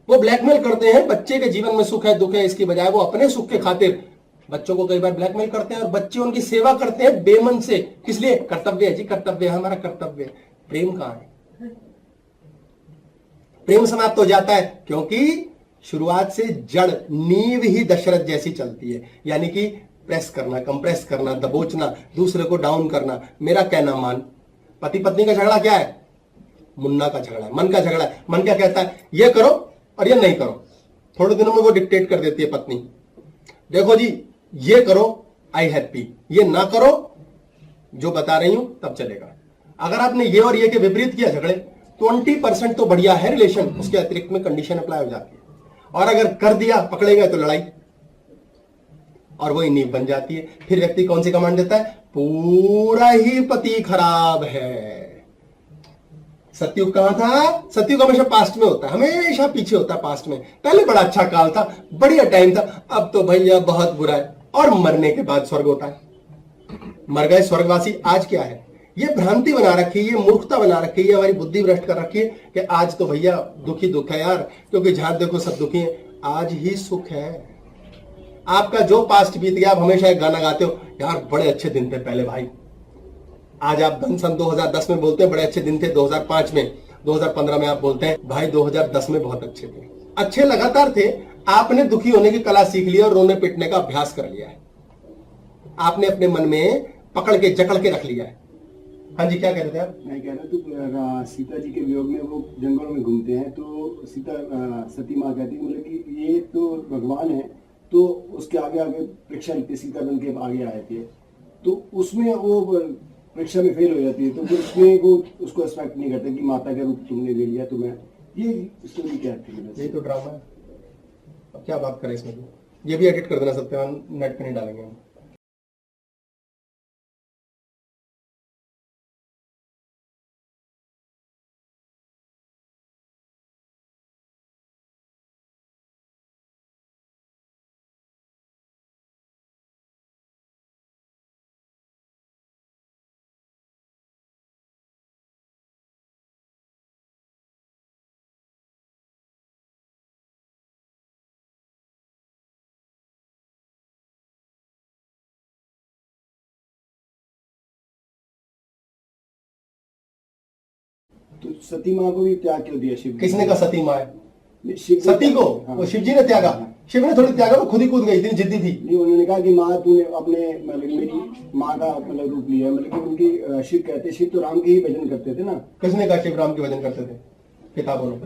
वो ब्लैकमेल करते हैं, बच्चे के जीवन में सुख है दुख है इसकी बजाय वो अपने सुख के खातिर बच्चों को कई बार ब्लैकमेल करते हैं, और बच्चे उनकी सेवा करते हैं बेमन से। किस लिए? कर्तव्य है जी, कर्तव्य है, हमारा कर्तव्य। प्रेम कहां है? प्रेम समाप्त हो जाता है क्योंकि शुरुआत से जड़ नींव ही दशरथ जैसी चलती है, यानी कि प्रेस करना, कंप्रेस करना, दबोचना, दूसरे को डाउन करना, मेरा कहना मान। पति पत्नी का झगड़ा क्या है? मुन्ना का झगड़ा है, मन का झगड़ा है। मन क्या कहता है? ये करो और ये नहीं करो। थोड़े दिनों में वो डिक्टेट कर देती है पत्नी, देखो जी ये करो आई हैप्पी, ये ना करो जो बता रही हूं तब चलेगा। अगर आपने ये और ये के विपरीत किया झगड़े, 20% तो बढ़िया है रिलेशन, उसके अतिरिक्त में कंडीशन अप्लाई हो जाती है। और अगर कर दिया पकड़े गए तो लड़ाई, और वही नींव बन जाती है। फिर व्यक्ति कौन सी कमांड देता है? पूरा ही पति खराब है। सतयुग कहां था? सतयुग हमेशा पास्ट में होता है, हमेशा पीछे होता है पास्ट में। पहले बड़ा अच्छा काल था, बढ़िया टाइम था, अब तो भैया बहुत बुरा है। और मरने के बाद स्वर्ग होता है, मर गए स्वर्गवासी। आज क्या है? ये भ्रांति बना रखी है, ये मूर्खता बना रखी है, हमारी बुद्धि भ्रष्ट कर रखी है कि आज तो भैया दुखी दुख है यार, क्योंकि जहां देखो सब दुखी है। आज ही सुख है। आपका जो पास्ट बीत गया, आप हमेशा एक गाना गाते हो, यार बड़े अच्छे दिन थे पहले भाई। आज आप सन 2010 में बोलते हैं बड़े अच्छे दिन थे, 2005 में, 2015 में आप बोलते हैं भाई 2010 में बहुत अच्छे थे। अच्छे लगातार थे, आपने दुखी होने की कला सीख ली और रोने पिटने का अभ्यास कर लिया है। आपने अपने मन में पकड़ के जकड़ के रख लिया है। हाँ जी, क्या कह रहे थे आप? मैं कह रहा तो सीता जी के वियोग में वो जंगलों में घूमते हैं, तो सीता सती माँ कहती है मतलब कि ये तो भगवान है, तो उसके आगे आगे परीक्षा लेती, सीता बन के आगे आ जाती है, तो उसमें वो परीक्षा में फेल हो जाती है, तो फिर उसमें वो उसको एक्सपेक्ट नहीं करते कि माता का रूप तुमने ले लिया, तो मैं ये स्टोरी क्या थी? यही तो ड्रामा है। अब क्या बात करें इसमें? ये भी एडिट कर देना, सत्यवान नेट पे नहीं डालेंगे हम। तो सती माँ को भी त्याग क्यों दिया शिव? किसने कहा सती माँ है? शिव सती को हाँ। वो शिव जी ने त्यागा? शिव ने थोड़ी त्यागा, वो खुद ही कूद गई, इतनी जिद्दी थी। नहीं, उन्होंने कहा कि माँ तूने अपने मतलब मेरी माँ का मतलब रूप लिया, मतलब कि उनकी शिव कहते, शिव तो राम के ही भजन करते थे ना। किसने कहा शिव राम के भजन करते थे? किताबों में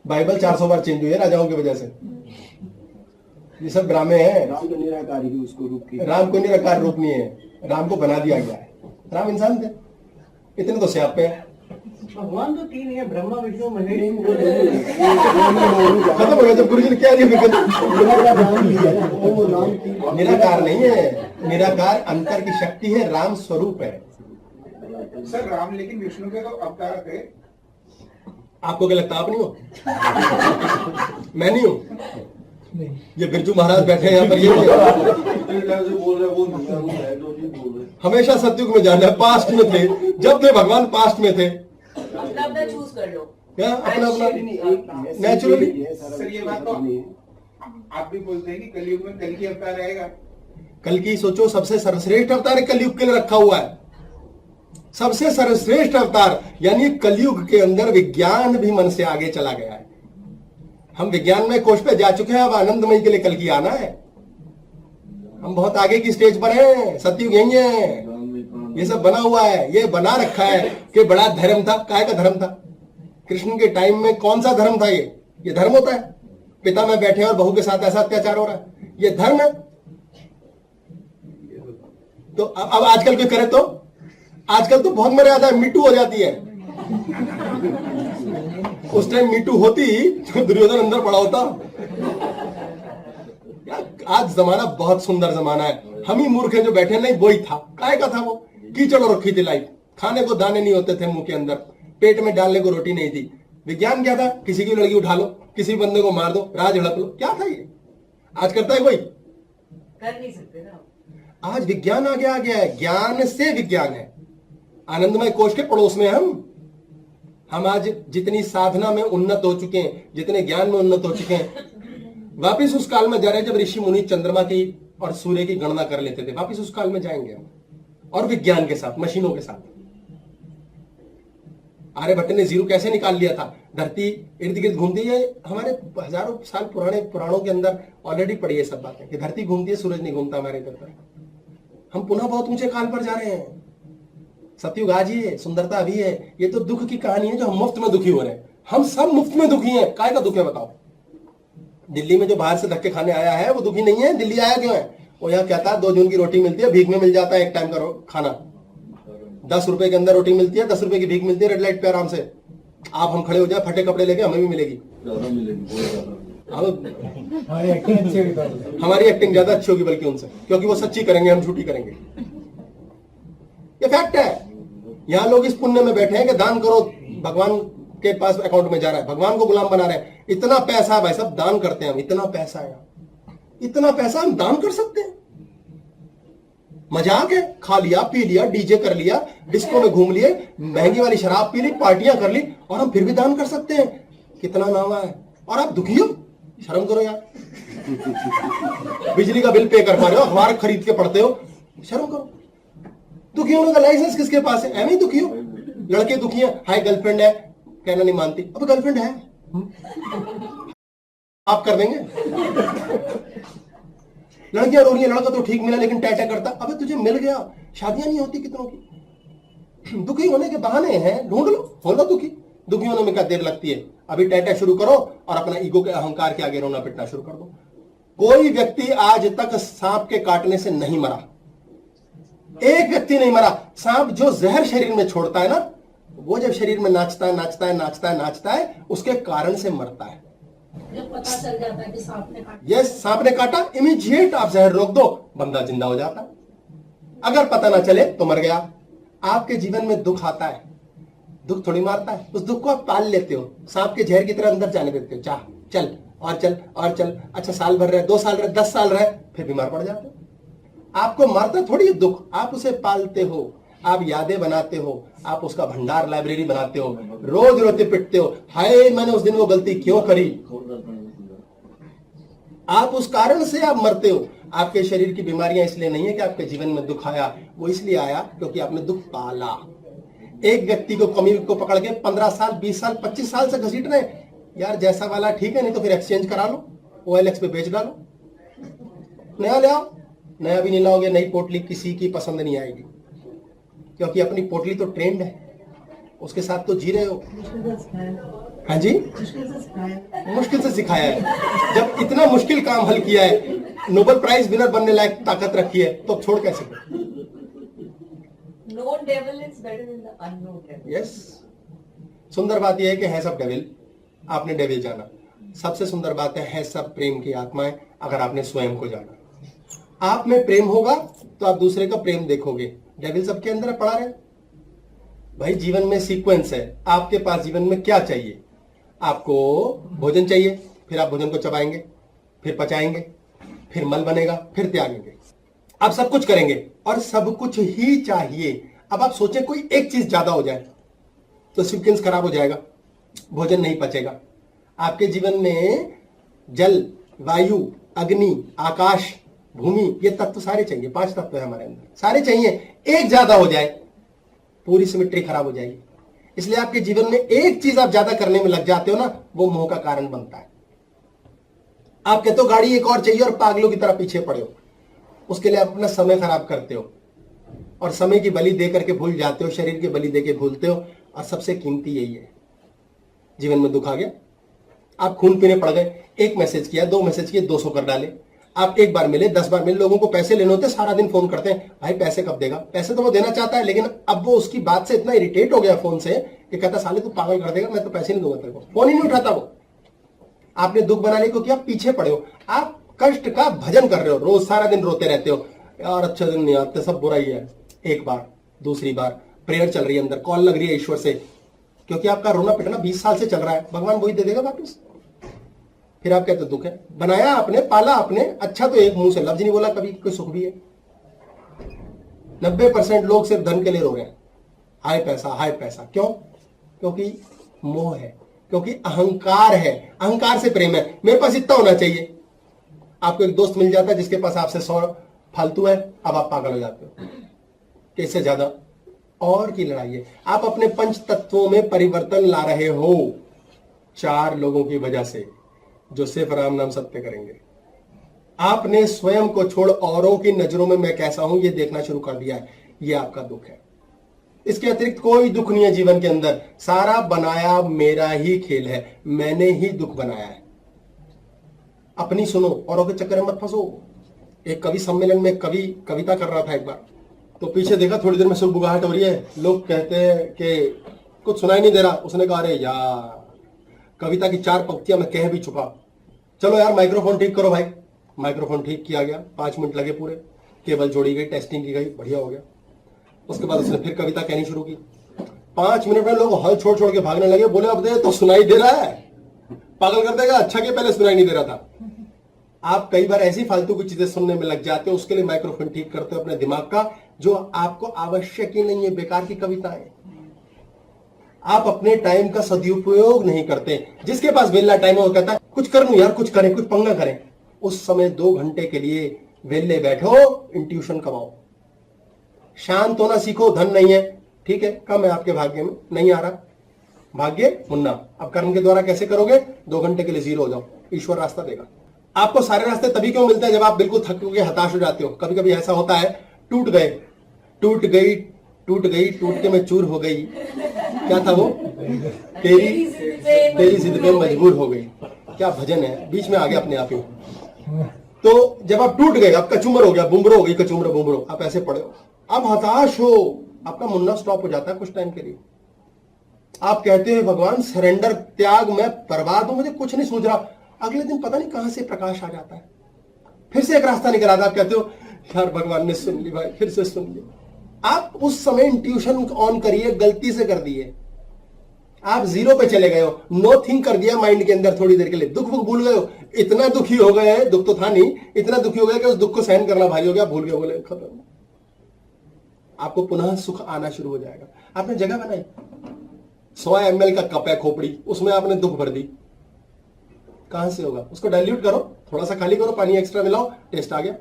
बाइबल 400 बार चेंज हुई है राजाओं की वजह से। ये सब ड्रामे हैं। राम तो निराकार ही उसको रूप की। राम को निराकार रूप नहीं है, राम को बना दिया गया है। राम इंसान थे, इतने तो स्यापे हैं। भगवान तो तीन है, ब्रह्मा विष्णु महेश। खत्म हो गया जब गुरु जी ने क्या दिया? निराकार नहीं है, निराकार अंतर की शक्ति है, राम स्वरूप है। सर राम लेकिन विष्णु के तो अवतार थे। आपको क्या लगता? आप नहीं हो? मैं नहीं हूं? ये बिरजू महाराज बैठे हैं यहाँ पर, ये हमेशा सतयुग में जाना है। पास्ट में थे, जब थे भगवान पास्ट में थे। अपना अपना चूज कर लो। क्या अपना अपना नेचुरली? सर ये बात तो आप भी बोलते हैं कि कलयुग में कल की अवतार आएगा। कल की सोचो, सबसे सर्वश्रेष्ठ अवतार कलयुग के लिए रखा हुआ है। सबसे सर्वश्रेष्ठ अवतार, यानी कलयुग के अंदर विज्ञान भी मन से आगे चला गया है। हम विज्ञान में कोष पे जा चुके हैं, अब आनंदमयी के लिए कल की आना है। हम बहुत आगे की स्टेज पर हैं। सतयुग यही है, ये सब बना हुआ है, ये बना रखा है कि बड़ा धर्म था। काय का धर्म था? कृष्ण के टाइम में कौन सा धर्म था? ये धर्म होता है? पिता में बैठे और बहू के साथ ऐसा अत्याचार हो रहा है, ये धर्म है? तो अब आजकल कोई करे तो? आजकल तो बहुत मर्यादा है, मीटू हो जाती है। उस टाइम मीटू होती तो दुर्योधन अंदर पड़ा होता। आज जमाना बहुत सुंदर जमाना है, हम ही मूर्ख हैं जो बैठे। नहीं, वही था, काय का था वो? कीचड़ रखी थी लाइफ, खाने को दाने नहीं होते थे मुंह के अंदर, पेट में डालने को रोटी नहीं थी। विज्ञान क्या था? किसी की लड़की उठा लो, किसी बंदे को मार दो, राज हड़प लो, क्या था ये? आज करता है कोई? कर नहीं सकते ना। आज विज्ञान आगे आ गया है, ज्ञान से विज्ञान है। आनंदमय कोश के पड़ोस में हम आज जितनी साधना में उन्नत हो चुके हैं, जितने ज्ञान में उन्नत हो चुके हैं, वापिस उस काल में जा रहे हैं जब ऋषि मुनि चंद्रमा की और सूर्य की गणना कर लेते थे। वापिस उस काल में जाएंगे हम, और विज्ञान के साथ, मशीनों के साथ। आर्यभट्ट ने जीरो कैसे निकाल लिया था? धरती इर्द गिर्द घूमती है, हमारे हजारों साल पुराने पुराणों के अंदर ऑलरेडी पड़ी है सब बातें कि धरती घूमती है, सूरज नहीं घूमता हमारे इधर पर। हम पुनः बहुत ऊंचे काल पर जा रहे हैं। सतयुग आज ही है, सुंदरता अभी है। ये तो दुख की कहानी है जो हम मुफ्त में दुखी हो रहे हैं। हम सब मुफ्त में दुखी हैं। काय का दुख है बताओ? दिल्ली में जो बाहर से धक्के खाने आया है वो दुखी नहीं है। दिल्ली आया क्यों है? वो यहाँ कहता है 2 जून की रोटी मिलती है, भीख में मिल जाता है एक टाइम का खाना। 10 रुपए के अंदर रोटी मिलती है, 10 रुपए की भीख मिलती है रेड लाइट पे आराम से। आप हम खड़े हो जाए, फटे कपड़े लेके, हमें भी मिलेगी। हमारी एक्टिंग अच्छी होगी तो। हमारी एक्टिंग ज्यादा अच्छी होगी बल्कि उनसे, क्योंकि वो सच्ची करेंगे, हम झूठी करेंगे। ये फैक्ट है। यहाँ लोग इस पुण्य में बैठे हैं कि दान करो, भगवान के पास अकाउंट में जा रहा है, भगवान को गुलाम बना रहे हैं। इतना पैसा भाई साहब दान करते हैं हम, इतना पैसा है, इतना पैसा हम दान कर सकते हैं? मजाक है? खा लिया, पी लिया, डीजे कर लिया, डिस्को में घूम लिए, महंगी वाली शराब पी ली, पार्टियां कर ली, और हम फिर भी दान कर सकते हैं? कितना नामा है। और आप दुखी हो? शर्म करो यार। बिजली का बिल पे कर पा रहे हो, अखबार खरीद के पढ़ते हो, शर्म करो। दुखी होने का लाइसेंस किसके पास है? एम ही दुखी हो। लड़के दुखी हैं, हाय गर्लफ्रेंड है, कहना नहीं मानती। अब गर्लफ्रेंड है, आप कर देंगे? लड़कियां रो रही है, लड़का तो ठीक मिला लेकिन टैटा करता। अबे तुझे मिल गया, शादियां नहीं होती कितनों की। दुखी होने के बहाने हैं, ढूंढ लो, हो लो दुखी। दुखी होने में क्या देर लगती है? अभी टैटा शुरू करो और अपना ईगो के अहंकार के आगे रोना पिटना शुरू कर दो। कोई व्यक्ति आज तक सांप के काटने से नहीं मरा, एक व्यक्ति नहीं मरा। सांप जो जहर शरीर में छोड़ता है ना, वो जब शरीर में नाचता है नाचता है नाचता है नाचता है, उसके कारण से मरता है। जब पता चल जाता है कि सांप ने काटा, ये सांप ने काटा, इमीडिएट आप जहर रोक दो, बंदा जिंदा हो जाता है। अगर पता ना चले तो मर गया। आपके जीवन में दुख आता है, दुख थोड़ी मारता है, उस दुख को आप पाल लेते हो, सांप के जहर की तरह अंदर जाने देते हो। चाह चल और चल और चल। अच्छा साल भर रहे, 2 साल रहे, 10 साल रहे, फिर बीमार पड़ जाते हो। आपको मारता थोड़ी है दुख, आप उसे पालते हो, आप यादें बनाते हो, आप उसका भंडार लाइब्रेरी बनाते हो, रोज रोते पिटते हो, हाय मैंने उस दिन वो गलती क्यों करी। आप उस कारण से आप मरते हो। आपके शरीर की बीमारियां इसलिए नहीं है कि आपके जीवन में दुख आया, वो इसलिए आया क्योंकि आपने दुख पाला। एक व्यक्ति को कमी को पकड़ के 15 साल 20 साल 25 साल से घसीट रहे, यार जैसा वाला ठीक है, नहीं तो फिर एक्सचेंज करा लो, OLX पे बेच डालो, नया ले आओ। नया भी नहीं लाओगे, नई पोटली किसी की पसंद नहीं आएगी, क्योंकि अपनी पोटली तो ट्रेंड है, उसके साथ तो जी रहे हो। हाँ जी, मुश्किल से सिखाया है। जब इतना मुश्किल काम हल किया है, नोबेल प्राइज विनर बनने लायक ताकत रखी है, तो छोड़ कैसे दो? Known devil is better than the unknown devil. Yes. सुंदर बात यह है कि है सब डेविल, आपने डेविल जाना। सबसे सुंदर बात है सब प्रेम की आत्माएं, अगर आपने स्वयं को जाना। आप में प्रेम होगा तो आप दूसरे का प्रेम देखोगे। डेविल सबके अंदर पड़ा रहे भाई। जीवन में सीक्वेंस है, आपके पास जीवन में क्या चाहिए? आपको भोजन चाहिए, फिर आप भोजन को चबाएंगे, फिर पचाएंगे, फिर मल बनेगा, फिर त्यागेंगे। आप सब कुछ करेंगे और सब कुछ ही चाहिए। अब आप सोचें कोई एक चीज ज्यादा हो जाए तो सीक्वेंस खराब हो जाएगा, भोजन नहीं पचेगा। आपके जीवन में जल, वायु, अग्नि, आकाश, भूमि, ये तत्व सारे चाहिए। 5 तत्व है हमारे अंदर, सारे चाहिए। एक ज्यादा हो जाए पूरी सिमेट्री खराब हो जाएगी। इसलिए आपके जीवन में एक चीज आप ज्यादा करने में लग जाते हो ना, वो मोह का कारण बनता है। आप कहते हो गाड़ी एक और चाहिए और पागलों की तरह पीछे पड़े हो, उसके लिए आप अपना समय खराब करते हो और समय की बलि दे करके भूल जाते हो, शरीर की बलि दे के भूलते हो। और सबसे कीमती यही है। जीवन में दुख आ गया, आप खून पीने पड़ गए, 1 मैसेज किया, 2 मैसेज किए, 200 कर डाले। आप 1 बार मिले, 10 बार मिले। लोगों को पैसे लेने होते, सारा दिन फोन करते हैं, भाई पैसे कब देगा। पैसे तो वो देना चाहता है, लेकिन अब वो उसकी बात से इतना इरिटेट हो गया फोन से कि कहता साले तू पागल कर देगा, मैं तो पैसे नहीं दूंगा तेरे को। फोन ही नहीं उठाता वो। आपने दुख बनाने को किया, पीछे पड़े हो। आप कष्ट का भजन कर रहे हो, रोज सारा दिन रोते रहते हो, यार अच्छे दिन नहीं आते, सब बुरा ही है। 1 बार, दूसरी बार प्रेयर चल रही है, अंदर कॉल लग रही है ईश्वर से, क्योंकि आपका रोना पिटना 20 साल से चल रहा है। भगवान वही दे देगा वापिस। फिर आप कहते हो दुख है। बनाया आपने, पाला आपने, अच्छा तो एक मुंह से लफ्ज नहीं बोला कभी, कोई सुख भी है। 90% लोग सिर्फ धन के लिए रो रहे हैं, हाय पैसा हाय पैसा। क्यों? क्योंकि मोह है, क्योंकि अहंकार है, अहंकार से प्रेम है। मेरे पास इतना होना चाहिए। आपको एक दोस्त मिल जाता है जिसके पास आपसे 100 फालतू है, अब आप पागल हो जाते हो कि इससे ज्यादा और की लड़ाई है। आप अपने पंच तत्वों में परिवर्तन ला रहे हो 4 लोगों की वजह से, जो सिर्फ राम नाम सत्य करेंगे। आपने स्वयं को छोड़ औरों की नजरों में मैं कैसा हूं ये देखना शुरू कर दिया है। ये आपका दुख है। इसके अतिरिक्त कोई दुख नहीं है जीवन के अंदर। सारा बनाया मेरा ही खेल है, मैंने ही दुख बनाया है। अपनी सुनो, औरों के चक्कर में मत फंसो। एक कवि सम्मेलन में कवि कविता कर रहा था एक बार, तो पीछे देखा थोड़ी देर में सुरबुगाहट हो रही है, लोग कहते हैं कि कुछ सुनाई नहीं दे रहा। उसने कहा अरे यार कविता की 4 पंक्तियां मैं कह भी चुका, चलो यार माइक्रोफोन ठीक करो भाई। माइक्रोफोन ठीक किया गया, 5 मिनट लगे पूरे, केबल जोड़ी गई, टेस्टिंग की गई, बढ़िया हो गया। उसके बाद उसने फिर कविता कहनी शुरू की। 5 मिनट में लोग हल छोड़ छोड़ के भागने लगे, बोले अब दे तो सुनाई दे रहा है, पागल कर देगा, अच्छा कि पहले सुनाई नहीं दे रहा था। आप कई बार ऐसी फालतू की चीजें सुनने में लग जाते हो, उसके लिए माइक्रोफोन ठीक करते हो अपने दिमाग का, जो आपको आवश्यक ही नहीं है, बेकार की कविताएं। आप अपने टाइम का सदुपयोग नहीं करते। जिसके पास वेला टाइम है वो कहता है कुछ कर लूं यार, कुछ करें, कुछ पंगा करें। उस समय 2 घंटे के लिए वेले बैठो, इंट्यूशन कमाओ, शांत होना सीखो। धन नहीं है, ठीक है, कम है आपके भाग्य में, नहीं आ रहा भाग्य मुन्ना। अब कर्म के द्वारा कैसे करोगे? 2 घंटे के लिए जीरो हो जाओ, ईश्वर रास्ता देगा। आपको सारे रास्ते तभी क्यों मिलते हैं जब आप बिल्कुल थक के हताश हो जाते हो। कभी कभी ऐसा होता है, टूट गई, टूट के मैं चूर हो गई। क्या था वो? तेरी जिद पे मजबूर हो गई। क्या भजन है, बीच में आ गया अपने आप ही। तो जब आप टूट गए, आप कचूमर हो गया, बुमरो हो गई, कचूमर बुमरो, आप ऐसे पड़े हो, आप हताश हो, आपका मुन्ना स्टॉप हो जाता है कुछ टाइम के लिए। आप कहते हैं भगवान सरेंडर, त्याग, मैं बर्बाद हूं, मुझे कुछ नहीं सूझ रहा। अगले दिन पता नहीं कहां से प्रकाश आ जाता है, फिर से एक रास्ता निकल आता है। आप कहते हो यार भगवान ने सुन ली भाई, फिर से सुन ली। आप उस समय इंट्यूशन ऑन करिए, गलती से कर दिए, आप 0 पे चले गए हो, नो थिंक कर दिया माइंड के अंदर थोड़ी देर के लिए, दुख भूल गए हो। इतना दुखी हो गए, दुख तो था नहीं, इतना दुखी हो गया कि उस दुख को सहन करना भारी हो गया, भूल गए, बोले खत्म। आपको पुनः सुख आना शुरू हो जाएगा। आपने जगह बनाई, 100 ml का कप है खोपड़ी, उसमें आपने दुख भर दी, कहां से होगा? उसको डाइल्यूट करो, थोड़ा सा खाली करो, पानी एक्स्ट्रा मिलाओ, टेस्ट आ गया।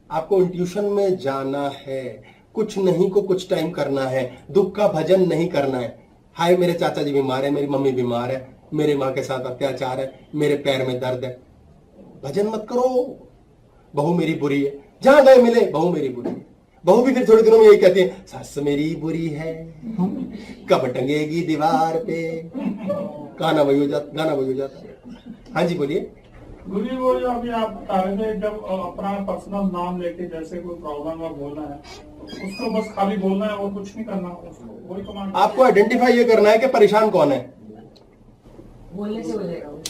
आपको इंट्यूशन में जाना है, कुछ नहीं को कुछ टाइम करना है, दुख का भजन नहीं करना है। हाय मेरे चाचा जी बीमार है, मेरी मम्मी बीमार है, मेरे मां के साथ अत्याचार है, मेरे पैर में दर्द है, भजन मत करो। बहू मेरी बुरी है, जहां गए मिले बहू मेरी बुरी है। बहू भी फिर थोड़े दिनों में यही कहती है, सास मेरी बुरी है, कब टंगेगी दीवार पे। गाना वही हो जाता है। हाँ जी बोलिए। गुरु जी, वो जो अभी आप बता रहे थे, जब अपना पर्सनल नाम लेके जैसे कोई प्रॉब्लम है बोलना है, उसको बस खाली बोलना है और कुछ नहीं करना, उसको वही कमांड। आपको आइडेंटिफाई ये करना है कि परेशान कौन है। बोलने से हो जाएगा वो।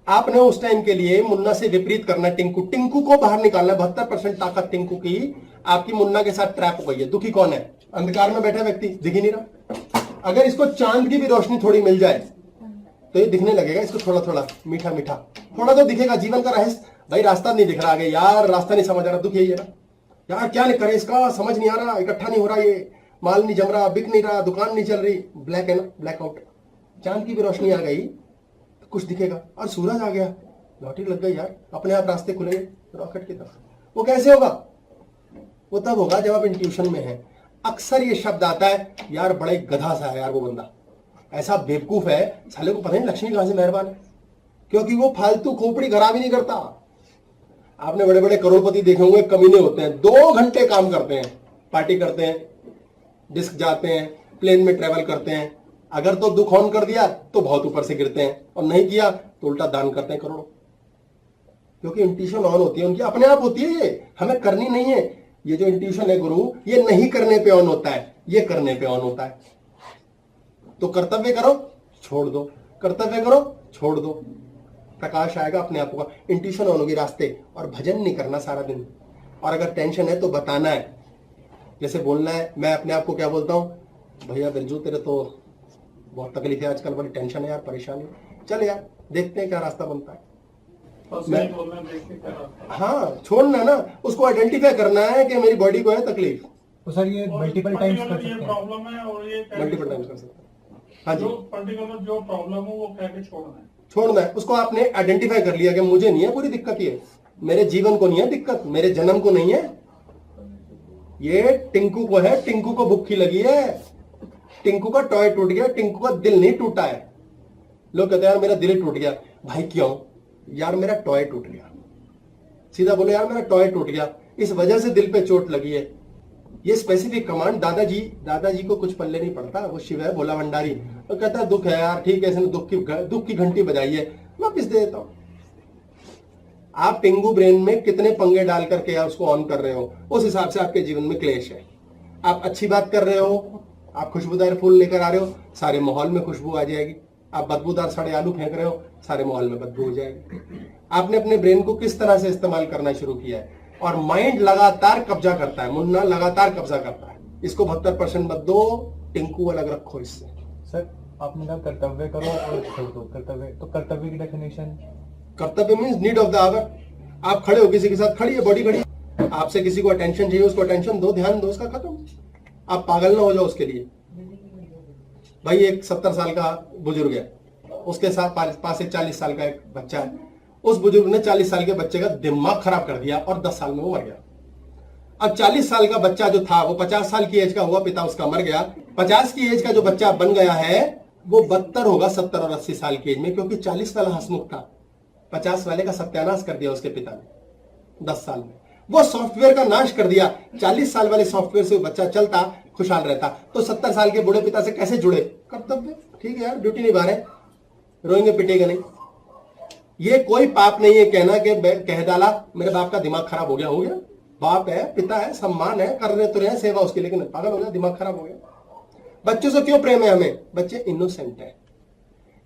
आपने उस टाइम के लिए मुन्ना से विपरीत करना है, टिंकू को बाहर निकालना। 72% ताकत टिंकू की आपकी मुन्ना के साथ ट्रैप हो गई है। दुखी कौन है? अंधकार में बैठा व्यक्ति, दिख ही नहीं रहा। अगर इसको चांद की भी रोशनी थोड़ी मिल जाए तो ये दिखने लगेगा, इसको थोड़ा थोड़ा मीठा मीठा थोड़ा तो दिखेगा। जीवन का रहस्य भाई, रास्ता नहीं दिख रहा आगे यार, रास्ता नहीं समझ आ रहा, दुख यही है ना यार, क्या नहीं करे इसका, समझ नहीं आ रहा, इकट्ठा नहीं हो रहा, ये माल नहीं जम रहा, बिक नहीं रहा, दुकान नहीं चल रही, ब्लैक है ना, ब्लैकआउट। चांद की भी रोशनी आ गई तो कुछ दिखेगा। और सूरज आ गया, लॉटरी लग गई यार, अपने आप रास्ते खुलेंगे रॉकेट की तरफ। वो कैसे होगा? वो तब होगा जब आप इंट्यूशन में है। अक्सर ये शब्द आता है, यार बड़े गधा सा है यार वो बंदा, ऐसा बेवकूफ है, साले को पता नहीं लक्ष्मी कहां से मेहरबान है, क्योंकि वो फालतू खोपड़ी खराब ही नहीं करता। आपने बड़े बड़े करोड़पति देखे होंगे, कमीने होते हैं, 2 घंटे काम करते हैं, पार्टी करते हैं, डिस्क जाते हैं, प्लेन में ट्रेवल करते हैं। अगर तो दुख ऑन कर दिया तो बहुत ऊपर से गिरते हैं, और नहीं किया तो उल्टा दान करते हैं करोड़ों। क्योंकि इंट्यूशन ऑन होती है उनकी, अपने आप होती है, ये हमें करनी नहीं है। ये जो इंट्यूशन है गुरु, ये नहीं करने पे ऑन होता है, ये करने पे ऑन होता है। तो कर्तव्य करो, छोड़ दो, कर्तव्य करो, छोड़ दो, प्रकाश आएगा अपने आप होगा। इंट्यूशन ऑन होगी रास्ते, और भजन नहीं करना सारा दिन। और अगर टेंशन है तो बताना है, जैसे बोलना है। मैं अपने आप को क्या बोलता हूं, भैया बिरजू तेरे तो बहुत तकलीफ है आजकल, बड़ी टेंशन है यार, परेशानी, चल यार देखते हैं क्या रास्ता बनता है। बस मैं- यही बोलना है, देख के क्या रास्ता है। हाँ, छोड़ना ना, उसको आइडेंटिफाई करना है कि मेरी बॉडी को है तकलीफ। तो सर ये और मल्टीपल टाइम्स कर particular ये सकते हैं। प्रॉब्लम है और ये कह के मल्टीपल टाइम्स कर सकते हैं। हाँ जी, जो पर्टिकुलर जो प्रॉब्लम हो वो कह के छोड़ना है। छोड़ना है उसको। आपने आइडेंटिफाई कर लिया कि मुझे नहीं है पूरी दिक्कत, ये मेरे जीवन को नहीं है दिक्कत, मेरे जन्म को नहीं है, ये टिंकू को है। टिंकू को भूखी लगी है, टिंकू का टॉय टूट गया, टिंकू का दिल नहीं टूटा है। लोग कहते हैं यार मेरा दिल टूट गया। भाई क्यों? यार मेरा टॉय टूट गया। सीधा बोलो यार मेरा टॉय टूट गया, इस वजह से दिल पे चोट लगी है। ये स्पेसिफिक कमांड दादाजी को कुछ पल्ले नहीं पड़ता। वो शिव है, भोला भंडारी, तो कहता है दुख है यार, ठीक है, इसने दुख की घंटी बजाई है, वापिस दे देता हूं। आप पिंगू ब्रेन में कितने पंगे डाल करके आप उसको ऑन कर रहे हो, उस हिसाब से आपके जीवन में क्लेश है। आप अच्छी बात कर रहे हो, आप खुशबूदार फूल लेकर आ रहे हो, सारे माहौल में खुशबू आ जाएगी। आप बदबूदार सड़े आलू फेंक रहे हो, सारे माहौल में बदबू हो जाएगी। आपने अपने ब्रेन को किस तरह से इस्तेमाल करना शुरू किया है। और माइंड लगातार कब्जा करता है, मुन्ना लगातार कब्जा करता है। इसको 72% मत दो, टिंकू अलग रखो इससे। सर आपने कहा कर्तव्य करो और छोड़ दो कर्तव्य, तो कर्तव्य की डेफिनेशन? कर्तव्य means need of the hour. आप खड़े हो किसी के साथ, खड़ी है बॉडी खड़ी, आपसे किसी को अटेंशन चाहिए, उसको अटेंशन दो, ध्यान दो, उसका खत्म। आप पागल ना हो जाओ उसके लिए। भाई एक 70 साल का बुजुर्ग है, उसके साथ पास एक 40 साल का एक बच्चा है। उस बुजुर्ग ने 40 साल के बच्चे का दिमाग खराब कर दिया और 10 साल में वो मर गया। अब 40 साल का बच्चा जो था वो 50 साल की एज का हुआ, पिता उसका मर गया। 50 की एज का जो बच्चा बन गया है वो बदतर होगा 70 और 80 साल की एज में, क्योंकि 40 वाला हंसमुख था, 50 वाले का सत्यानाश कर दिया उसके पिता ने 10 साल में। वो सॉफ्टवेयर का नाश कर दिया। 40 साल वाले सॉफ्टवेयर से बच्चा चलता, खुशहाल रहता, तो 70 साल के बूढ़े पिता से कैसे जुड़े? कर्तव्य, ठीक है यार, ड्यूटी निभा रहे, रोएंगे पिटेगा नहीं। ये कोई पाप नहीं है कहना कि कह डाला मेरे बाप का दिमाग खराब हो गया। बाप है, पिता है, सम्मान है, कर रहे तो रहे सेवा उसकी, लेकिन पागल हो गया, दिमाग खराब हो गया। बच्चों से क्यों प्रेम है हमें? बच्चे इनोसेंट है,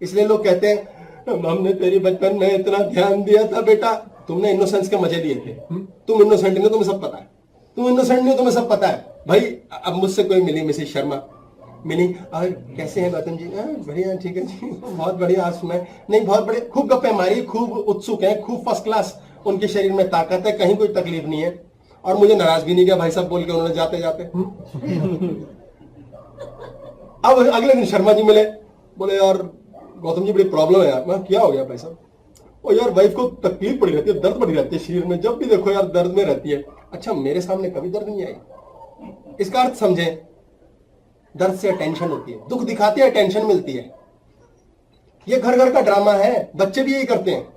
इसलिए लोग कहते हैं हमने तेरी बचपन में इतना ध्यान दिया था बेटा। तुमने इनोसेंस के मजे लिए थे। तुम इनोसेंट नहीं, तुम्हें सब पता है। तुम इनोसेंट नहीं, तुम्हें सब पता है। भाई अब मुझसे कोई मिली, मिसेज शर्मा मिली, और कैसे हैं गौतम जी? बढ़िया, ठीक है जी, बहुत बढ़िया। आज सुना नहीं, बहुत बढ़िया, खूब गप्पे मारी, खूब उत्सुक है, खूब फर्स्ट क्लास, उनके शरीर में ताकत है, कहीं कोई तकलीफ नहीं है, और मुझे नाराज भी नहीं किया भाई साहब बोल के उन्होंने जाते जाते। अब अगले दिन शर्मा जी मिले, बोले यार गौतम जी बड़ी प्रॉब्लम है यार। मैं क्या हो गया भाई साहब? ओ यार वाइफ को तकलीफ पड़ी रहती है, दर्द पड़ी रहती है शरीर में, जब भी देखो यार दर्द में रहती है। अच्छा, मेरे सामने कभी दर्द नहीं आई। इसका अर्थ समझें, दर्द से टेंशन होती है, दुख दिखाते हैं, टेंशन मिलती है। ये घर घर का ड्रामा है, बच्चे भी यही करते हैं,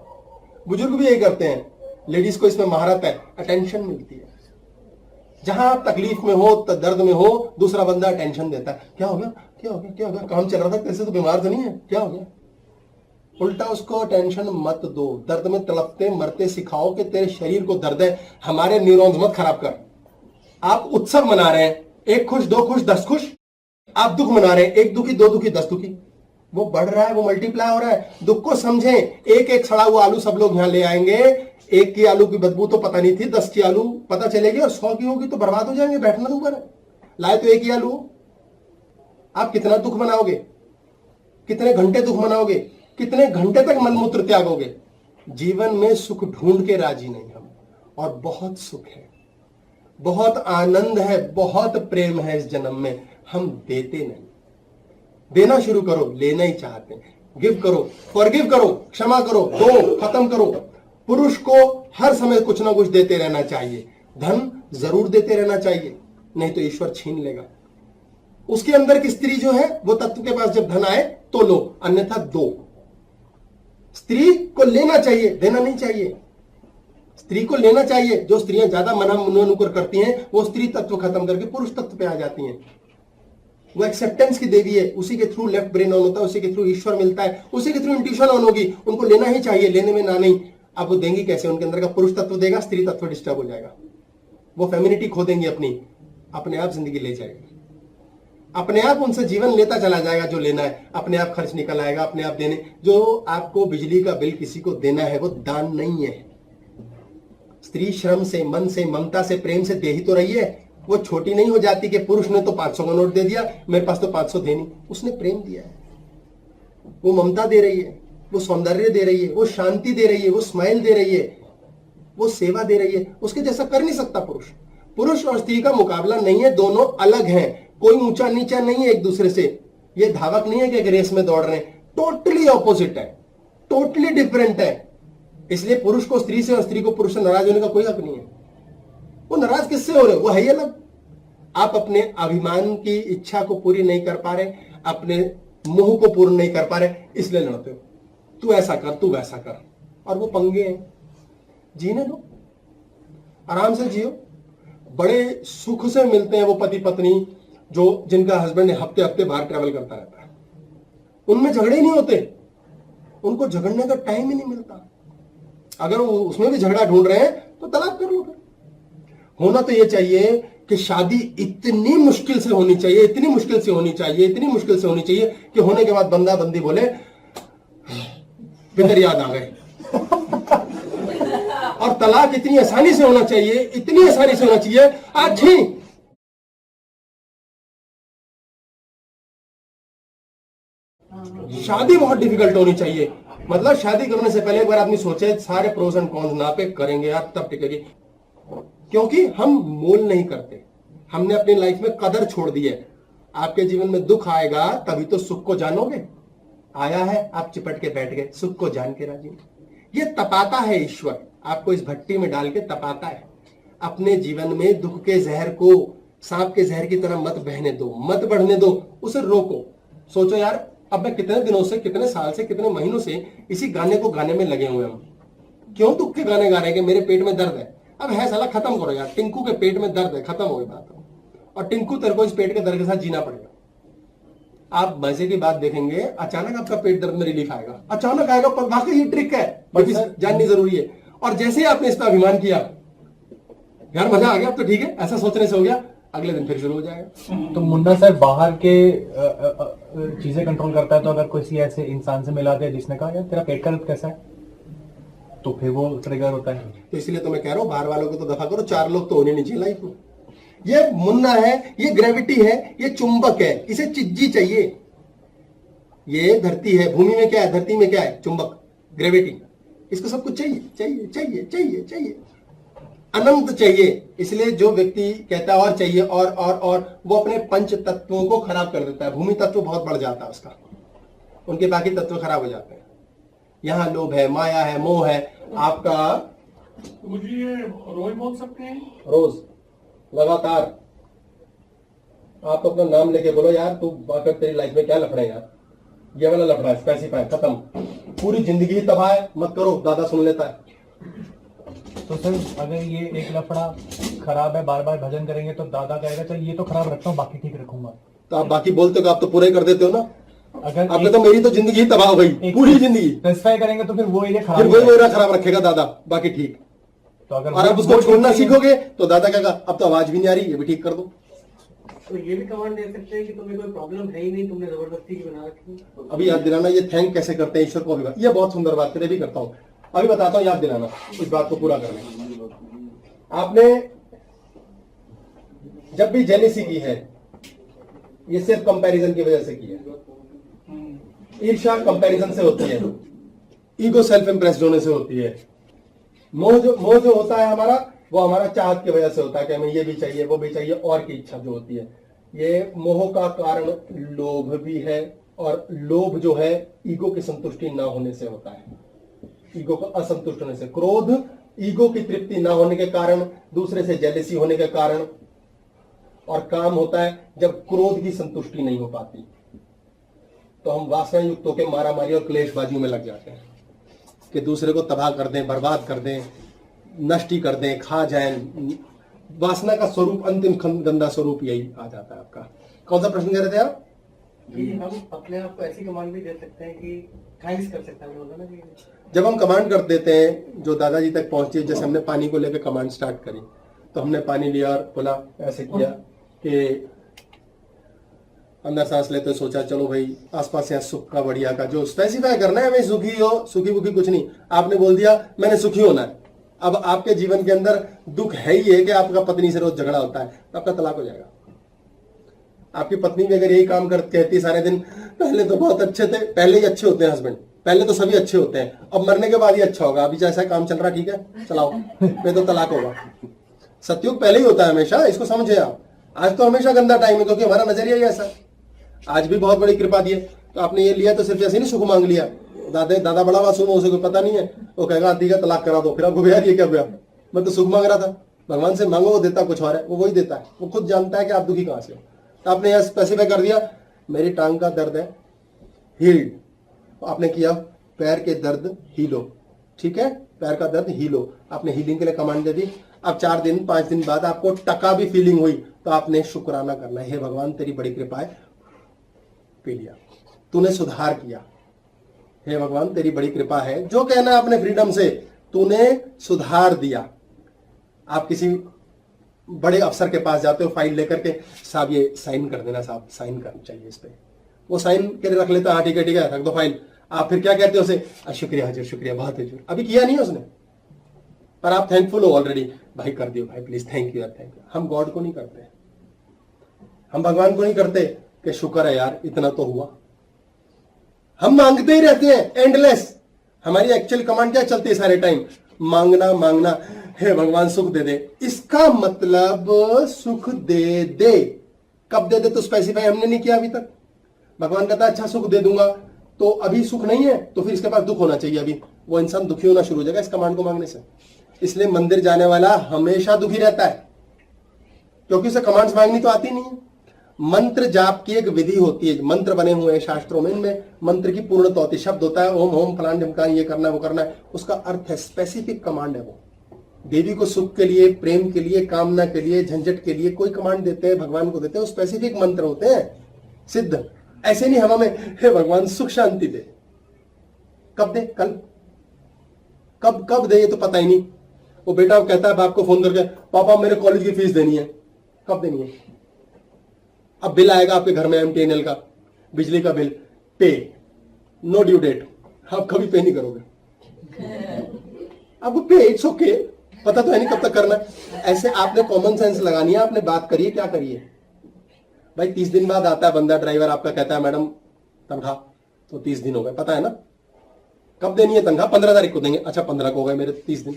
बुजुर्ग भी यही करते हैं, लेडीज को इसमें महारत है, अटेंशन मिलती है। जहां आप तकलीफ में हो, दर्द में हो, दूसरा बंदा टेंशन देता है, क्या हो गया, क्या हो गया, क्या हो गया, काम चल रहा था, कैसे, तो बीमार तो नहीं है, क्या हो गया? उल्टा उसको टेंशन मत दो, दर्द में तड़पते मरते सिखाओ कि तेरे शरीर को दर्द है, हमारे न्यूरॉन्स मत खराब कर। आप उत्सव मना रहे हैं, एक खुश, दो खुश, 10 खुश। आप दुख मना रहे हैं, एक दुखी, दो दुखी, 10 दुखी। वो बढ़ रहा है, वो मल्टीप्लाई हो रहा है। दुख को समझें, एक एक सड़ा हुआ आलू सब लोग यहां ले आएंगे, एक की आलू की बदबू तो पता नहीं थी, 10 की आलू पता चलेगी, और 100 की होगी तो बर्बाद हो जाएंगे। बैठना तो ऊपर लाए तो एक ही आलू। आप कितना दुख मनाओगे, कितने घंटे दुख मनाओगे, कितने घंटे तक मनमूत्र त्यागोगे? जीवन में सुख ढूंढ के राजी नहीं हम, और बहुत सुख है, बहुत आनंद है, बहुत प्रेम है इस जन्म में, हम देते नहीं। देना शुरू करो, लेना ही चाहते हैं। गिव करो, फॉरगिव करो, क्षमा करो, दो, खत्म करो। पुरुष को हर समय कुछ ना कुछ देते रहना चाहिए, धन जरूर देते रहना चाहिए, नहीं तो ईश्वर छीन लेगा। उसके अंदर की स्त्री जो है वो तत्व के पास जब धन आए तो लो, अन्यथा दो। स्त्री को लेना चाहिए, देना नहीं चाहिए। स्त्री को लेना चाहिए। जो स्त्रियां ज्यादा मनानुकर करती हैं वो स्त्री तत्व खत्म करके पुरुष तत्व पे आ जाती हैं। वो एक्सेप्टेंस की देवी है, उसी के थ्रू लेफ्ट ब्रेन ऑन होता है, उसी के थ्रू ईश्वर मिलता है, उसी के थ्रू इंट्यूशन ऑन होगी। उनको लेना ही चाहिए, लेने में ना नहीं। अब वो देंगी कैसे? उनके अंदर का पुरुष तत्व देगा, स्त्री तत्व डिस्टर्ब हो जाएगा, वो फेमिनिटी खो देंगी अपनी, अपने आप जिंदगी ले जाएगी, अपने आप उनसे जीवन लेता चला जाएगा। जो लेना है अपने आप खर्च निकल आएगा, अपने आप देने। जो आपको बिजली का बिल किसी को देना है वो दान नहीं है। स्त्री श्रम से, मन से, ममता से, प्रेम से दे ही तो रही है। वो छोटी नहीं हो जाती कि पुरुष ने तो 500 का नोट दे दिया, मेरे पास तो 500 देनी। उसने प्रेम दिया है, वो ममता दे रही है। वो सौंदर्य दे रही है, वो शांति दे रही है, वो स्माइल दे रही है, वो सेवा दे रही है, उसके जैसा कर नहीं सकता पुरुष। पुरुष और स्त्री का मुकाबला नहीं है, दोनों अलग हैं, कोई ऊंचा नीचा नहीं है एक दूसरे से। ये धावक नहीं है कि एक रेस में दौड़ रहे हैं, टोटली ऑपोजिट है, टोटली डिफरेंट है। इसलिए पुरुष को स्त्री से और स्त्री को पुरुष से नाराज होने का कोई हक नहीं है। वो नाराज किससे हो रहे हो, वो है ही अलग। आप अपने अभिमान की इच्छा को पूरी नहीं कर पा रहे, अपने मोह को पूर्ण नहीं कर पा रहे, इसलिए लड़ते हो। तू ऐसा कर, तू वैसा कर, और वो पंगे हैं। जीने दो, आराम से जियो। बड़े सुख से मिलते हैं वो पति पत्नी जो जिनका हस्बैंड हफ्ते हफ्ते बाहर ट्रैवल करता रहता है, उनमें झगड़े ही नहीं होते, उनको झगड़ने का टाइम ही नहीं मिलता। अगर वो उसमें भी झगड़ा ढूंढ रहे हैं तो तलाक कर लो फिर। होना तो ये चाहिए कि शादी इतनी मुश्किल से होनी चाहिए, इतनी मुश्किल से होनी चाहिए, इतनी मुश्किल से होनी चाहिए कि होने के बाद बंदा बंदी बोले फिर याद आ गए। और तलाक इतनी आसानी से होना चाहिए, इतनी आसानी से होना चाहिए। अच्छी शादी बहुत डिफिकल्ट होनी चाहिए। मतलब शादी करने से पहले एक बार आदमी सोचे सारे प्रोस एंड कॉन्स ना पे करेंगे यार तब टिकेगी, क्योंकि हम मोल नहीं करते, हमने अपनी लाइफ में कदर छोड़ दी है। आपके जीवन में दुख आएगा तभी तो सुख को जानोगे। आया है, आप चिपट के बैठ गए, सुख को जान के राजी। ये तपाता है ईश्वर, आपको इस भट्टी में डाल के तपाता है। अपने जीवन में दुख के जहर को सांप के जहर की तरह मत बहने दो, मत बढ़ने दो, उसे रोको। सोचो यार, अब मैं कितने दिनों से, कितने साल से, कितने महीनों से इसी गाने को गाने में लगे हुए हम। क्यों दुख के गाने गा रहे हैं कि मेरे पेट में दर्द है? अब है साला, खत्म करो यार। टिंकू के पेट में दर्द है, खत्म हो गई बात। और टिंकू तेरे को इस पेट के दर्द के साथ जीना पड़ेगा। आप मजे की बात देखेंगे, अचानक आपका पेट दर्द में रिलीफ आएगा, अचानक आएगा। पर वाकई ये ट्रिक है, बट जाननी जरूरी है। और जैसे ही आपने इस पर अभिमान किया, यार मजा आ गया, अब तो ठीक है, ऐसा सोचने से हो गया, अगले दिन फिर शुरू हो जाएगा। तो मुन्ना सर बाहर के चीजें कंट्रोल करता है, तो अगर किसी ऐसे इंसान से मिला दे जिसने कहा यार तेरा पेट का दर्द कैसा है, तो फिर वो ट्रिगर होता है। तो इसलिए तो मैं कह रहा हूं बाहर वालों को तो दफा करो, चार लोग तो होने नहीं चाहिए लाइफ में। ये मुन्ना है, ये ग्रेविटी है, ये चुंबक है, इसे चिज्जी चाहिए। ये धरती है, भूमि में क्या है, धरती में क्या है, चुंबक, ग्रेविटी। इसको सब कुछ चाहिए चाहिए चाहिए चाहिए चाहिए, अनंत चाहिए। इसलिए जो व्यक्ति कहता है और चाहिए और वो अपने पंच तत्वों को खराब कर देता है। भूमि तत्व बहुत बढ़ जाता है उसका, उनके बाकी तत्व खराब हो जाते हैं। यहाँ लोभ है, माया है, मोह है आपका। तो मुझे ये रोज बोल सकते हैं? रोज लगातार आप अपना नाम लेके बोलो यार तू आकर तेरी लाइफ में क्या लफड़ा है यार, ये वाला लफड़ा है, स्पेसिफाई, खत्म। पूरी जिंदगी ही तबाह है, मत करो, दादा सुन लेता है। तो सर अगर ये एक लफड़ा खराब है, बार बार भजन करेंगे तो दादा कहेगा चल ये तो खराब रखता हूँ, बाकी ठीक रखूंगा। तो आप बाकी बोलते हो, आप तो पूरा ही कर देते हो ना। अगर आपने तो मेरी तो जिंदगी ही तबाह हो गई, पूरी जिंदगी। स्पेसिफाई करेंगे तो फिर वो एरिया फिर खराब वही हो मेरा खराब रखेगा दादा, बाकी ठीक। तो अगर और आप उसको छोड़ना सीखोगे तो दादा कहेगा अब तो आवाज भी नहीं आ रही, ये भी ठीक कर दो। तो ये भी कमांड दे सकते हैं कि तुम्हें कोई प्रॉब्लम है ही नहीं, तुमने जबरदस्ती की बना रखी। अभी याद दिलाना, ये थैंक कैसे करते हैं ईश्वर को, अभी ये बहुत सुंदर बात भी करता हूँ, अभी बताता हूँ, याद दिलाना इस बात को पूरा करने। आपने जब भी जेलिसी की है, ये सिर्फ कंपैरिजन की वजह से की है। ईर्ष्या कंपैरिजन से होती है, ईगो सेल्फ इंप्रेस्ड होने से होती है। मोह जो होता है हमारा, वो हमारा चाहत की वजह से होता है कि हमें ये भी चाहिए, वो भी चाहिए, और की इच्छा जो होती है। ये मोह का कारण लोभ भी है, और लोभ जो है ईगो की संतुष्टि ना होने से होता है, ईगो को असंतुष्ट होने से। क्रोध ईगो की तृप्ति ना होने के कारण, दूसरे से जेलसी होने के कारण। और काम होता है जब क्रोध की संतुष्टि नहीं हो पाती तो हम वासना युक्त होकर मारामारी और क्लेशबाजी में लग जाते हैं कि दूसरे को तबाह कर दें, बर्बाद कर दें, नष्ट ही कर दें, खा जाएं। वासना का स्वरूप, अंतिम गंदा स्वरूप यही आ जाता है आपका। कौन सा प्रश्न कह रहे थे आप? कि हम अपने आप को ऐसी कमांड भी दे सकते हैं कि थैंक्स कर सकते हैं, बोला ना कि जब हम कमांड कर देते हैं, जो दादाजी तक पहुंची, जैसे हमने पानी को लेकर कमांड स्टार्ट करी, तो हमने पानी लिया और बोला, ऐसे किया कि अंदर सांस लेते सोचा चलो भाई आसपास यहाँ सुख का, बढ़िया का, जो स्पेसिफाई करना है, मैं सुखी हो, सुखी बुखी कुछ नहीं। आपने बोल दिया मैंने सुखी होना है। अब आपके जीवन के अंदर दुख है ही है कि आपका पत्नी से रोज झगड़ा होता है, तो आपका तलाक हो जाएगा। आपकी पत्नी भी अगर यही काम कहती सारे दिन, पहले तो बहुत अच्छे थे, पहले ही अच्छे होते हैं हस्बैंड, पहले तो सभी अच्छे होते हैं, अब मरने के बाद ही अच्छा होगा। अभी जैसा काम चल रहा ठीक है, चलाओ, फिर तो तलाक होगा। सतयुग पहले ही होता है हमेशा, इसको समझे आप। आज तो हमेशा गंदा टाइम है, क्योंकि हमारा नजरिया ही ऐसा है। आज भी बहुत बड़ी कृपा दी है, तो आपने ये लिया तो सिर्फ ऐसे नहीं सुख मांग लिया। दादा बड़ा मासूम है, उसे कोई पता नहीं है, वो कहेगा आती का तलाक करा दो, फिर आपको यार ये क्या हुआ, मैं तो सुख मांग रहा था। भगवान से मांगो, वो देता कुछ और है, वो वही देता है, वो खुद जानता है कि आप दुखी कहां से हो। तो आपने यह स्पेसिफाई कर दिया, मेरी टांग का दर्द है, हील्ड। तो आपने किया पैर के दर्द हीलो, ठीक है, पैर का दर्द हीलो, आपने हीलिंग के लिए कमांड दे दी। अब 4 दिन 5 दिन बाद आपको टका भी फीलिंग हुई, तो आपने शुक्राना करना है, हे भगवान तेरी बड़ी कृपा है, पी लिया, तूने सुधार किया। हे भगवान तेरी बड़ी कृपा है, जो कहना है अपने फ्रीडम से, तूने सुधार दिया। आप किसी बड़े अफसर के पास जाते हो फाइल लेकर के, साहब ये साइन कर देना, साहब साइन करना चाहिए इस पे, वो साइन के लिए रख लेता, हाँ ठीक है रख दो फाइल। आप फिर क्या कहते हो उसे, शुक्रिया हजूर, शुक्रिया बहुत हजूर, अभी किया नहीं है उसने, पर आप थैंकफुल हो ऑलरेडी, भाई कर दियो भाई प्लीज, थैंक यू यार, थैंक यू। हम गॉड को नहीं करते, हम भगवान को नहीं करते कि शुक्र है यार इतना तो हुआ। हम मांगते ही रहते हैं एंडलेस। हमारी एक्चुअल कमांड क्या चलती है सारे टाइम, मांगना मांगना, हे भगवान सुख दे दे। इसका मतलब सुख दे दे, कब दे दे तो स्पेसिफाई हमने नहीं किया अभी तक। भगवान कहता है अच्छा सुख दे दूंगा, तो अभी सुख नहीं है तो फिर इसके पास दुख होना चाहिए, अभी वो इंसान दुखी होना शुरू हो जाएगा इस कमांड को मांगने से। इसलिए मंदिर जाने वाला हमेशा दुखी रहता है, क्योंकि उसे कमांड्स मांगनी तो आती नहीं है। मंत्र जाप की एक विधि होती है, मंत्र बने हुए हैं शास्त्रों में, इनमें मंत्र की पूर्णता होती है। शब्द होता है ओम ओम फलान ढमकान, ये करना है वो करना है, उसका अर्थ है, स्पेसिफिक कमांड है वो। देवी को सुख के लिए, प्रेम के लिए, कामना के लिए, झंझट के लिए कोई कमांड देते हैं, भगवान को देते हैं, वो स्पेसिफिक मंत्र होते हैं सिद्ध। ऐसे नहीं हवा में, हे भगवान सुख शांति दे, कब दे, कल कब दे ये तो पता ही नहीं। वो बेटा कहता है बाप को फोन करके, पापा मेरे कॉलेज की फीस देनी है, कब देनी है? अब बिल आएगा आपके घर में MTNL का, बिजली का बिल, पे, नो ड्यू डेट, आप कभी पे नहीं करोगे, आपको पे, इट्स ओके, पता तो है नहीं कब तक करना है। ऐसे आपने कॉमन सेंस लगानी है, आपने बात करिए क्या करिए भाई। 30 दिन बाद आता है बंदा ड्राइवर, आपका कहता है मैडम तनख्वाह, तो 30 दिन हो गए, पता है ना कब देनी है तनख्वाह, 15 तारीख को देंगे, अच्छा 15 को हो गए मेरे 30 दिन।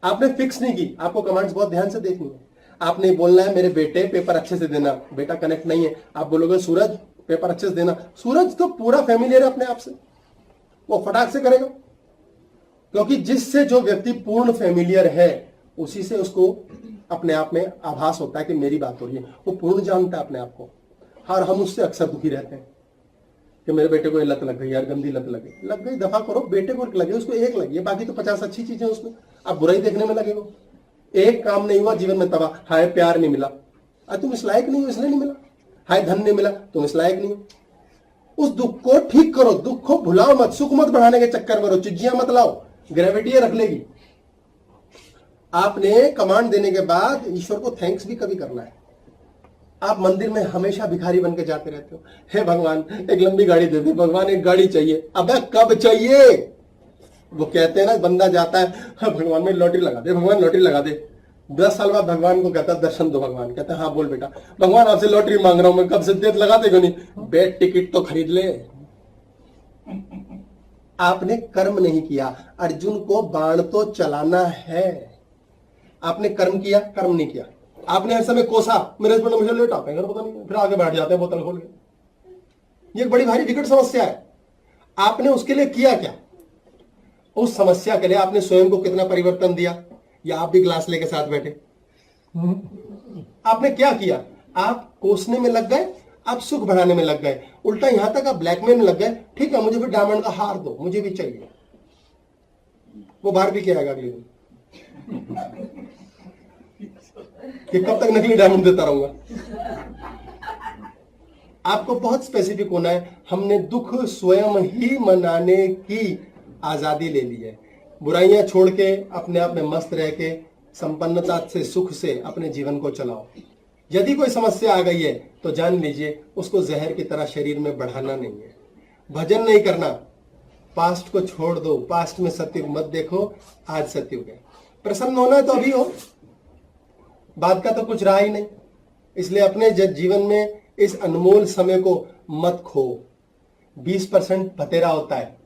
आपने फिक्स नहीं की, आपको कमांड्स बहुत ध्यान से देखनी है। आपने बोलना है मेरे बेटे पेपर अच्छे से देना, बेटा कनेक्ट नहीं है, आप बोलोगे सूरज पेपर अच्छे से देना, सूरज तो पूरा फैमिलियर है अपने आप से, वो फटाक से करेगा, क्योंकि जिससे जो व्यक्ति पूर्ण फैमिलियर है उसी से उसको अपने आप में आभास होता है कि मेरी बात हो रही है, वो पूर्ण जानता है अपने आप को। और हम उससे अक्सर दुखी रहते हैं कि मेरे बेटे को ये लत लग गई यार, गंदी लत लग गई, दफा करो, बेटे को लगे उसको एक लगी है, बाकी तो 50 अच्छी चीजें उसमें, आप बुराई देखने में लगेगा। एक काम नहीं हुआ जीवन में तबाह, हाय प्यार नहीं मिला, तुम इस लायक नहीं हो इसलिए नहीं मिला, हाय धन नहीं मिला, तुम इस लायक नहीं हो। उस दुख को ठीक करो, दुख को भुलाओ मत, सुख मत बढ़ाने के चक्कर में रहो, चिज्जियां मत लाओ, ग्रेविटी रख लेगी। आपने कमांड देने के बाद ईश्वर को थैंक्स भी कभी करना है। आप मंदिर में हमेशा भिखारी बन के जाते रहते हो, हे भगवान एक लंबी गाड़ी दे दे, भगवान एक गाड़ी चाहिए, अबे कब चाहिए? वो कहते हैं ना, बंदा जाता है, हाँ भगवान में लॉटरी लगा दे, भगवान लॉटरी लगा दे। 10 साल बाद भगवान को कहता है दर्शन दो, भगवान कहता है हाँ बोल बेटा, भगवान आपसे लॉटरी मांग रहा हूं मैं, कब से देते लगा देगा नहीं, बेड टिकट तो खरीद ले। आपने कर्म नहीं किया, अर्जुन को बाण तो चलाना है, आपने कर्म किया, कर्म नहीं किया। आपने हर समय कोसा, मेरे हस्बैंड मुझे लेट आते हैं, पता नहीं, फिर आगे बैठ जाते हैं बोतल खोल के। ये एक बड़ी भारी विकट समस्या है। आपने उसके लिए किया क्या? उस समस्या के लिए आपने स्वयं को कितना परिवर्तन दिया? या आप भी ग्लास लेके साथ बैठे? आपने क्या किया? आप कोसने में लग गए, आप सुख बढ़ाने में लग गए, उल्टा यहां तक आप ब्लैकमेल में लग गए। ठीक है मुझे भी डायमंड का हार दो, मुझे भी चाहिए। वो बाहर भी क्या आएगा अगले दिन कि कब तक नकली डायमंड देता रहूंगा। आपको बहुत स्पेसिफिक होना है। हमने दुख स्वयं ही मनाने की आजादी ले ली है। बुराइयां छोड़ के अपने आप में मस्त रह के संपन्नता से, सुख से अपने जीवन को चलाओ। यदि कोई समस्या आ गई है तो जान लीजिए उसको जहर की तरह शरीर में बढ़ाना नहीं है। भजन नहीं करना, पास्ट को छोड़ दो। पास्ट में सत्युग मत देखो, आज सत्युग है। प्रसन्न होना है तो अभी हो, बाद का तो कुछ रहा ही नहीं। इसलिए अपने जीवन में इस अनमोल समय को मत खो। 20% भतेरा होता है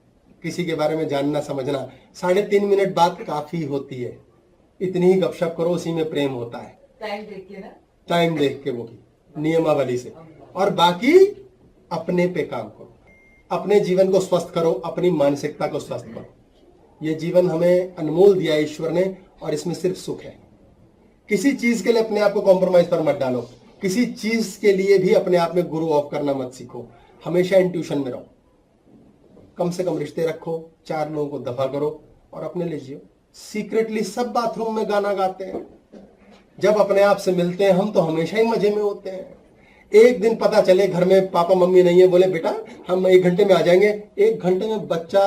किसी के बारे में जानना समझना, 3.5 मिनट बात काफी होती है। इतनी ही गपशप करो, उसी में प्रेम होता है। टाइम देख के ना, टाइम देख के, वो भी नियमावली से। और बाकी अपने पे काम करो, अपने जीवन को स्वस्थ करो, अपनी मानसिकता को स्वस्थ करो। ये जीवन हमें अनमोल दिया ईश्वर ने, और इसमें सिर्फ सुख है। किसी चीज के लिए अपने आप को कॉम्प्रोमाइज पर मत डालो। किसी चीज के लिए भी अपने आप में गुरु ऑफ करना मत सीखो। हमेशा इंट्यूशन में रहो। कम से कम रिश्ते रखो, 4 लोगों को दफा करो और अपने लिए जियो। सीक्रेटली सब बाथरूम में गाना गाते हैं। जब अपने आप से मिलते हैं हम तो हमेशा ही मजे में होते हैं। एक दिन पता चले घर में पापा मम्मी नहीं है, बोले बेटा हम 1 घंटे में आ जाएंगे, 1 घंटे में बच्चा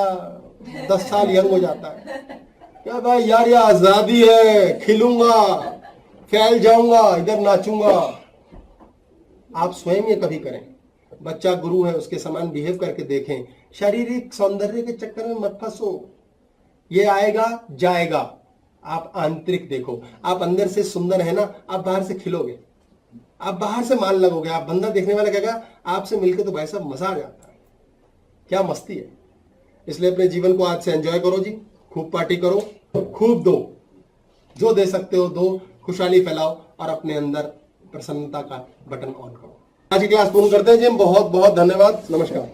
10 साल यंग हो जाता है। क्या भाई यार, ये आजादी है, खिलूंगा, फैल जाऊंगा, इधर नाचूंगा। आप स्वयं ये कभी करें। बच्चा गुरु है, उसके समान बिहेव करके देखें। शारीरिक सौंदर्य के चक्कर में मत फंसो। ये आएगा जाएगा। आप आंतरिक देखो। आप अंदर से सुंदर है ना, आप बाहर से खिलोगे, आप बाहर से मान लगोगे। आप बंदा देखने वाला कहेगा आपसे मिलके तो भाई साहब मजा आ जाता है, क्या मस्ती है। इसलिए अपने जीवन को आज से एंजॉय करो जी। खूब पार्टी करो, खूब दो, जो दे सकते हो दो, खुशहाली फैलाओ और अपने अंदर प्रसन्नता का बटन ऑन करो। आज की क्लास पूर्ण करते हैं जी। बहुत बहुत धन्यवाद। नमस्कार।